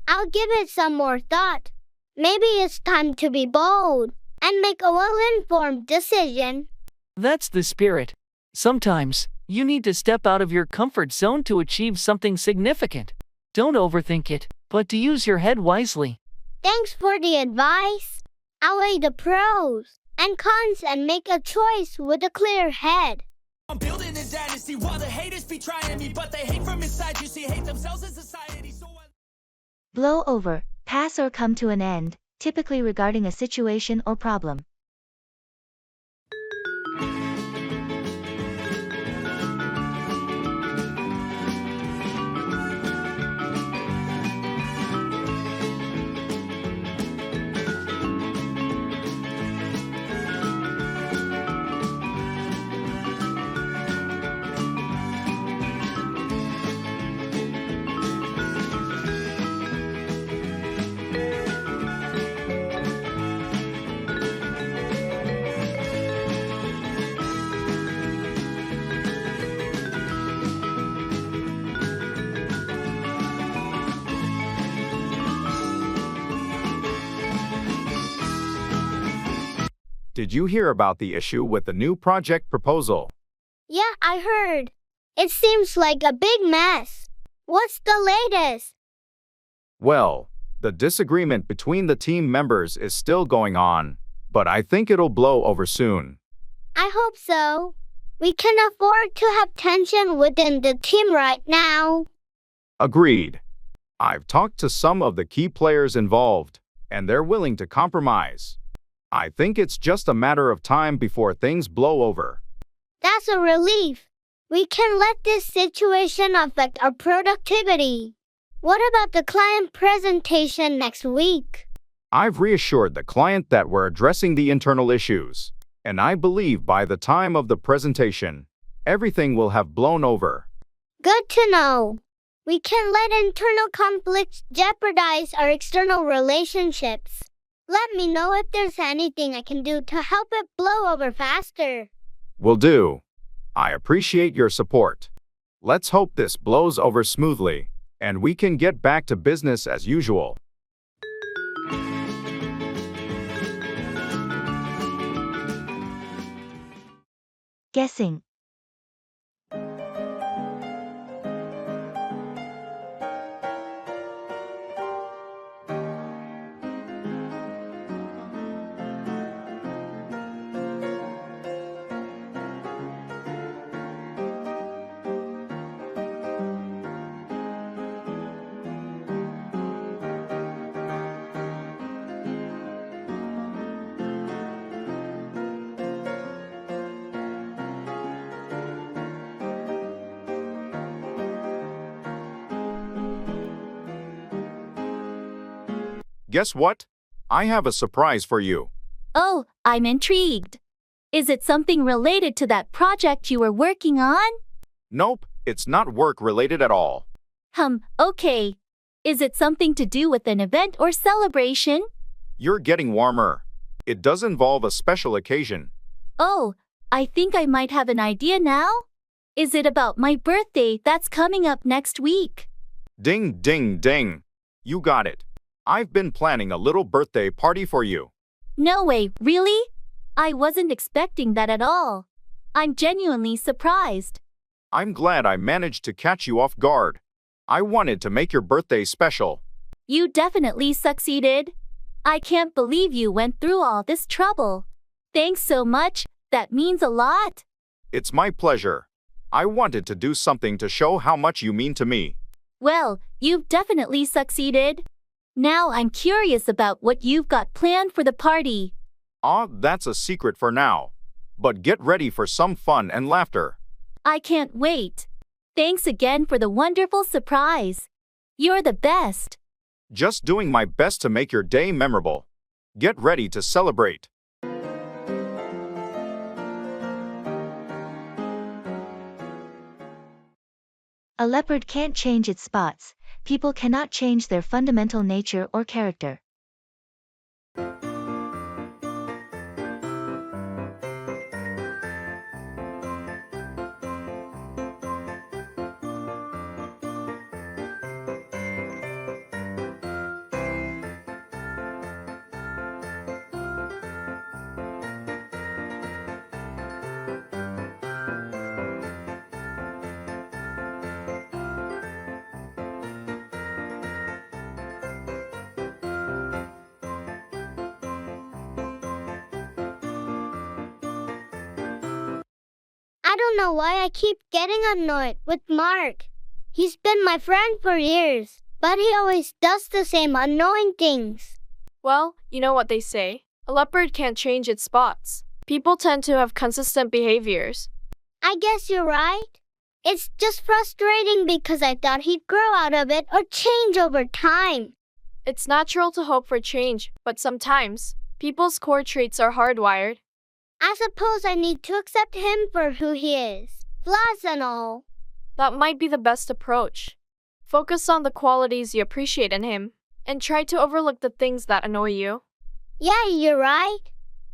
I'll give it some more thought. Maybe it's time to be bold and make a well-informed decision. That's the spirit. Sometimes, you need to step out of your comfort zone to achieve something significant. Don't overthink it, but to use your head wisely. Thanks for the advice. I'll weigh the pros and cons and make a choice with a clear head. I'm building a dynasty while the haters be trying me, but they hate from inside. You see, hate themselves in society. Blow over, pass or come to an end, typically regarding a situation or problem. Did you hear about the issue with the new project proposal? Yeah, I heard. It seems like a big mess. What's the latest? Well, the disagreement between the team members is still going on, but I think it'll blow over soon. I hope so. We can afford to have tension within the team right now. Agreed. I've talked to some of the key players involved, and they're willing to compromise. I think it's just a matter of time before things blow over. That's a relief. We can let this situation affect our productivity. What about the client presentation next week? I've reassured the client that we're addressing the internal issues, and I believe by the time of the presentation, everything will have blown over. Good to know. We can let internal conflicts jeopardize our external relationships. Let me know if there's anything I can do to help it blow over faster. Will do. I appreciate your support. Let's hope this blows over smoothly, and we can get back to business as usual. Guessing. Guess what? I have a surprise for you. Oh, I'm intrigued. Is it something related to that project you were working on? Nope, it's not work-related at all. Okay. Is it something to do with an event or celebration? You're getting warmer. It does involve a special occasion. Oh, I think I might have an idea now. Is it about my birthday that's coming up next week? Ding, ding, ding. You got it. I've been planning a little birthday party for you. No way, really? I wasn't expecting that at all. I'm genuinely surprised. I'm glad I managed to catch you off guard. I wanted to make your birthday special. You definitely succeeded. I can't believe you went through all this trouble. Thanks so much, that means a lot. It's my pleasure. I wanted to do something to show how much you mean to me. Well, you've definitely succeeded. Now I'm curious about what you've got planned for the party. That's a secret for now. But get ready for some fun and laughter. I can't wait. Thanks again for the wonderful surprise. You're the best. Just doing my best to make your day memorable. Get ready to celebrate. A leopard can't change its spots. People cannot change their fundamental nature or character. I don't know why I keep getting annoyed with Mark. He's been my friend for years, but he always does the same annoying things. Well, you know what they say. A leopard can't change its spots. People tend to have consistent behaviors. I guess you're right. It's just frustrating because I thought he'd grow out of it or change over time. It's natural to hope for change, but sometimes, people's core traits are hardwired. I suppose I need to accept him for who he is, flaws and all. That might be the best approach. Focus on the qualities you appreciate in him, and try to overlook the things that annoy you. Yeah, you're right.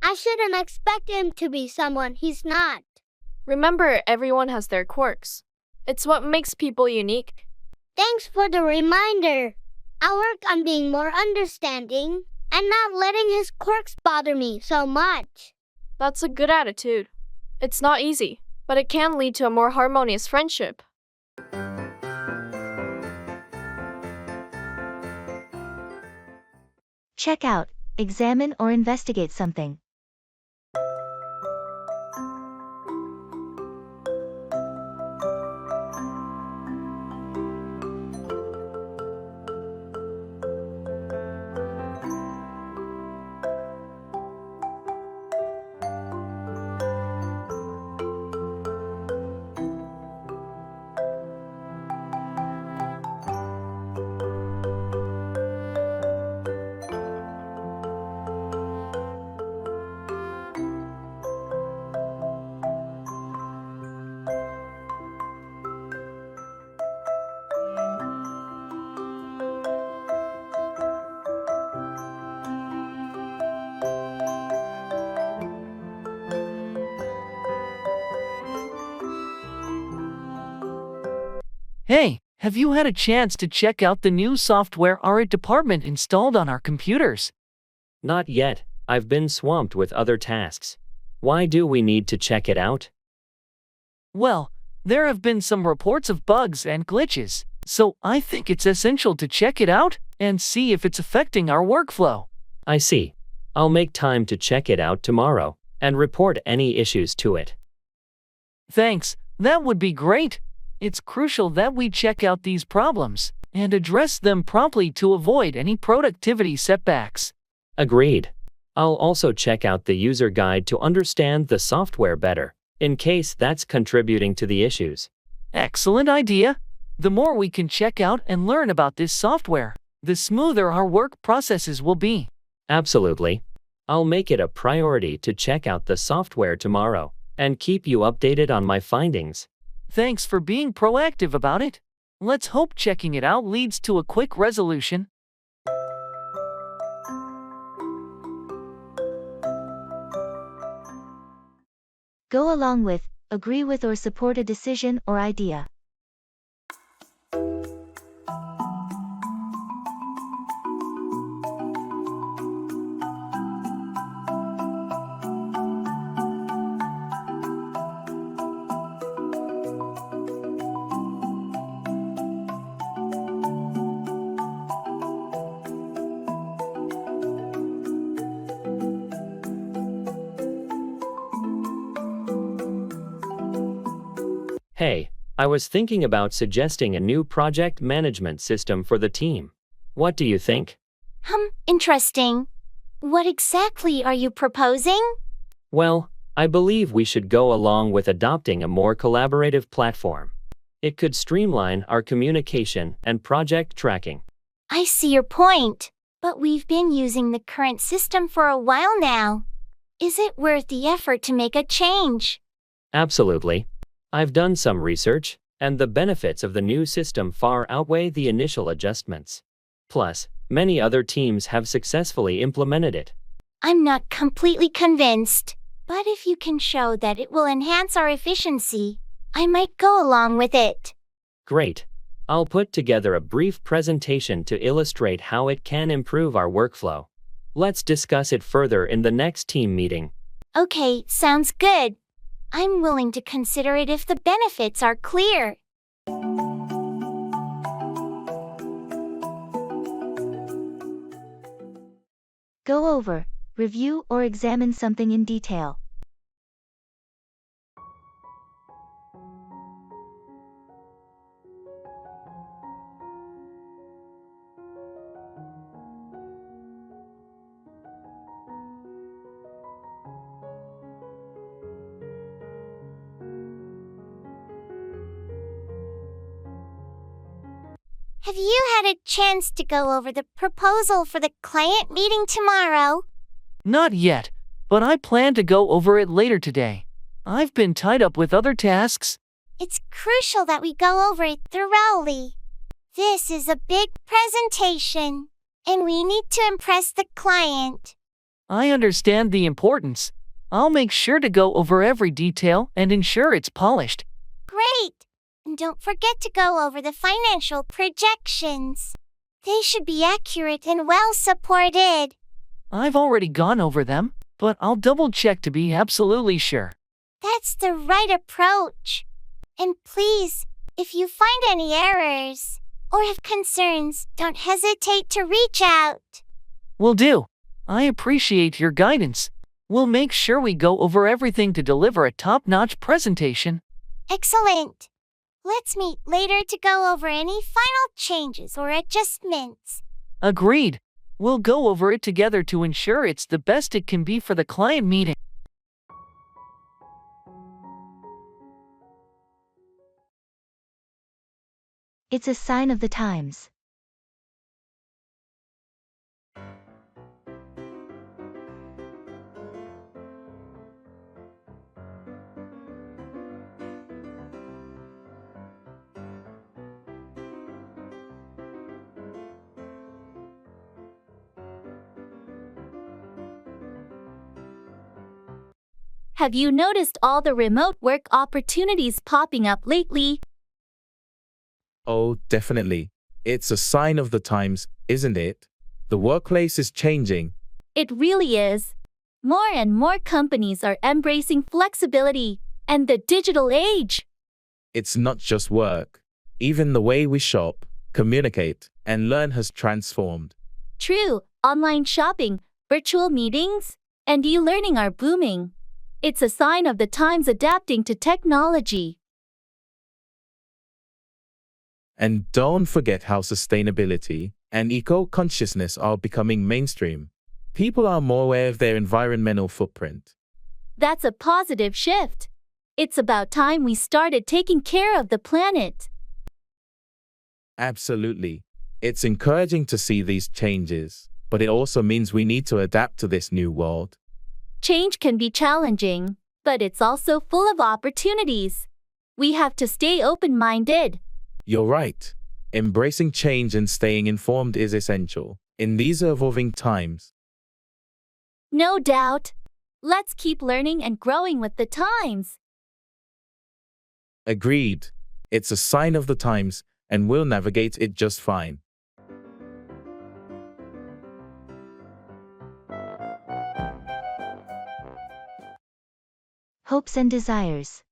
I shouldn't expect him to be someone he's not. Remember, everyone has their quirks. It's what makes people unique. Thanks for the reminder. I'll work on being more understanding and not letting his quirks bother me so much. That's a good attitude. It's not easy, but it can lead to a more harmonious friendship. Check out, examine or investigate something. Hey, have you had a chance to check out the new software our department installed on our computers? Not yet, I've been swamped with other tasks. Why do we need to check it out? Well, there have been some reports of bugs and glitches, so I think it's essential to check it out and see if it's affecting our workflow. I see. I'll make time to check it out tomorrow and report any issues to it. Thanks, that would be great. It's crucial that we check out these problems and address them promptly to avoid any productivity setbacks. Agreed. I'll also check out the user guide to understand the software better, in case that's contributing to the issues. Excellent idea. The more we can check out and learn about this software, the smoother our work processes will be. Absolutely. I'll make it a priority to check out the software tomorrow and keep you updated on my findings. Thanks for being proactive about it. Let's hope checking it out leads to a quick resolution. Go along with, agree with or support a decision or idea. Hey, I was thinking about suggesting a new project management system for the team. What do you think? Interesting. What exactly are you proposing? Well, I believe we should go along with adopting a more collaborative platform. It could streamline our communication and project tracking. I see your point, but we've been using the current system for a while now. Is it worth the effort to make a change? Absolutely. I've done some research, and the benefits of the new system far outweigh the initial adjustments. Plus, many other teams have successfully implemented it. I'm not completely convinced, but if you can show that it will enhance our efficiency, I might go along with it. Great. I'll put together a brief presentation to illustrate how it can improve our workflow. Let's discuss it further in the next team meeting. Okay, sounds good. I'm willing to consider it if the benefits are clear. Go over, review or examine something in detail. Have you had a chance to go over the proposal for the client meeting tomorrow? Not yet, but I plan to go over it later today. I've been tied up with other tasks. It's crucial that we go over it thoroughly. This is a big presentation, and we need to impress the client. I understand the importance. I'll make sure to go over every detail and ensure it's polished. Great! And don't forget to go over the financial projections. They should be accurate and well supported. I've already gone over them, but I'll double-check to be absolutely sure. That's the right approach. And please, if you find any errors or have concerns, don't hesitate to reach out. Will do. I appreciate your guidance. We'll make sure we go over everything to deliver a top-notch presentation. Excellent. Let's meet later to go over any final changes or adjustments. Agreed. We'll go over it together to ensure it's the best it can be for the client meeting. It's a sign of the times. Have you noticed all the remote work opportunities popping up lately? Oh, definitely. It's a sign of the times, isn't it? The workplace is changing. It really is. More and more companies are embracing flexibility and the digital age. It's not just work. Even the way we shop, communicate, and learn has transformed. True, online shopping, virtual meetings, and e-learning are booming. It's a sign of the times adapting to technology. And don't forget how sustainability and eco-consciousness are becoming mainstream. People are more aware of their environmental footprint. That's a positive shift. It's about time we started taking care of the planet. Absolutely. It's encouraging to see these changes, but it also means we need to adapt to this new world. Change can be challenging, but it's also full of opportunities. We have to stay open-minded. You're right. Embracing change and staying informed is essential in these evolving times. No doubt. Let's keep learning and growing with the times. Agreed. It's a sign of the times, and we'll navigate it just fine. Hopes and desires.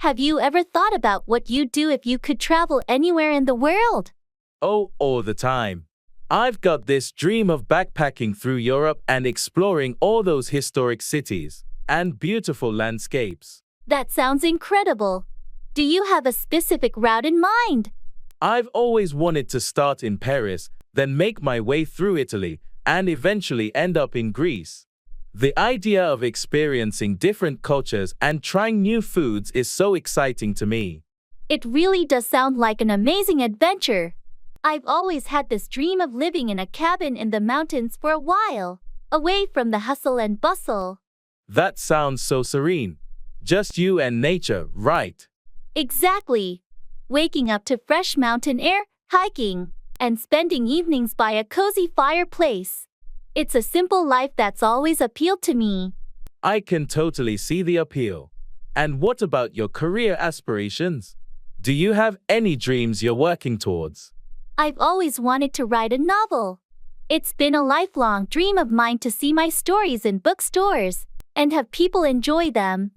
Have you ever thought about what you'd do if you could travel anywhere in the world? Oh, all the time. I've got this dream of backpacking through Europe and exploring all those historic cities and beautiful landscapes. That sounds incredible. Do you have a specific route in mind? I've always wanted to start in Paris, then make my way through Italy, and eventually end up in Greece. The idea of experiencing different cultures and trying new foods is so exciting to me. It really does sound like an amazing adventure. I've always had this dream of living in a cabin in the mountains for a while, away from the hustle and bustle. That sounds so serene. Just you and nature, right? Exactly. Waking up to fresh mountain air, hiking, and spending evenings by a cozy fireplace. It's a simple life that's always appealed to me. I can totally see the appeal. And what about your career aspirations? Do you have any dreams you're working towards? I've always wanted to write a novel. It's been a lifelong dream of mine to see my stories in bookstores and have people enjoy them.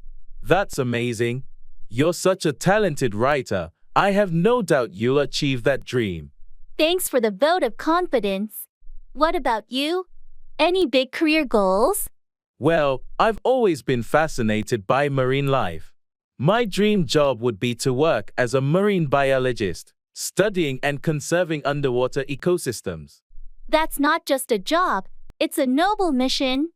That's amazing. You're such a talented writer. I have no doubt you'll achieve that dream. Thanks for the vote of confidence. What about you? Any big career goals? Well, I've always been fascinated by marine life. My dream job would be to work as a marine biologist, studying and conserving underwater ecosystems. That's not just a job, it's a noble mission.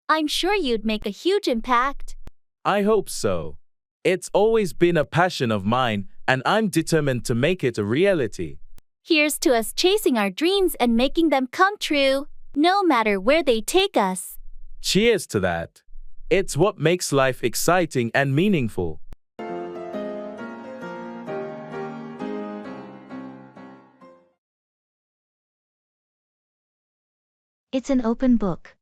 I'm sure you'd make a huge impact. I hope so. It's always been a passion of mine, and I'm determined to make it a reality. Here's to us chasing our dreams and making them come true, no matter where they take us. Cheers to that. It's what makes life exciting and meaningful. It's an open book.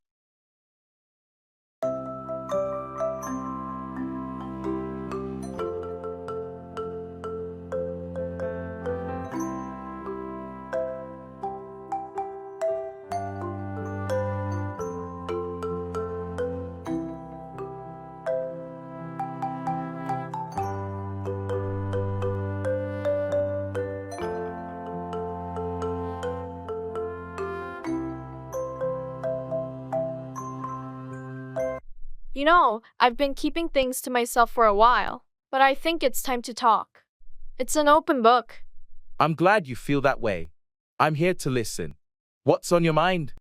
You know, I've been keeping things to myself for a while, but I think it's time to talk. It's an open book. I'm glad you feel that way. I'm here to listen. What's on your mind?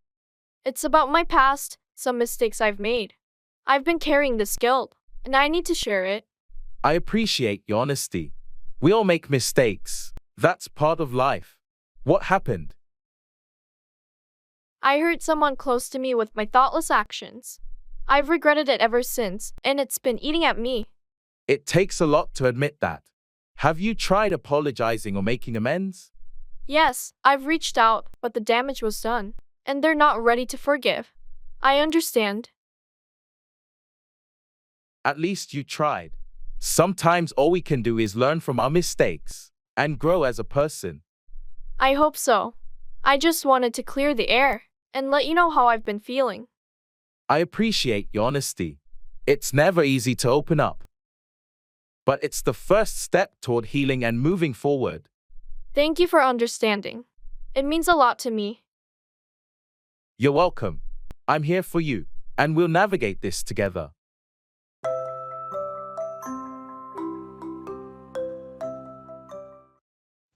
It's about my past, some mistakes I've made. I've been carrying this guilt, and I need to share it. I appreciate your honesty. We all make mistakes. That's part of life. What happened? I hurt someone close to me with my thoughtless actions. I've regretted it ever since, and it's been eating at me. It takes a lot to admit that. Have you tried apologizing or making amends? Yes, I've reached out, but the damage was done, and they're not ready to forgive. I understand. At least you tried. Sometimes all we can do is learn from our mistakes and grow as a person. I hope so. I just wanted to clear the air and let you know how I've been feeling. I appreciate your honesty. It's never easy to open up. But it's the first step toward healing and moving forward. Thank you for understanding. It means a lot to me. You're welcome. I'm here for you, and we'll navigate this together.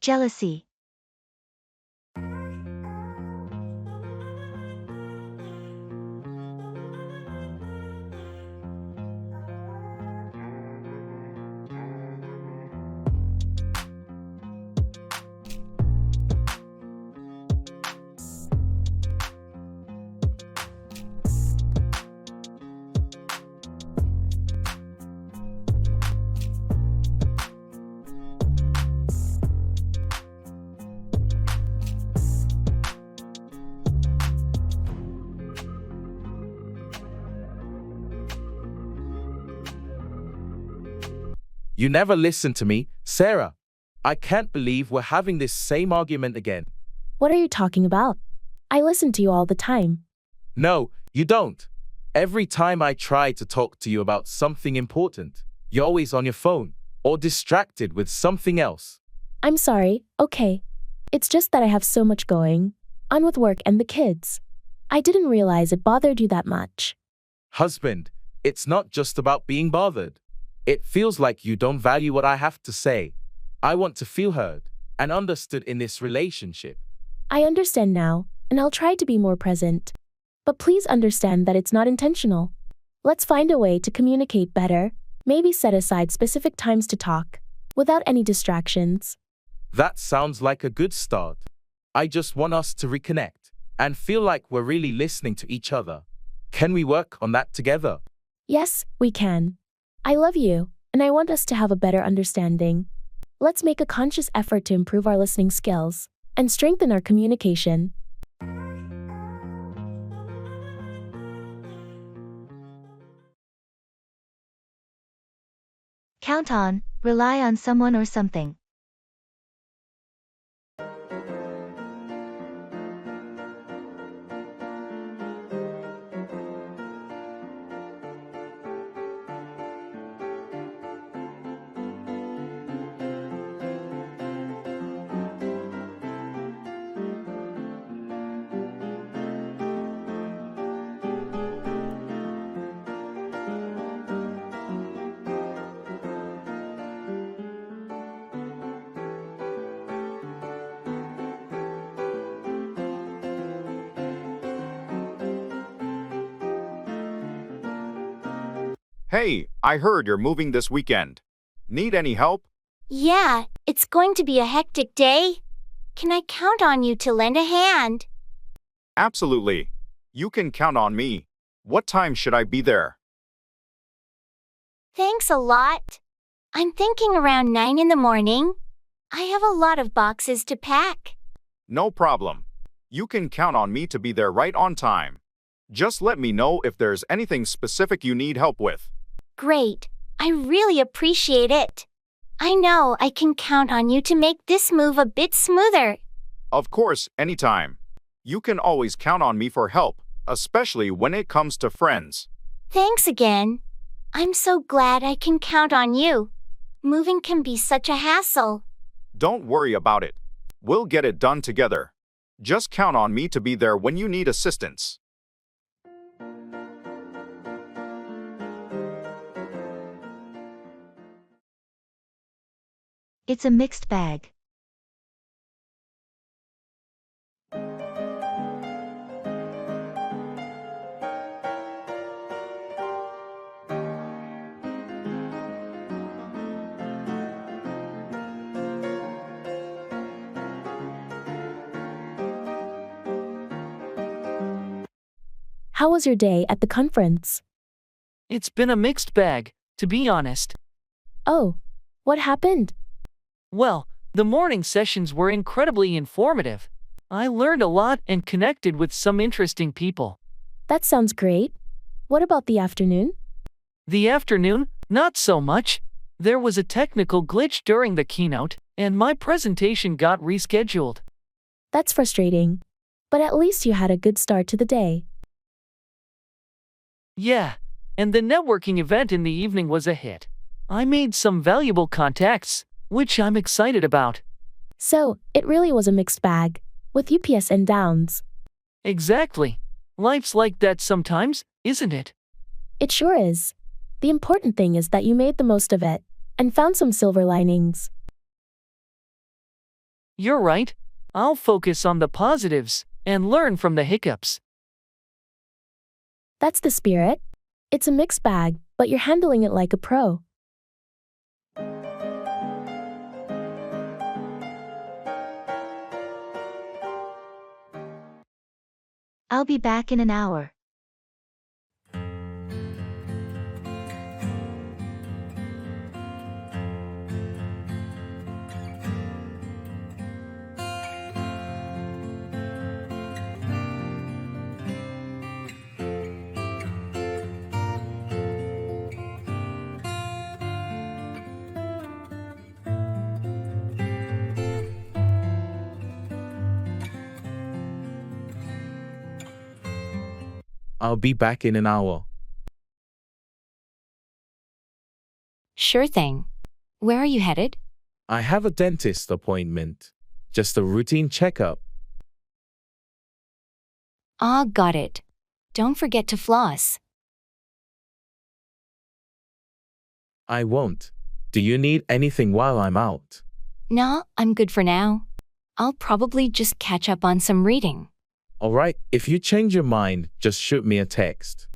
Jealousy. You never listen to me, Sarah. I can't believe we're having this same argument again. What are you talking about? I listen to you all the time. No, you don't. Every time I try to talk to you about something important, you're always on your phone or distracted with something else. I'm sorry, okay. It's just that I have so much going on with work and the kids. I didn't realize it bothered you that much. Husband, it's not just about being bothered. It feels like you don't value what I have to say. I want to feel heard and understood in this relationship. I understand now, and I'll try to be more present. But please understand that it's not intentional. Let's find a way to communicate better, maybe set aside specific times to talk, without any distractions. That sounds like a good start. I just want us to reconnect and feel like we're really listening to each other. Can we work on that together? Yes, we can. I love you, and I want us to have a better understanding. Let's make a conscious effort to improve our listening skills and strengthen our communication. Count on, rely on someone or something. Hey, I heard you're moving this weekend. Need any help? Yeah, it's going to be a hectic day. Can I count on you to lend a hand? Absolutely. You can count on me. What time should I be there? Thanks a lot. I'm thinking around 9 in the morning. I have a lot of boxes to pack. No problem. You can count on me to be there right on time. Just let me know if there's anything specific you need help with. Great. I really appreciate it. I know I can count on you to make this move a bit smoother. Of course, anytime. You can always count on me for help, especially when it comes to friends. Thanks again. I'm so glad I can count on you. Moving can be such a hassle. Don't worry about it. We'll get it done together. Just count on me to be there when you need assistance. It's a mixed bag. How was your day at the conference? It's been a mixed bag, to be honest. Oh, what happened? Well, the morning sessions were incredibly informative. I learned a lot and connected with some interesting people. That sounds great. What about the afternoon? The afternoon, not so much. There was a technical glitch during the keynote, and my presentation got rescheduled. That's frustrating. But at least you had a good start to the day. Yeah, and the networking event in the evening was a hit. I made some valuable contacts, which I'm excited about. So, it really was a mixed bag, with ups and downs. Exactly. Life's like that sometimes, isn't it? It sure is. The important thing is that you made the most of it, and found some silver linings. You're right. I'll focus on the positives, and learn from the hiccups. That's the spirit. It's a mixed bag, but you're handling it like a pro. I'll be back in an hour. I'll be back in an hour. Sure thing. Where are you headed? I have a dentist appointment. Just a routine checkup. Ah, got it. Don't forget to floss. I won't. Do you need anything while I'm out? Nah, I'm good for now. I'll probably just catch up on some reading. All right, if you change your mind, just shoot me a text.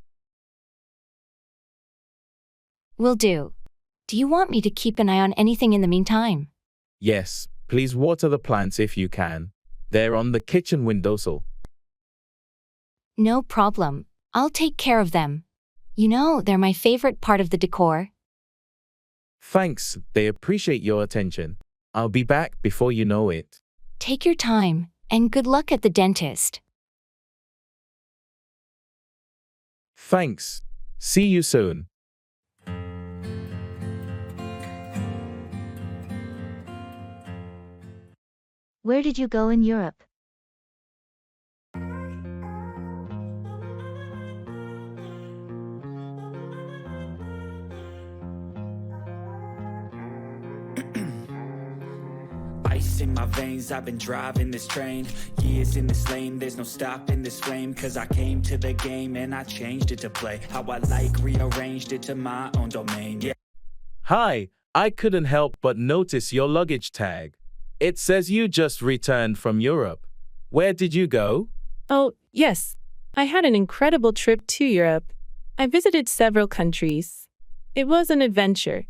Will do. Do you want me to keep an eye on anything in the meantime? Yes, please water the plants if you can. They're on the kitchen windowsill. No problem. I'll take care of them. You know, they're my favorite part of the decor. Thanks, they appreciate your attention. I'll be back before you know it. Take your time, and good luck at the dentist. Thanks. See you soon. Where did you go in Europe? Ice in my veins, I've been driving this train. Years in this lane, there's no stopping this flame. Cause I came to the game and I changed it to play how I like, rearranged it to my own domain. Yeah. Hi, I couldn't help but notice your luggage tag. It says you just returned from Europe. Where did you go? Oh, yes. I had an incredible trip to Europe. I visited several countries. It was an adventure.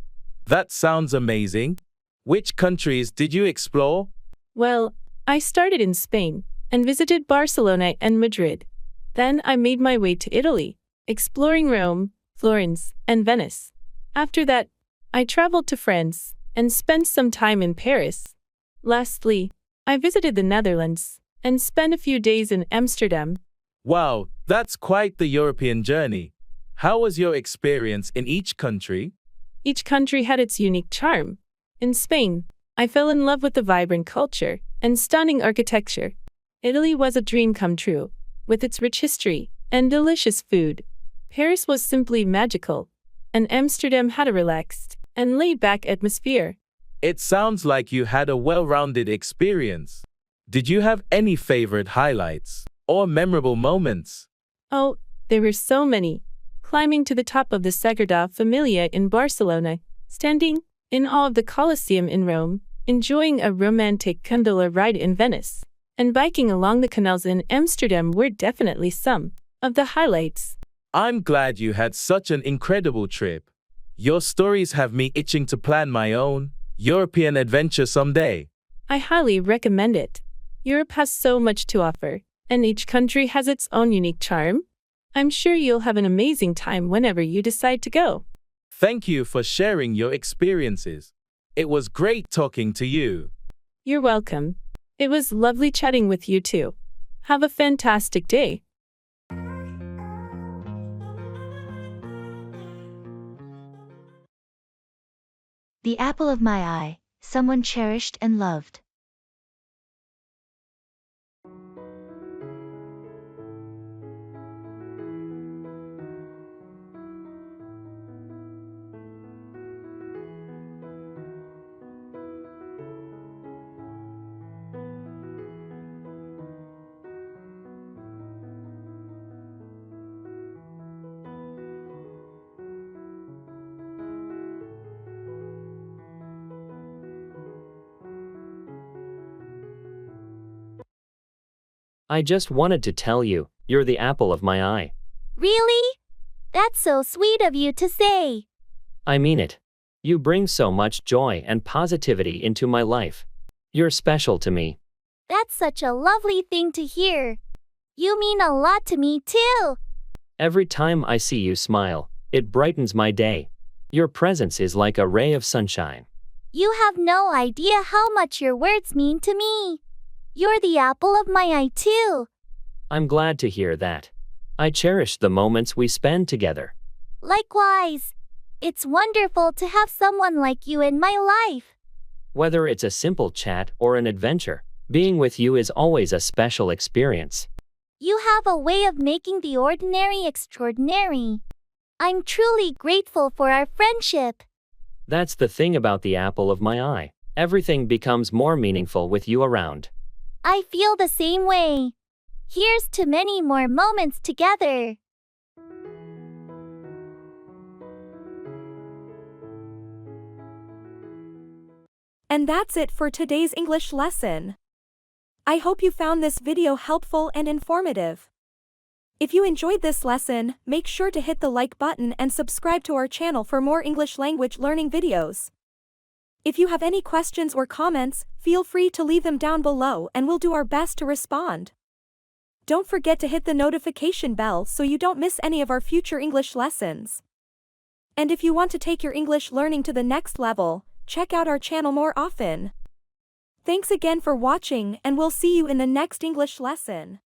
That sounds amazing. Which countries did you explore? Well, I started in Spain and visited Barcelona and Madrid. Then I made my way to Italy, exploring Rome, Florence, and Venice. After that, I traveled to France and spent some time in Paris. Lastly, I visited the Netherlands and spent a few days in Amsterdam. Wow, that's quite the European journey. How was your experience in each country? Each country had its unique charm. In Spain, I fell in love with the vibrant culture and stunning architecture. Italy was a dream come true, with its rich history and delicious food. Paris was simply magical, and Amsterdam had a relaxed and laid-back atmosphere. It sounds like you had a well-rounded experience. Did you have any favorite highlights or memorable moments? Oh, there were so many. Climbing to the top of the Sagrada Familia in Barcelona, standing in awe of the Colosseum in Rome, enjoying a romantic gondola ride in Venice, and biking along the canals in Amsterdam were definitely some of the highlights. I'm glad you had such an incredible trip. Your stories have me itching to plan my own European adventure someday. I highly recommend it. Europe has so much to offer, and each country has its own unique charm. I'm sure you'll have an amazing time whenever you decide to go. Thank you for sharing your experiences. It was great talking to you. You're welcome. It was lovely chatting with you too. Have a fantastic day. The apple of my eye, someone cherished and loved. I just wanted to tell you, you're the apple of my eye. Really? That's so sweet of you to say. I mean it. You bring so much joy and positivity into my life. You're special to me. That's such a lovely thing to hear. You mean a lot to me too. Every time I see you smile, it brightens my day. Your presence is like a ray of sunshine. You have no idea how much your words mean to me. You're the apple of my eye too. I'm glad to hear that. I cherish the moments we spend together. Likewise. It's wonderful to have someone like you in my life. Whether it's a simple chat or an adventure, being with you is always a special experience. You have a way of making the ordinary extraordinary. I'm truly grateful for our friendship. That's the thing about the apple of my eye. Everything becomes more meaningful with you around. I feel the same way. Here's to many more moments together. And that's it for today's English lesson. I hope you found this video helpful and informative. If you enjoyed this lesson, make sure to hit the like button and subscribe to our channel for more English language learning videos. If you have any questions or comments, feel free to leave them down below and we'll do our best to respond. Don't forget to hit the notification bell so you don't miss any of our future English lessons. And if you want to take your English learning to the next level, check out our channel more often. Thanks again for watching and we'll see you in the next English lesson.